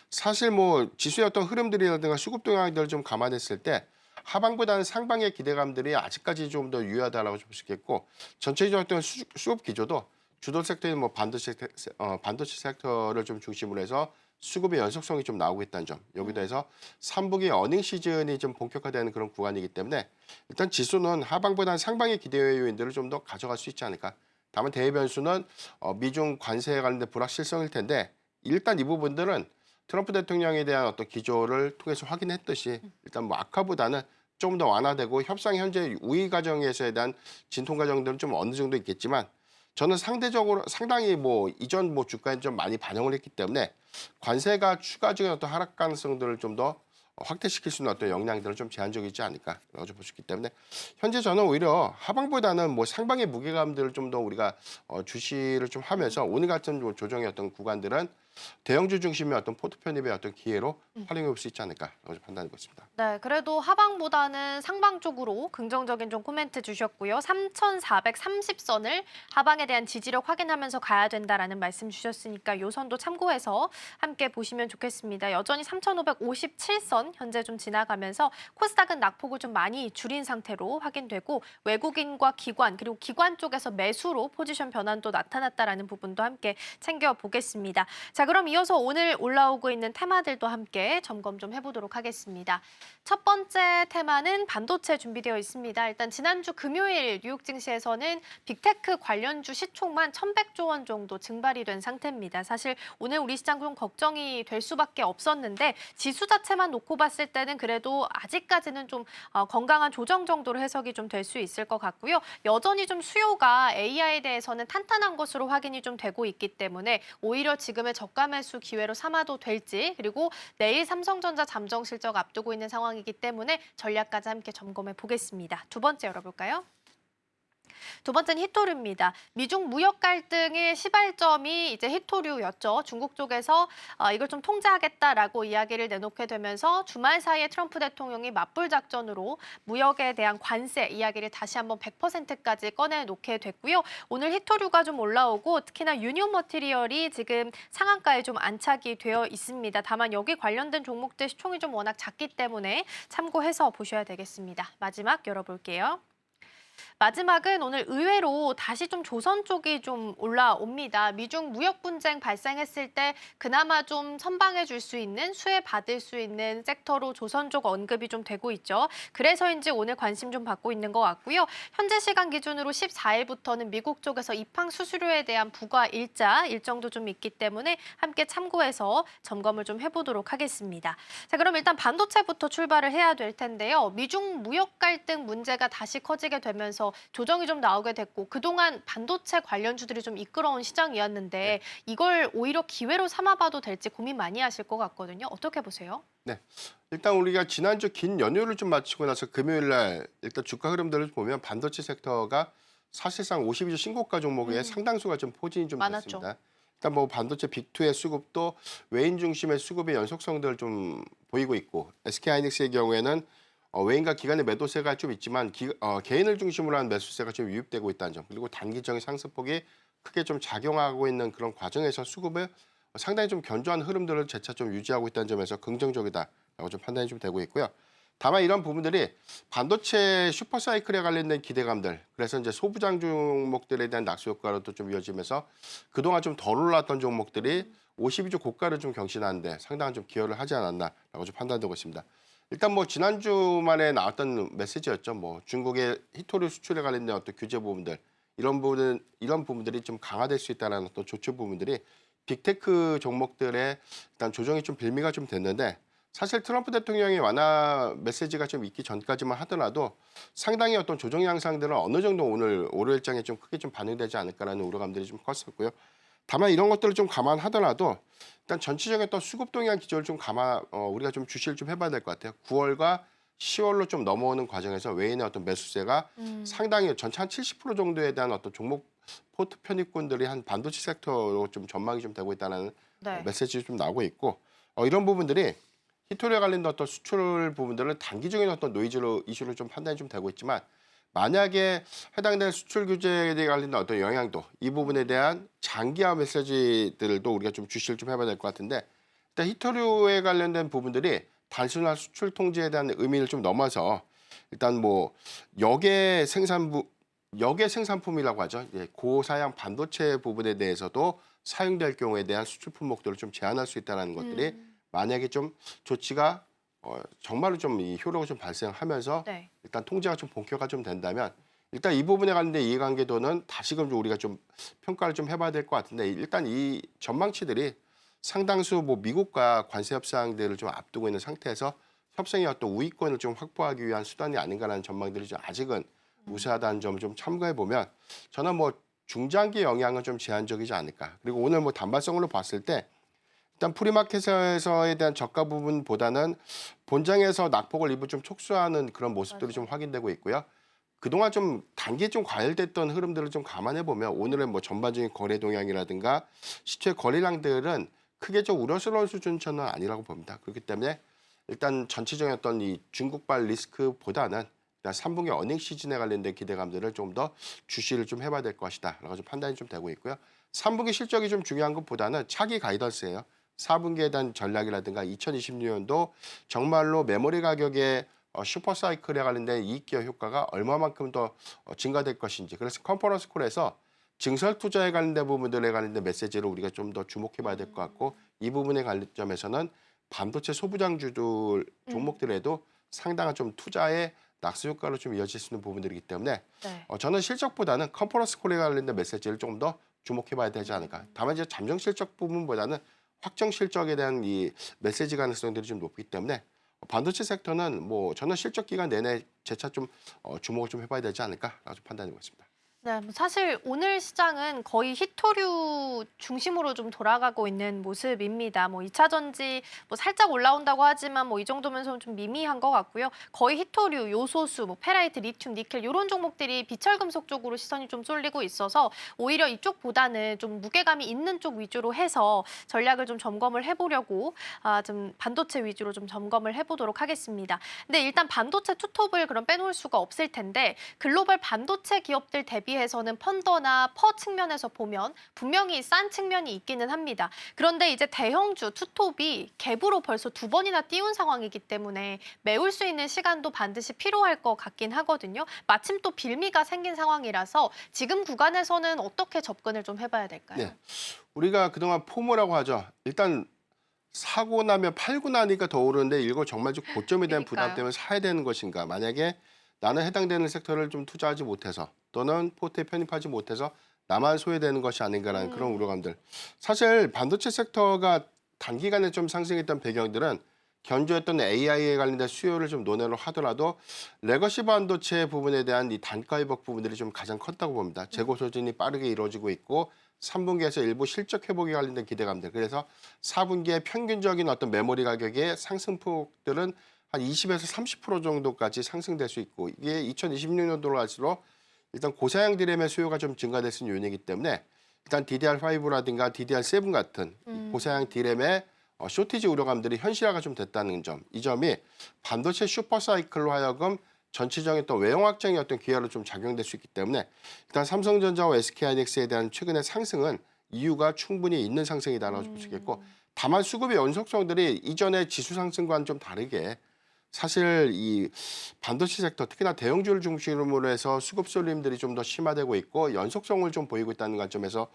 사실 뭐 지수의 어떤 흐름들이라든가 수급 동향들을 좀 감안했을 때 하방보다는 상방의 기대감들이 아직까지 좀 더 유효하다라고 볼 수 있겠고 전체적인 어떤 수급 기조도 주도 섹터인 뭐 반도체 섹터를 좀 중심으로 해서 수급의 연속성이 좀 나오고 있다는 점. 여기다 해서 3분기 어닝 시즌이 좀 본격화되는 그런 구간이기 때문에 일단 지수는 하방보다는 상방의 기대 요인들을 좀 더 가져갈 수 있지 않을까. 다만 대외 변수는 미중 관세에 관련된 불확실성일 텐데 일단 이 부분들은 트럼프 대통령에 대한 어떤 기조를 통해서 확인했듯이 일단 뭐 악화보다는 좀 더 완화되고 협상 현재 우위 과정에서에 대한 진통 과정들은 좀 어느 정도 있겠지만 저는 상당히 뭐 이전 뭐 주가에 좀 많이 반영을 했기 때문에 관세가 추가적인 어떤 하락 가능성들을 좀 더 확대시킬 수 있는 어떤 역량들은 좀 제한적이지 않을까라고 볼 수 있기 때문에 현재 저는 오히려 하방보다는 뭐 상방의 무게감들을 좀 더 우리가 주시를 좀 하면서 오늘 같은 뭐 조정의 어떤 구간들은 대형주 중심의 어떤 포트 편입의 어떤 기회로 활용해 볼 수 있지 않을까라고 판단하고 있습니다. 네, 그래도 하방보다는 상방 쪽으로 긍정적인 좀 코멘트 주셨고요. 3,430선을 하방에 대한 지지력 확인하면서 가야 된다라는 말씀 주셨으니까 요 선도 참고해서 함께 보시면 좋겠습니다. 여전히 3,557선 현재 좀 지나가면서 코스닥은 낙폭을 좀 많이 줄인 상태로 확인되고 외국인과 기관 그리고 기관 쪽에서 매수로 포지션 변환도 나타났다라는 부분도 함께 챙겨보겠습니다. 자, 그럼 이어서 오늘 올라오고 있는 테마들도 함께 점검 좀 해보도록 하겠습니다. 첫 번째 테마는 반도체 준비되어 있습니다. 일단 지난주 금요일 뉴욕 증시에서는 빅테크 관련주 시총만 1,100조 원 정도 증발이 된 상태입니다. 사실 오늘 우리 시장 좀 걱정이 될 수밖에 없었는데 지수 자체만 놓고 봤을 때는 그래도 아직까지는 좀 건강한 조정 정도로 해석이 좀 될 수 있을 것 같고요. 여전히 좀 수요가 AI에 대해서는 탄탄한 것으로 확인이 좀 되고 있기 때문에 오히려 지금의 저가 매수 기회로 삼아도 될지 그리고 내일 삼성전자 잠정 실적 앞두고 있는 상황이기 때문에 전략까지 함께 점검해 보겠습니다. 두 번째 열어볼까요? 두 번째는 히토류입니다. 미중 무역 갈등의 시발점이 이제 히토류였죠. 중국 쪽에서 이걸 좀 통제하겠다라고 이야기를 내놓게 되면서 주말 사이에 트럼프 대통령이 맞불 작전으로 무역에 대한 관세 이야기를 다시 한번 100%까지 꺼내놓게 됐고요. 오늘 히토류가 좀 올라오고 특히나 유니온 머티리얼이 지금 상한가에 좀 안착이 되어 있습니다. 다만 여기 관련된 종목들 시총이 좀 워낙 작기 때문에 참고해서 보셔야 되겠습니다. 마지막 열어볼게요. 마지막은 오늘 의외로 다시 좀 조선 쪽이 좀 올라옵니다. 미중 무역 분쟁 발생했을 때 그나마 좀 선방해 줄 수 있는 수혜 받을 수 있는 섹터로 조선 쪽 언급이 좀 되고 있죠. 그래서인지 오늘 관심 좀 받고 있는 것 같고요. 현재 시간 기준으로 14일부터는 미국 쪽에서 입항 수수료에 대한 부과 일정도 좀 있기 때문에 함께 참고해서 점검을 좀 해보도록 하겠습니다. 자, 그럼 일단 반도체부터 출발을 해야 될 텐데요. 미중 무역 갈등 문제가 다시 커지게 되면서 조정이 좀 나오게 됐고 그동안 반도체 관련주들이 좀 이끌어온 시장이었는데 이걸 오히려 기회로 삼아봐도 될지 고민 많이 하실 것 같거든요. 어떻게 보세요? 네. 일단 우리가 지난주 긴 연휴를 좀 마치고 나서 금요일 날 일단 주가 흐름들을 보면 반도체 섹터가 사실상 52주 신고가 종목의 상당수가 좀 포진이 좀 많았죠. 됐습니다. 일단 뭐 반도체 빅2의 수급도 외인 중심의 수급의 연속성들을 좀 보이고 있고 SK하이닉스의 경우에는 외인과 기관의 매도세가 좀 있지만 개인을 중심으로 한 매수세가 좀 유입되고 있다는 점, 그리고 단기적인 상승폭이 크게 좀 작용하고 있는 그런 과정에서 수급을 상당히 좀 견조한 흐름들을 재차 좀 유지하고 있다는 점에서 긍정적이다라고 좀 판단이 좀 되고 있고요. 다만 이런 부분들이 반도체 슈퍼사이클에 관련된 기대감들, 그래서 이제 소부장 종목들에 대한 낙수 효과로도 좀 이어지면서 그동안 좀 덜 올랐던 종목들이 52주 고가를 좀 경신하는데 상당한 좀 기여를 하지 않았나라고 좀 판단되고 있습니다. 일단 뭐 지난주 만에 나왔던 메시지였죠. 뭐 중국의 히토류 수출에 관련된 어떤 규제 부분들, 이런 부분들이 좀 강화될 수 있다는 어떤 조치 부분들이 빅테크 종목들의 일단 조정이 좀 빌미가 좀 됐는데, 사실 트럼프 대통령의 완화 메시지가 좀 있기 전까지만 하더라도 상당히 어떤 조정 양상들은 어느 정도 오늘 월요일장에 좀 크게 좀 반영되지 않을까라는 우려감들이 좀 컸었고요. 다만 이런 것들을 좀 감안하더라도 일단 전체적인 어떤 수급 동향 기조를 좀 우리가 좀 주시를 좀 해봐야 될 것 같아요. 9월과 10월로 좀 넘어오는 과정에서 외인의 어떤 매수세가 상당히 전체 한 70% 정도에 대한 어떤 종목 포트 편입군들이 한 반도체 섹터로 좀 전망이 좀 되고 있다는 네. 메시지 좀 나오고 있고, 이런 부분들이 히토리에 관련된 어떤 수출 부분들은 단기적인 어떤 이슈로 좀 판단이 좀 되고 있지만, 만약에 해당되는 수출 규제에 관련된 어떤 영향도, 이 부분에 대한 장기화 메시지들도 우리가 좀 주시를 좀 해봐야 될 것 같은데, 일단 히토류에 관련된 부분들이 단순한 수출 통제에 대한 의미를 좀 넘어서 일단 뭐 역의 생산품이라고 하죠. 고사양 반도체 부분에 대해서도 사용될 경우에 대한 수출 품목들을 좀 제한할 수 있다는 것들이 만약에 좀 조치가 정말로 좀 이 효력을 좀 발생하면서 네. 일단 통제가 좀 본격화 좀 된다면, 일단 이 부분에 관련된 이해관계도는 다시금 좀 우리가 좀 평가를 좀 해봐야 될 것 같은데, 일단 이 전망치들이 상당수 뭐 미국과 관세 협상들을 좀 앞두고 있는 상태에서 협상의 어떤 우위권을 좀 확보하기 위한 수단이 아닌가라는 전망들이 좀 아직은 우세하다는 점을 좀 참고해 보면, 저는 뭐 중장기 영향은 좀 제한적이지 않을까. 그리고 오늘 뭐 단발성으로 봤을 때 일단 프리마켓에서에 대한 저가 부분보다는 본장에서 낙폭을 일부 좀 촉수하는 그런 모습들이 좀 확인되고 있고요. 그동안 좀 단기에 좀 과열됐던 흐름들을 좀 감안해 보면 오늘의 뭐 전반적인 거래 동향이라든가 시초의 거래량들은 크게 좀 우려스러운 수준은 아니라고 봅니다. 그렇기 때문에 일단 전체적인 어떤 이 중국발 리스크보다는 일단 3분기 어닝 시즌에 관련된 기대감들을 좀 더 주시를 좀 해봐야 될 것이다라고 좀 판단이 좀 되고 있고요. 3분기 실적이 좀 중요한 것보다는 차기 가이던스예요. 4분기에 대한 전략이라든가 2026년도 정말로 메모리 가격의 슈퍼사이클에 관련된 이익 기여 효과가 얼마만큼 더 증가될 것인지, 그래서 컨퍼런스 콜에서 증설 투자에 관련된 부분들에 관련된 메시지를 우리가 좀 더 주목해봐야 될 것 같고, 이 부분의 관점에서는 반도체 소부장주들 종목들에도 상당한 좀 투자의 낙수 효과로 좀 이어질 수 있는 부분들이기 때문에 네. 저는 실적보다는 컨퍼런스 콜에 관련된 메시지를 조금 더 주목해봐야 되지 않을까. 다만 이제 잠정 실적 부분보다는 확정 실적에 대한 이 메시지 가능성들이 좀 높기 때문에 반도체 섹터는 뭐 저는 실적 기간 내내 재차 좀 주목을 좀 해봐야 되지 않을까라고 좀 판단하고 있습니다. 네, 뭐 사실 오늘 시장은 거의 히토류 중심으로 좀 돌아가고 있는 모습입니다. 뭐 2차 전지 뭐 살짝 올라온다고 하지만 뭐 이 정도면 좀 미미한 것 같고요. 거의 히토류, 요소수, 뭐 페라이트, 리튬, 니켈 이런 종목들이 비철금속 쪽으로 시선이 좀 쏠리고 있어서 오히려 이쪽보다는 좀 무게감이 있는 쪽 위주로 해서 전략을 좀 점검을 해보려고 좀 반도체 위주로 좀 점검을 해보도록 하겠습니다. 근데 일단 반도체 투톱을 그럼 빼놓을 수가 없을 텐데 글로벌 반도체 기업들 대비해서는 펀더나 퍼 측면에서 보면 분명히 싼 측면이 있기는 합니다. 그런데 이제 대형주 투톱이 갭으로 벌써 2번이나 띄운 상황이기 때문에 메울 수 있는 시간도 반드시 필요할 것 같긴 하거든요. 마침 또 빌미가 생긴 상황이라서 지금 구간에서는 어떻게 접근을 좀 해봐야 될까요? 네, 우리가 그동안 포모라고 하죠. 일단 사고 나면 팔고 나니까 더 오르는데 이거 정말 좀 고점에 대한 부담 그러니까요. 때문에 사야 되는 것인가. 만약에 나는 해당되는 섹터를 좀 투자하지 못해서 또는 포트에 편입하지 못해서 나만 소외되는 것이 아닌가라는 그런 우려감들. 사실 반도체 섹터가 단기간에 좀 상승했던 배경들은 견조했던 AI에 관련된 수요를 좀 논의를 하더라도 레거시 반도체 부분에 대한 이 단가 회복 부분들이 좀 가장 컸다고 봅니다. 재고 소진이 빠르게 이루어지고 있고 3분기에서 일부 실적 회복에 관련된 기대감들. 그래서 4분기에 평균적인 어떤 메모리 가격의 상승폭들은 한 20에서 30% 정도까지 상승될 수 있고, 이게 2026년도로 갈수록 일단 고사양 디램의 수요가 좀 증가될 수 있는 요인이기 때문에 일단 DDR5라든가 DDR7 같은 고사양 D램의 쇼티지 우려감들이 현실화가 좀 됐다는 점, 이 점이 반도체 슈퍼사이클로 하여금 전체적인 또 외형 확장의 어떤 기회로 좀 작용될 수 있기 때문에 일단 삼성전자와 SK하이닉스에 대한 최근의 상승은 이유가 충분히 있는 상승이다라고 볼 수 있겠고, 다만 수급의 연속성들이 이전의 지수 상승과는 좀 다르게 사실 이 반도체 섹터 특히나 대형주를 중심으로 해서 수급 쏠림들이 좀 더 심화되고 있고 연속성을 좀 보이고 있다는 관점에서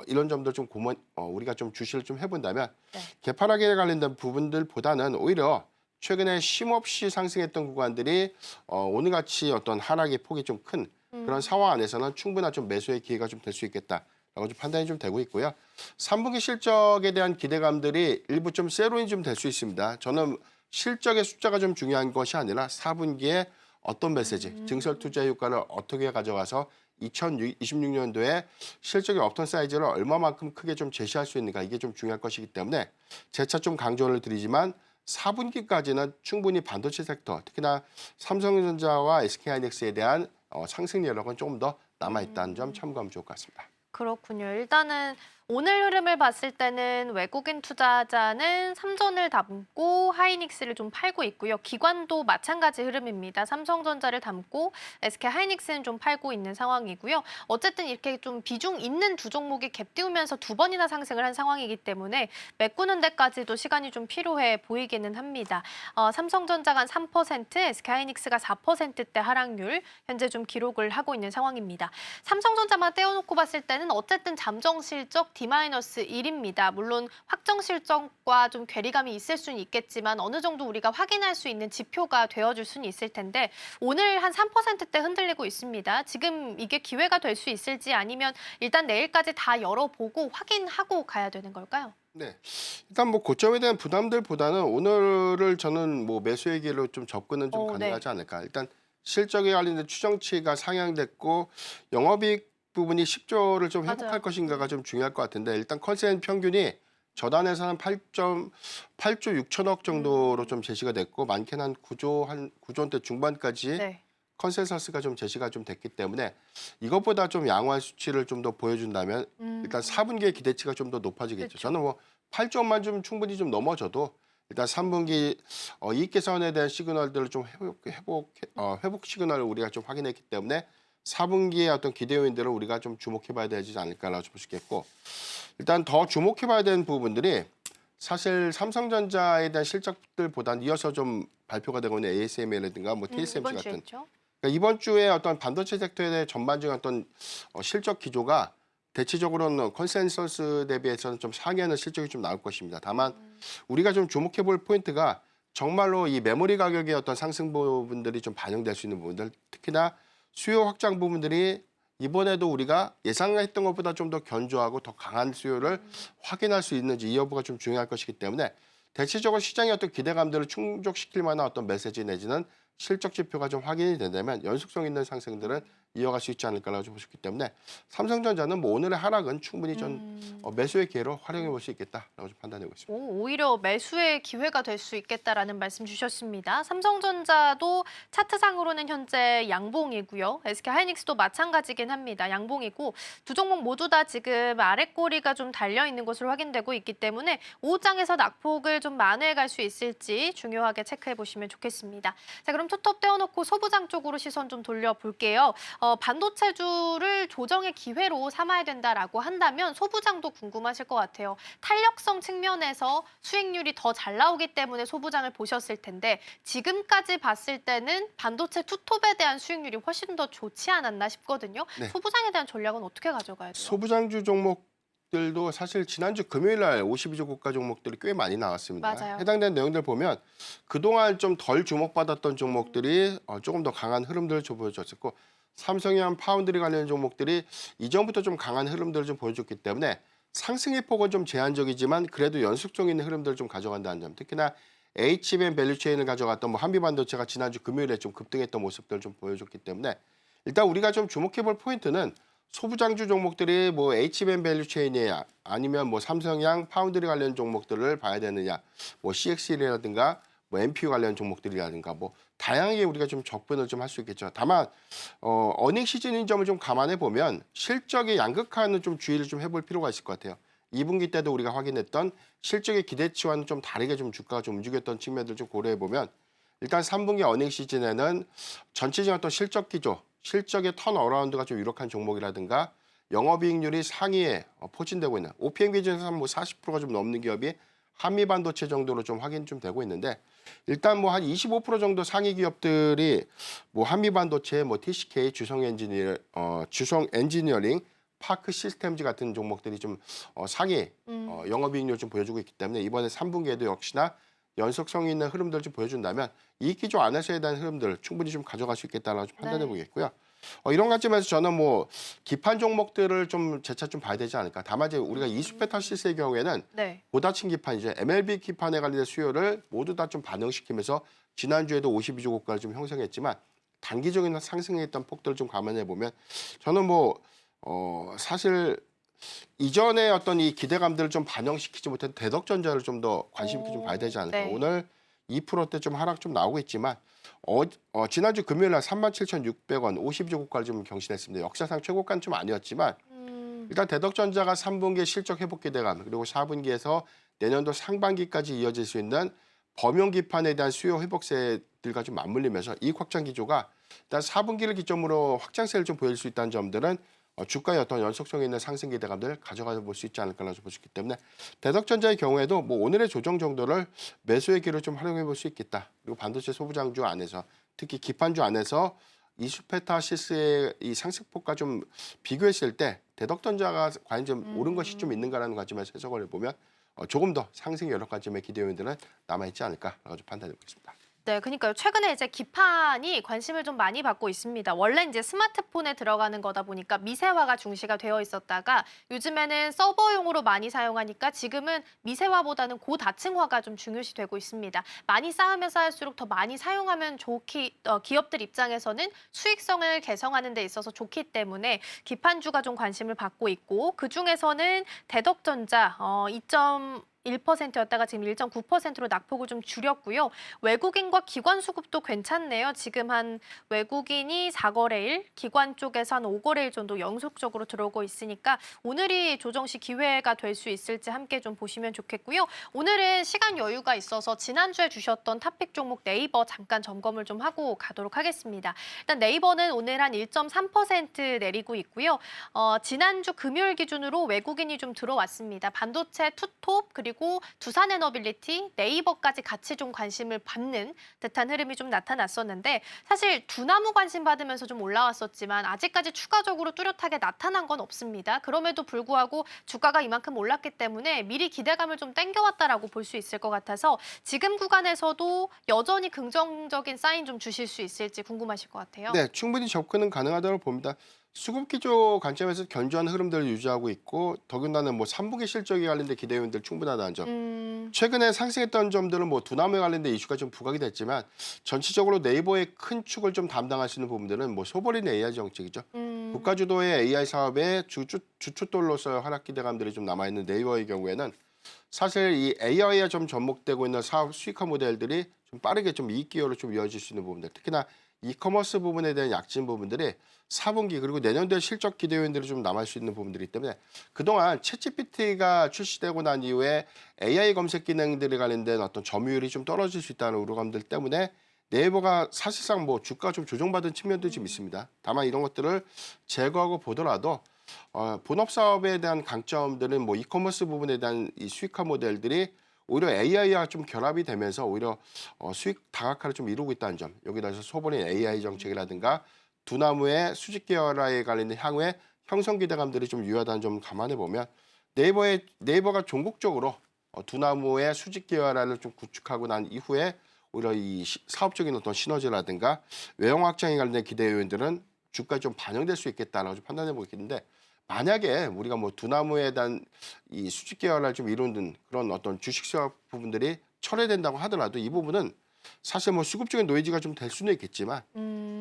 이런 점들 좀 우리가 좀 주시를 좀 해본다면 네. 개파락에 관련된 부분들보다는 오히려 최근에 쉼없이 상승했던 구간들이 오늘같이 어떤 하락의 폭이 좀 큰 그런 상황 안에서는 충분한 좀 매수의 기회가 좀 될 수 있겠다라고 좀 판단이 좀 되고 있고요. 3분기 실적에 대한 기대감들이 일부 좀 세로인 좀 될 수 있습니다. 저는 실적의 숫자가 좀 중요한 것이 아니라 4분기에 어떤 메시지, 증설 투자 효과를 어떻게 가져가서 2026년도에 실적의 업턴 사이즈를 얼마만큼 크게 좀 제시할 수 있는가, 이게 좀 중요할 것이기 때문에 재차 좀 강조를 드리지만 4분기까지는 충분히 반도체 섹터, 특히나 삼성전자와 SK하이닉스에 대한 상승 여력은 조금 더 남아있다는 점 참고하면 좋을 것 같습니다. 그렇군요. 일단은 오늘 흐름을 봤을 때는 외국인 투자자는 삼전을 담고 하이닉스를 좀 팔고 있고요. 기관도 마찬가지 흐름입니다. 삼성전자를 담고 SK 하이닉스는 좀 팔고 있는 상황이고요. 어쨌든 이렇게 좀 비중 있는 두 종목이 갭 띄우면서 두 번이나 상승을 한 상황이기 때문에 메꾸는 데까지도 시간이 좀 필요해 보이기는 합니다. 삼성전자가 한 3%, SK 하이닉스가 4%대 하락률 현재 좀 기록을 하고 있는 상황입니다. 삼성전자만 떼어놓고 봤을 때는 어쨌든 잠정 실적 D-1입니다. 물론 확정 실적과 좀 괴리감이 있을 수는 있겠지만 어느 정도 우리가 확인할 수 있는 지표가 되어줄 수는 있을 텐데 오늘 한 3%대 흔들리고 있습니다. 지금 이게 기회가 될 수 있을지 아니면 일단 내일까지 다 열어보고 확인하고 가야 되는 걸까요? 네, 일단 뭐 고점에 대한 부담들보다는 오늘을 저는 뭐 매수의 기회로 좀 접근은 좀 가능하지 않을까. 일단 실적에 관련된 추정치가 상향됐고 영업이익 부분이 10조를 좀 회복할 맞아요. 것인가가 좀 중요할 것 같은데, 일단 컨센 평균이 저단에서는 8조 6천억 정도로 좀 제시가 됐고 많게는 한 9조 원대 중반까지 네. 컨센서스가 좀 제시가 좀 됐기 때문에 이것보다 좀 양호한 수치를 좀 더 보여준다면 일단 4분기의 기대치가 좀 더 높아지겠죠. 그렇죠. 저는 뭐 8조만 좀 충분히 좀 넘어져도 일단 3분기 이익 개선에 대한 시그널들을 좀 회복 시그널을 우리가 좀 확인했기 때문에 4분기의 어떤 기대 요인들을 우리가 좀 주목해봐야 되지 않을까라고 볼 수 있겠고, 일단 더 주목해봐야 되는 부분들이 사실 삼성전자에 대한 실적들보다는 이어서 좀 발표가 되고 있는 ASML이라든가 뭐 TSMC 이번 같은 주였죠. 그러니까 이번 주에 어떤 반도체 섹터에 대한 전반적인 어떤 실적 기조가 대체적으로는 컨센서스 대비해서는 좀 상회하는 실적이 좀 나올 것입니다. 다만 우리가 좀 주목해볼 포인트가 정말로 이 메모리 가격의 어떤 상승 부분들이 좀 반영될 수 있는 부분들, 특히나 수요 확장 부분들이 이번에도 우리가 예상했던 것보다 좀 더 견조하고 더 강한 수요를 확인할 수 있는지 이 여부가 좀 중요할 것이기 때문에 대체적으로 시장의 어떤 기대감들을 충족시킬 만한 어떤 메시지 내지는 실적 지표가 좀 확인이 된다면 연속성 있는 상승들은 이어갈 수 있지 않을까라고 좀 보셨기 때문에 삼성전자는 뭐 오늘의 하락은 충분히 좀 매수의 기회로 활용해 볼 수 있겠다라고 좀 판단하고 있습니다. 오히려 매수의 기회가 될 수 있겠다라는 말씀 주셨습니다. 삼성전자도 차트상으로는 현재 양봉이고요. SK하이닉스도 마찬가지긴 합니다. 양봉이고 두 종목 모두 다 지금 아랫꼬리가 좀 달려있는 것으로 확인되고 있기 때문에 5장에서 낙폭을 좀 만회해 갈 수 있을지 중요하게 체크해 보시면 좋겠습니다. 자, 그럼 투톱 떼어놓고 소부장 쪽으로 시선 좀 돌려볼게요. 반도체주를 조정의 기회로 삼아야 된다라고 한다면 소부장도 궁금하실 것 같아요. 탄력성 측면에서 수익률이 더 잘 나오기 때문에 소부장을 보셨을 텐데 지금까지 봤을 때는 반도체 투톱에 대한 수익률이 훨씬 더 좋지 않았나 싶거든요. 네. 소부장에 대한 전략은 어떻게 가져가야 돼요? 소부장주 종목들도 사실 지난주 금요일 날 52조 고가 종목들이 꽤 많이 나왔습니다. 맞아요. 해당된 내용들 보면 그동안 좀 덜 주목받았던 종목들이 조금 더 강한 흐름들을 좀 보여줬었고, 삼성이랑 파운드리 관련 종목들이 이전부터 좀 강한 흐름들을 좀 보여줬기 때문에 상승의 폭은 좀 제한적이지만 그래도 연속성 있는 흐름들을 좀 가져간다는 점, 특히나 HBM 밸류체인을 가져갔던 뭐 한비반도체가 지난주 금요일에 좀 급등했던 모습들을 좀 보여줬기 때문에 일단 우리가 좀 주목해볼 포인트는 소부장주 종목들이 뭐 HBM 밸류체인이냐 아니면 뭐 삼성양 파운드리 관련 종목들을 봐야 되느냐, 뭐 CXL이라든가 뭐 NPU 관련 종목들이라든가 뭐 다양하게 우리가 좀 접근을 좀 할 수 있겠죠. 다만 어닝 시즌인 점을 좀 감안해 보면 실적의 양극화는 좀 주의를 좀 해볼 필요가 있을 것 같아요. 2분기 때도 우리가 확인했던 실적의 기대치와는 좀 다르게 좀 주가가 좀 움직였던 측면들 좀 고려해 보면 일단 3분기 어닝 시즌에는 전체적인 어떤 실적 기조, 실적의 턴어라운드가 좀 유력한 종목이라든가 영업이익률이 상위에 포진되고 있는 OPM 기준에서 뭐 40%가 좀 넘는 기업이 한미반도체 정도로 좀 확인 좀 되고 있는데 일단 뭐 한 25% 정도 상위 기업들이 뭐 한미반도체, 뭐 TCK, 주성 엔지니어링, 파크 시스템즈 같은 종목들이 좀 상위 영업이익률 좀 보여주고 있기 때문에 이번에 3분기에도 역시나 연속성 있는 흐름들 좀 보여준다면 이익 기조 안에서에 대한 흐름들 충분히 좀 가져갈 수 있겠다라고 좀 판단해 보겠고요. 이런 관점에서 저는 뭐 기판 종목들을 좀 재차 좀 봐야 되지 않을까. 다만 이제 우리가 이수페타시스의 경우에는 네. 고다층 기판이죠. MLB 기판에 관련된 수요를 모두 다 좀 반영시키면서 지난주에도 52조 고가를 좀 형성했지만 단기적인 상승했던 폭들을 좀 감안해 보면 저는 뭐 사실 이전에 어떤 이 기대감들을 좀 반영시키지 못한 대덕전자를 좀 더 관심 있게 좀 봐야 되지 않을까. 네. 오늘 2%대 좀 하락 좀 나오고 있지만 지난주 금요일 날 37,600원 52조 고가를 좀 경신했습니다. 역사상 최고가는 좀 아니었지만 일단 대덕전자가 3분기 실적 회복 기대감 그리고 4분기에서 내년도 상반기까지 이어질 수 있는 범용 기판에 대한 수요 회복세들과 좀 맞물리면서 이익 확장 기조가 일단 4분기를 기점으로 확장세를 좀 보일 수 있다는 점들은 주가의 어떤 연속성 있는 상승 기대감들 가져가 볼 수 있지 않을까라고 볼 수 있기 때문에 대덕전자의 경우에도 뭐 오늘의 조정 정도를 매수의 기회로 좀 활용해 볼 수 있겠다. 그리고 반도체 소부장주 안에서 특히 기판주 안에서 이수페타시스의 이 상승폭과 좀 비교했을 때 대덕전자가 과연 좀 옳은 것이 좀 있는가라는 관점에서 해석을 해보면 조금 더 상승의 여러 관점의 기대 요인들은 남아있지 않을까라고 좀 판단해 보겠습니다. 네, 그러니까요. 최근에 이제 기판이 관심을 좀 많이 받고 있습니다. 원래 이제 스마트폰에 들어가는 거다 보니까 미세화가 중시가 되어 있었다가 요즘에는 서버용으로 많이 사용하니까 지금은 미세화보다는 고다층화가 좀 중요시 되고 있습니다. 많이 쌓으면 쌓을수록 더 많이 사용하면 기업들 입장에서는 수익성을 개성하는 데 있어서 좋기 때문에 기판주가 좀 관심을 받고 있고 그중에서는 대덕전자 2.1%였다가 지금 1.9%로 낙폭을 좀 줄였고요. 외국인과 기관 수급도 괜찮네요. 지금 한 외국인이 4거래일, 기관 쪽에서 한 5거래일 정도 연속적으로 들어오고 있으니까 오늘이 조정시 기회가 될 수 있을지 함께 좀 보시면 좋겠고요. 오늘은 시간 여유가 있어서 지난주에 주셨던 탑픽 종목 네이버 잠깐 점검을 좀 하고 가도록 하겠습니다. 일단 네이버는 오늘 한 1.3% 내리고 있고요. 지난주 금요일 기준으로 외국인이 좀 들어왔습니다. 반도체, 투톱, 그리고 두산에너빌리티, 네이버까지 같이 좀 관심을 받는 듯한 흐름이 좀 나타났었는데 사실 두나무 관심 받으면서 좀 올라왔었지만 아직까지 추가적으로 뚜렷하게 나타난 건 없습니다. 그럼에도 불구하고 주가가 이만큼 올랐기 때문에 미리 기대감을 좀 땡겨왔다라고 볼 수 있을 것 같아서 지금 구간에서도 여전히 긍정적인 사인 좀 주실 수 있을지 궁금하실 것 같아요. 네, 충분히 접근은 가능하다고 봅니다. 수급 기조 관점에서 견조한 흐름들을 유지하고 있고 더군다나 뭐 3분기 실적에 관련된 기대 요인들 충분하다는 점. 최근에 상승했던 점들은 뭐 두나무에 관련된 이슈가 좀 부각이 됐지만 전체적으로 네이버의 큰 축을 좀 담당하시는 부분들은 뭐 소버린 AI 정책이죠. 국가 주도의 AI 사업의 주춧돌로서 하락 기대감들이 좀 남아 있는 네이버의 경우에는 사실 이 AI에 좀 접목되고 있는 사업 수익화 모델들이 좀 빠르게 좀 이익 기여로 좀 이어질 수 있는 부분들, 특히나 이커머스 부분에 대한 약진 부분들이 4분기 그리고 내년도에 실적 기대 요인들이 좀 남을 수 있는 부분들이기 때문에 그동안 챗GPT가 출시되고 난 이후에 AI 검색 기능들에 관련된 어떤 점유율이 좀 떨어질 수 있다는 우려감들 때문에 네이버가 사실상 뭐 주가 좀 조정받은 측면도 좀 있습니다. 다만 이런 것들을 제거하고 보더라도 본업 사업에 대한 강점들은 뭐 이커머스 부분에 대한 이 수익화 모델들이 오히려 AI와 좀 결합이 되면서 오히려 수익 다각화를 좀 이루고 있다는 점. 여기다 해서 소버린 AI 정책이라든가 두나무의 수직 계열화에 관련된 향후의 형성 기대감들이 좀 유효하다는 점 감안해 보면 네이버가 종국적으로 두나무의 수직 계열화를 좀 구축하고 난 이후에 오히려 이 사업적인 어떤 시너지라든가 외형 확장에 관련된 기대 요인들은 주가에 좀 반영될 수 있겠다라고 좀 판단해 보겠는데 만약에 우리가 뭐 두나무에 대한 이 수직 계열화를 좀 이루는 그런 어떤 주식 수합 부분들이 철회된다고 하더라도 이 부분은 사실 뭐 수급적인 노이즈가 좀 될 수는 있겠지만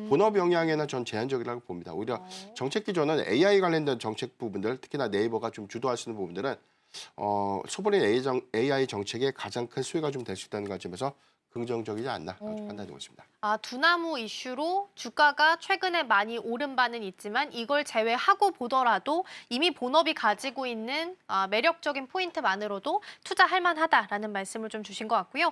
본업 영향에는 전 제한적이라고 봅니다. 오히려 정책 기조는 AI 관련된 정책 부분들, 특히나 네이버가 좀 주도하시는 부분들은 소버린 AI 정책의 가장 큰 수혜가 좀 될 수 있다는 관점에서 긍정적이지 않나 판단되고 있습니다. 두나무 이슈로 주가가 최근에 많이 오른 바는 있지만 이걸 제외하고 보더라도 이미 본업이 가지고 있는 매력적인 포인트만으로도 투자할 만하다라는 말씀을 좀 주신 것 같고요.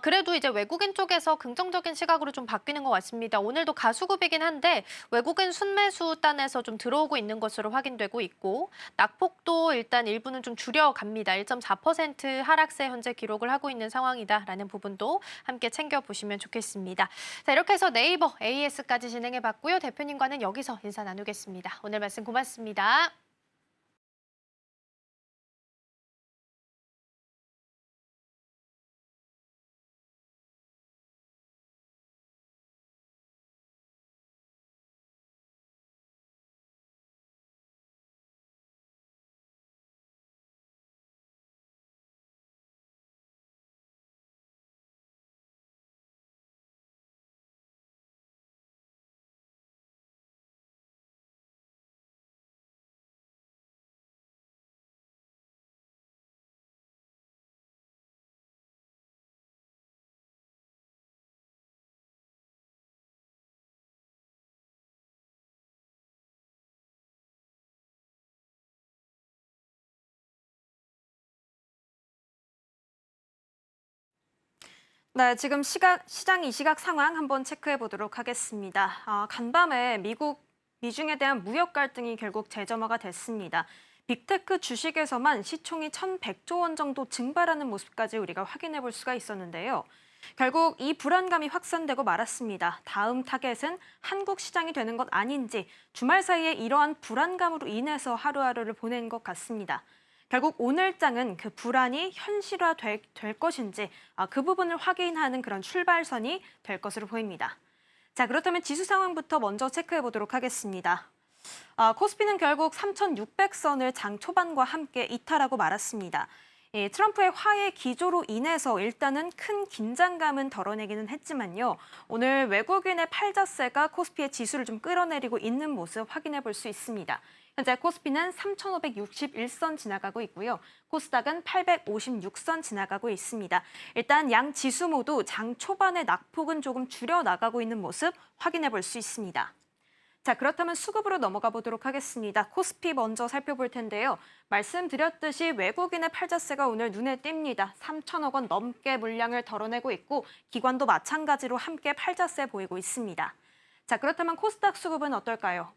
그래도 이제 외국인 쪽에서 긍정적인 시각으로 좀 바뀌는 것 같습니다. 오늘도 가수급이긴 한데 외국인 순매수단에서 좀 들어오고 있는 것으로 확인되고 있고 낙폭도 일단 일부는 좀 줄여갑니다. 1.4% 하락세 현재 기록을 하고 있는 상황이다라는 부분도 함께 챙겨보시면 좋겠습니다. 자, 이렇게 해서 네이버 AS까지 진행해봤고요. 대표님과는 여기서 인사 나누겠습니다. 오늘 말씀 고맙습니다. 네, 지금 시장 이 시각 상황 한번 체크해 보도록 하겠습니다. 간밤에 미중에 대한 무역 갈등이 결국 재점화가 됐습니다. 빅테크 주식에서만 시총이 1,100조 원 정도 증발하는 모습까지 우리가 확인해 볼 수가 있었는데요. 결국 이 불안감이 확산되고 말았습니다. 다음 타겟은 한국 시장이 되는 것 아닌지 주말 사이에 이러한 불안감으로 인해서 하루하루를 보낸 것 같습니다. 결국 오늘장은 그 불안이 현실화될 것인지 그 부분을 확인하는 그런 출발선이 될 것으로 보입니다. 자, 그렇다면 지수 상황부터 먼저 체크해 보도록 하겠습니다. 코스피는 결국 3,600선을 장 초반과 함께 이탈하고 말았습니다. 트럼프의 화해 기조로 인해서 일단은 큰 긴장감은 덜어내기는 했지만요. 오늘 외국인의 팔자세가 코스피의 지수를 좀 끌어내리고 있는 모습 확인해 볼 수 있습니다. 현재 코스피는 3,561선 지나가고 있고요. 코스닥은 856선 지나가고 있습니다. 일단 양 지수 모두 장 초반의 낙폭은 조금 줄여나가고 있는 모습 확인해 볼 수 있습니다. 자, 그렇다면 수급으로 넘어가 보도록 하겠습니다. 코스피 먼저 살펴볼 텐데요. 말씀드렸듯이 외국인의 팔자세가 오늘 눈에 띕니다. 3천억 원 넘게 물량을 덜어내고 있고 기관도 마찬가지로 함께 팔자세 보이고 있습니다. 자, 그렇다면 코스닥 수급은 어떨까요?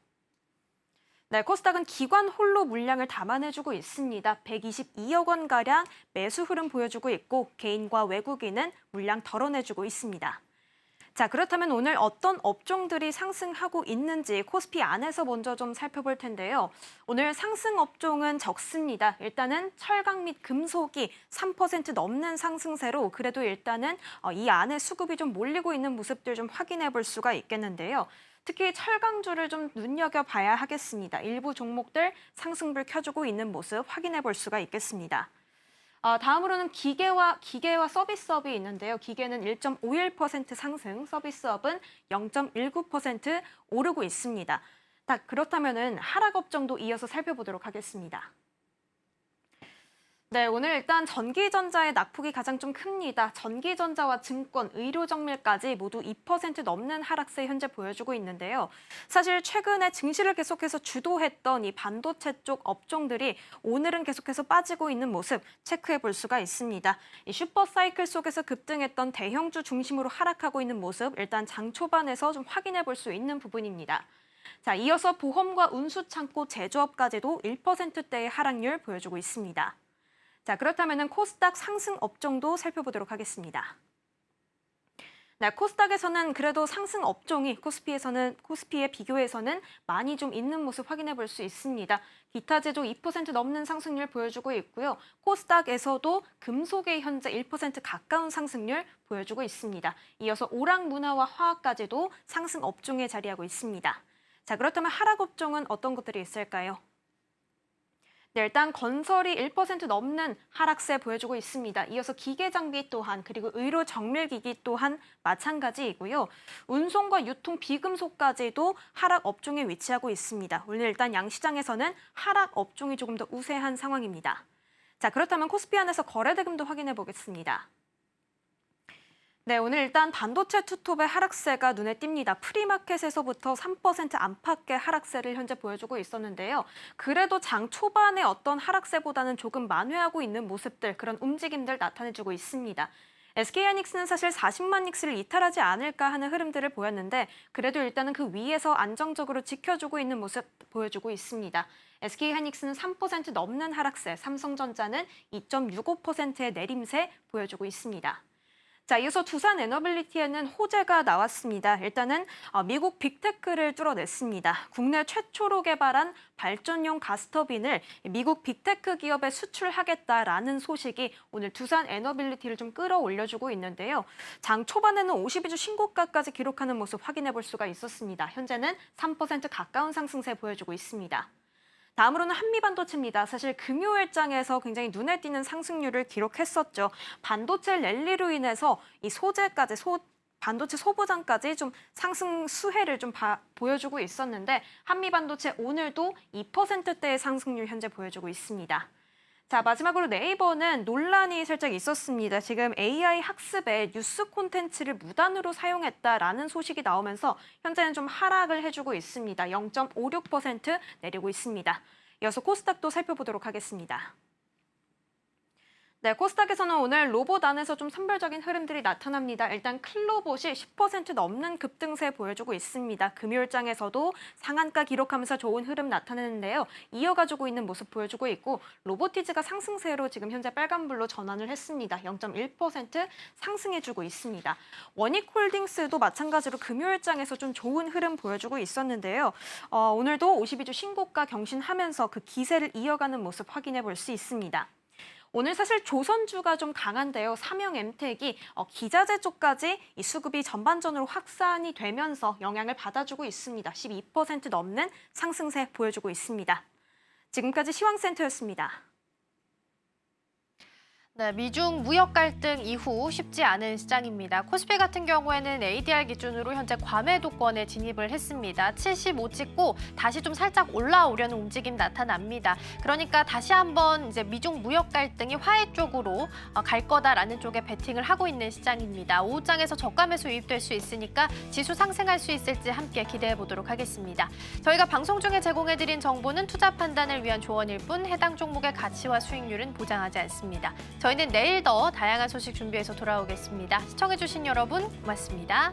네, 코스닥은 기관 홀로 물량을 담아내주고 있습니다. 122억 원가량 매수 흐름 보여주고 있고 개인과 외국인은 물량 덜어내주고 있습니다. 자, 그렇다면 오늘 어떤 업종들이 상승하고 있는지 코스피 안에서 먼저 좀 살펴볼 텐데요. 오늘 상승 업종은 적습니다. 일단은 철강 및 금속이 3% 넘는 상승세로 그래도 일단은 이 안에 수급이 좀 몰리고 있는 모습들 좀 확인해 볼 수가 있겠는데요. 특히 철강주를 좀 눈여겨봐야 하겠습니다. 일부 종목들 상승불 켜주고 있는 모습 확인해 볼 수가 있겠습니다. 다음으로는 기계와 서비스업이 있는데요. 기계는 1.51% 상승, 서비스업은 0.19% 오르고 있습니다. 그렇다면은 하락 업종도 이어서 살펴보도록 하겠습니다. 네, 오늘 일단 전기전자의 낙폭이 가장 좀 큽니다. 전기전자와 증권, 의료정밀까지 모두 2% 넘는 하락세 현재 보여주고 있는데요. 사실 최근에 증시를 계속해서 주도했던 이 반도체 쪽 업종들이 오늘은 계속해서 빠지고 있는 모습 체크해 볼 수가 있습니다. 이 슈퍼사이클 속에서 급등했던 대형주 중심으로 하락하고 있는 모습 일단 장 초반에서 좀 확인해 볼 수 있는 부분입니다. 자, 이어서 보험과 운수창고 제조업까지도 1%대의 하락률 보여주고 있습니다. 자, 그렇다면 코스닥 상승 업종도 살펴보도록 하겠습니다. 네, 코스닥에서는 그래도 상승 업종이 코스피에 비교해서는 많이 좀 있는 모습 확인해 볼 수 있습니다. 기타 제조 2% 넘는 상승률 보여주고 있고요. 코스닥에서도 금속의 현재 1% 가까운 상승률 보여주고 있습니다. 이어서 오락 문화와 화학까지도 상승 업종에 자리하고 있습니다. 자, 그렇다면 하락 업종은 어떤 것들이 있을까요? 네, 일단 건설이 1% 넘는 하락세 보여주고 있습니다. 이어서 기계장비 또한 그리고 의료정밀기기 또한 마찬가지이고요. 운송과 유통 비금속까지도 하락 업종에 위치하고 있습니다. 오늘 일단 양시장에서는 하락 업종이 조금 더 우세한 상황입니다. 자, 그렇다면 코스피 안에서 거래대금도 확인해 보겠습니다. 네, 오늘 일단 반도체 투톱의 하락세가 눈에 띕니다. 프리마켓에서부터 3% 안팎의 하락세를 현재 보여주고 있었는데요. 그래도 장 초반에 어떤 하락세보다는 조금 만회하고 있는 모습들, 그런 움직임들 나타내주고 있습니다. SK하이닉스는 사실 40만 닉스를 이탈하지 않을까 하는 흐름들을 보였는데 그래도 일단은 그 위에서 안정적으로 지켜주고 있는 모습 보여주고 있습니다. SK하이닉스는 3% 넘는 하락세, 삼성전자는 2.65%의 내림세 보여주고 있습니다. 자, 이어서 두산 에너빌리티에는 호재가 나왔습니다. 일단은 미국 빅테크를 뚫어냈습니다. 국내 최초로 개발한 발전용 가스터빈을 미국 빅테크 기업에 수출하겠다라는 소식이 오늘 두산 에너빌리티를 좀 끌어올려주고 있는데요. 장 초반에는 52주 신고가까지 기록하는 모습 확인해 볼 수가 있었습니다. 현재는 3% 가까운 상승세 보여주고 있습니다. 다음으로는 한미반도체입니다. 사실 금요일장에서 굉장히 눈에 띄는 상승률을 기록했었죠. 반도체 랠리로 인해서 이 반도체 소부장까지 좀 상승 수혜를 좀 보여주고 있었는데 한미반도체 오늘도 2%대의 상승률 현재 보여주고 있습니다. 자, 마지막으로 네이버는 논란이 살짝 있었습니다. 지금 AI 학습에 뉴스 콘텐츠를 무단으로 사용했다라는 소식이 나오면서 현재는 좀 하락을 해주고 있습니다. 0.56% 내리고 있습니다. 이어서 코스닥도 살펴보도록 하겠습니다. 네, 코스닥에서는 오늘 로봇 안에서 좀 선별적인 흐름들이 나타납니다. 일단 클로봇이 10% 넘는 급등세 보여주고 있습니다. 금요일장에서도 상한가 기록하면서 좋은 흐름 나타내는데요. 이어가지고 있는 모습 보여주고 있고 로보티즈가 상승세로 지금 현재 빨간불로 전환을 했습니다. 0.1% 상승해주고 있습니다. 원익홀딩스도 마찬가지로 금요일장에서 좀 좋은 흐름 보여주고 있었는데요. 오늘도 52주 신고가 경신하면서 그 기세를 이어가는 모습 확인해 볼 수 있습니다. 오늘 사실 조선주가 좀 강한데요. 삼형엠텍이 기자재 쪽까지 이 수급이 전반전으로 확산이 되면서 영향을 받아주고 있습니다. 12% 넘는 상승세 보여주고 있습니다. 지금까지 시황센터였습니다. 네, 미중 무역 갈등 이후 쉽지 않은 시장입니다. 코스피 같은 경우에는 ADR 기준으로 현재 과매도권에 진입을 했습니다. 75 찍고 다시 좀 살짝 올라오려는 움직임 나타납니다. 그러니까 다시 한번 이제 미중 무역 갈등이 화해 쪽으로 갈 거다라는 쪽에 베팅을 하고 있는 시장입니다. 오후장에서 저가 매수 유입될 수 있으니까 지수 상승할 수 있을지 함께 기대해 보도록 하겠습니다. 저희가 방송 중에 제공해드린 정보는 투자 판단을 위한 조언일 뿐 해당 종목의 가치와 수익률은 보장하지 않습니다. 저희는 내일 더 다양한 소식 준비해서 돌아오겠습니다. 시청해주신 여러분 고맙습니다.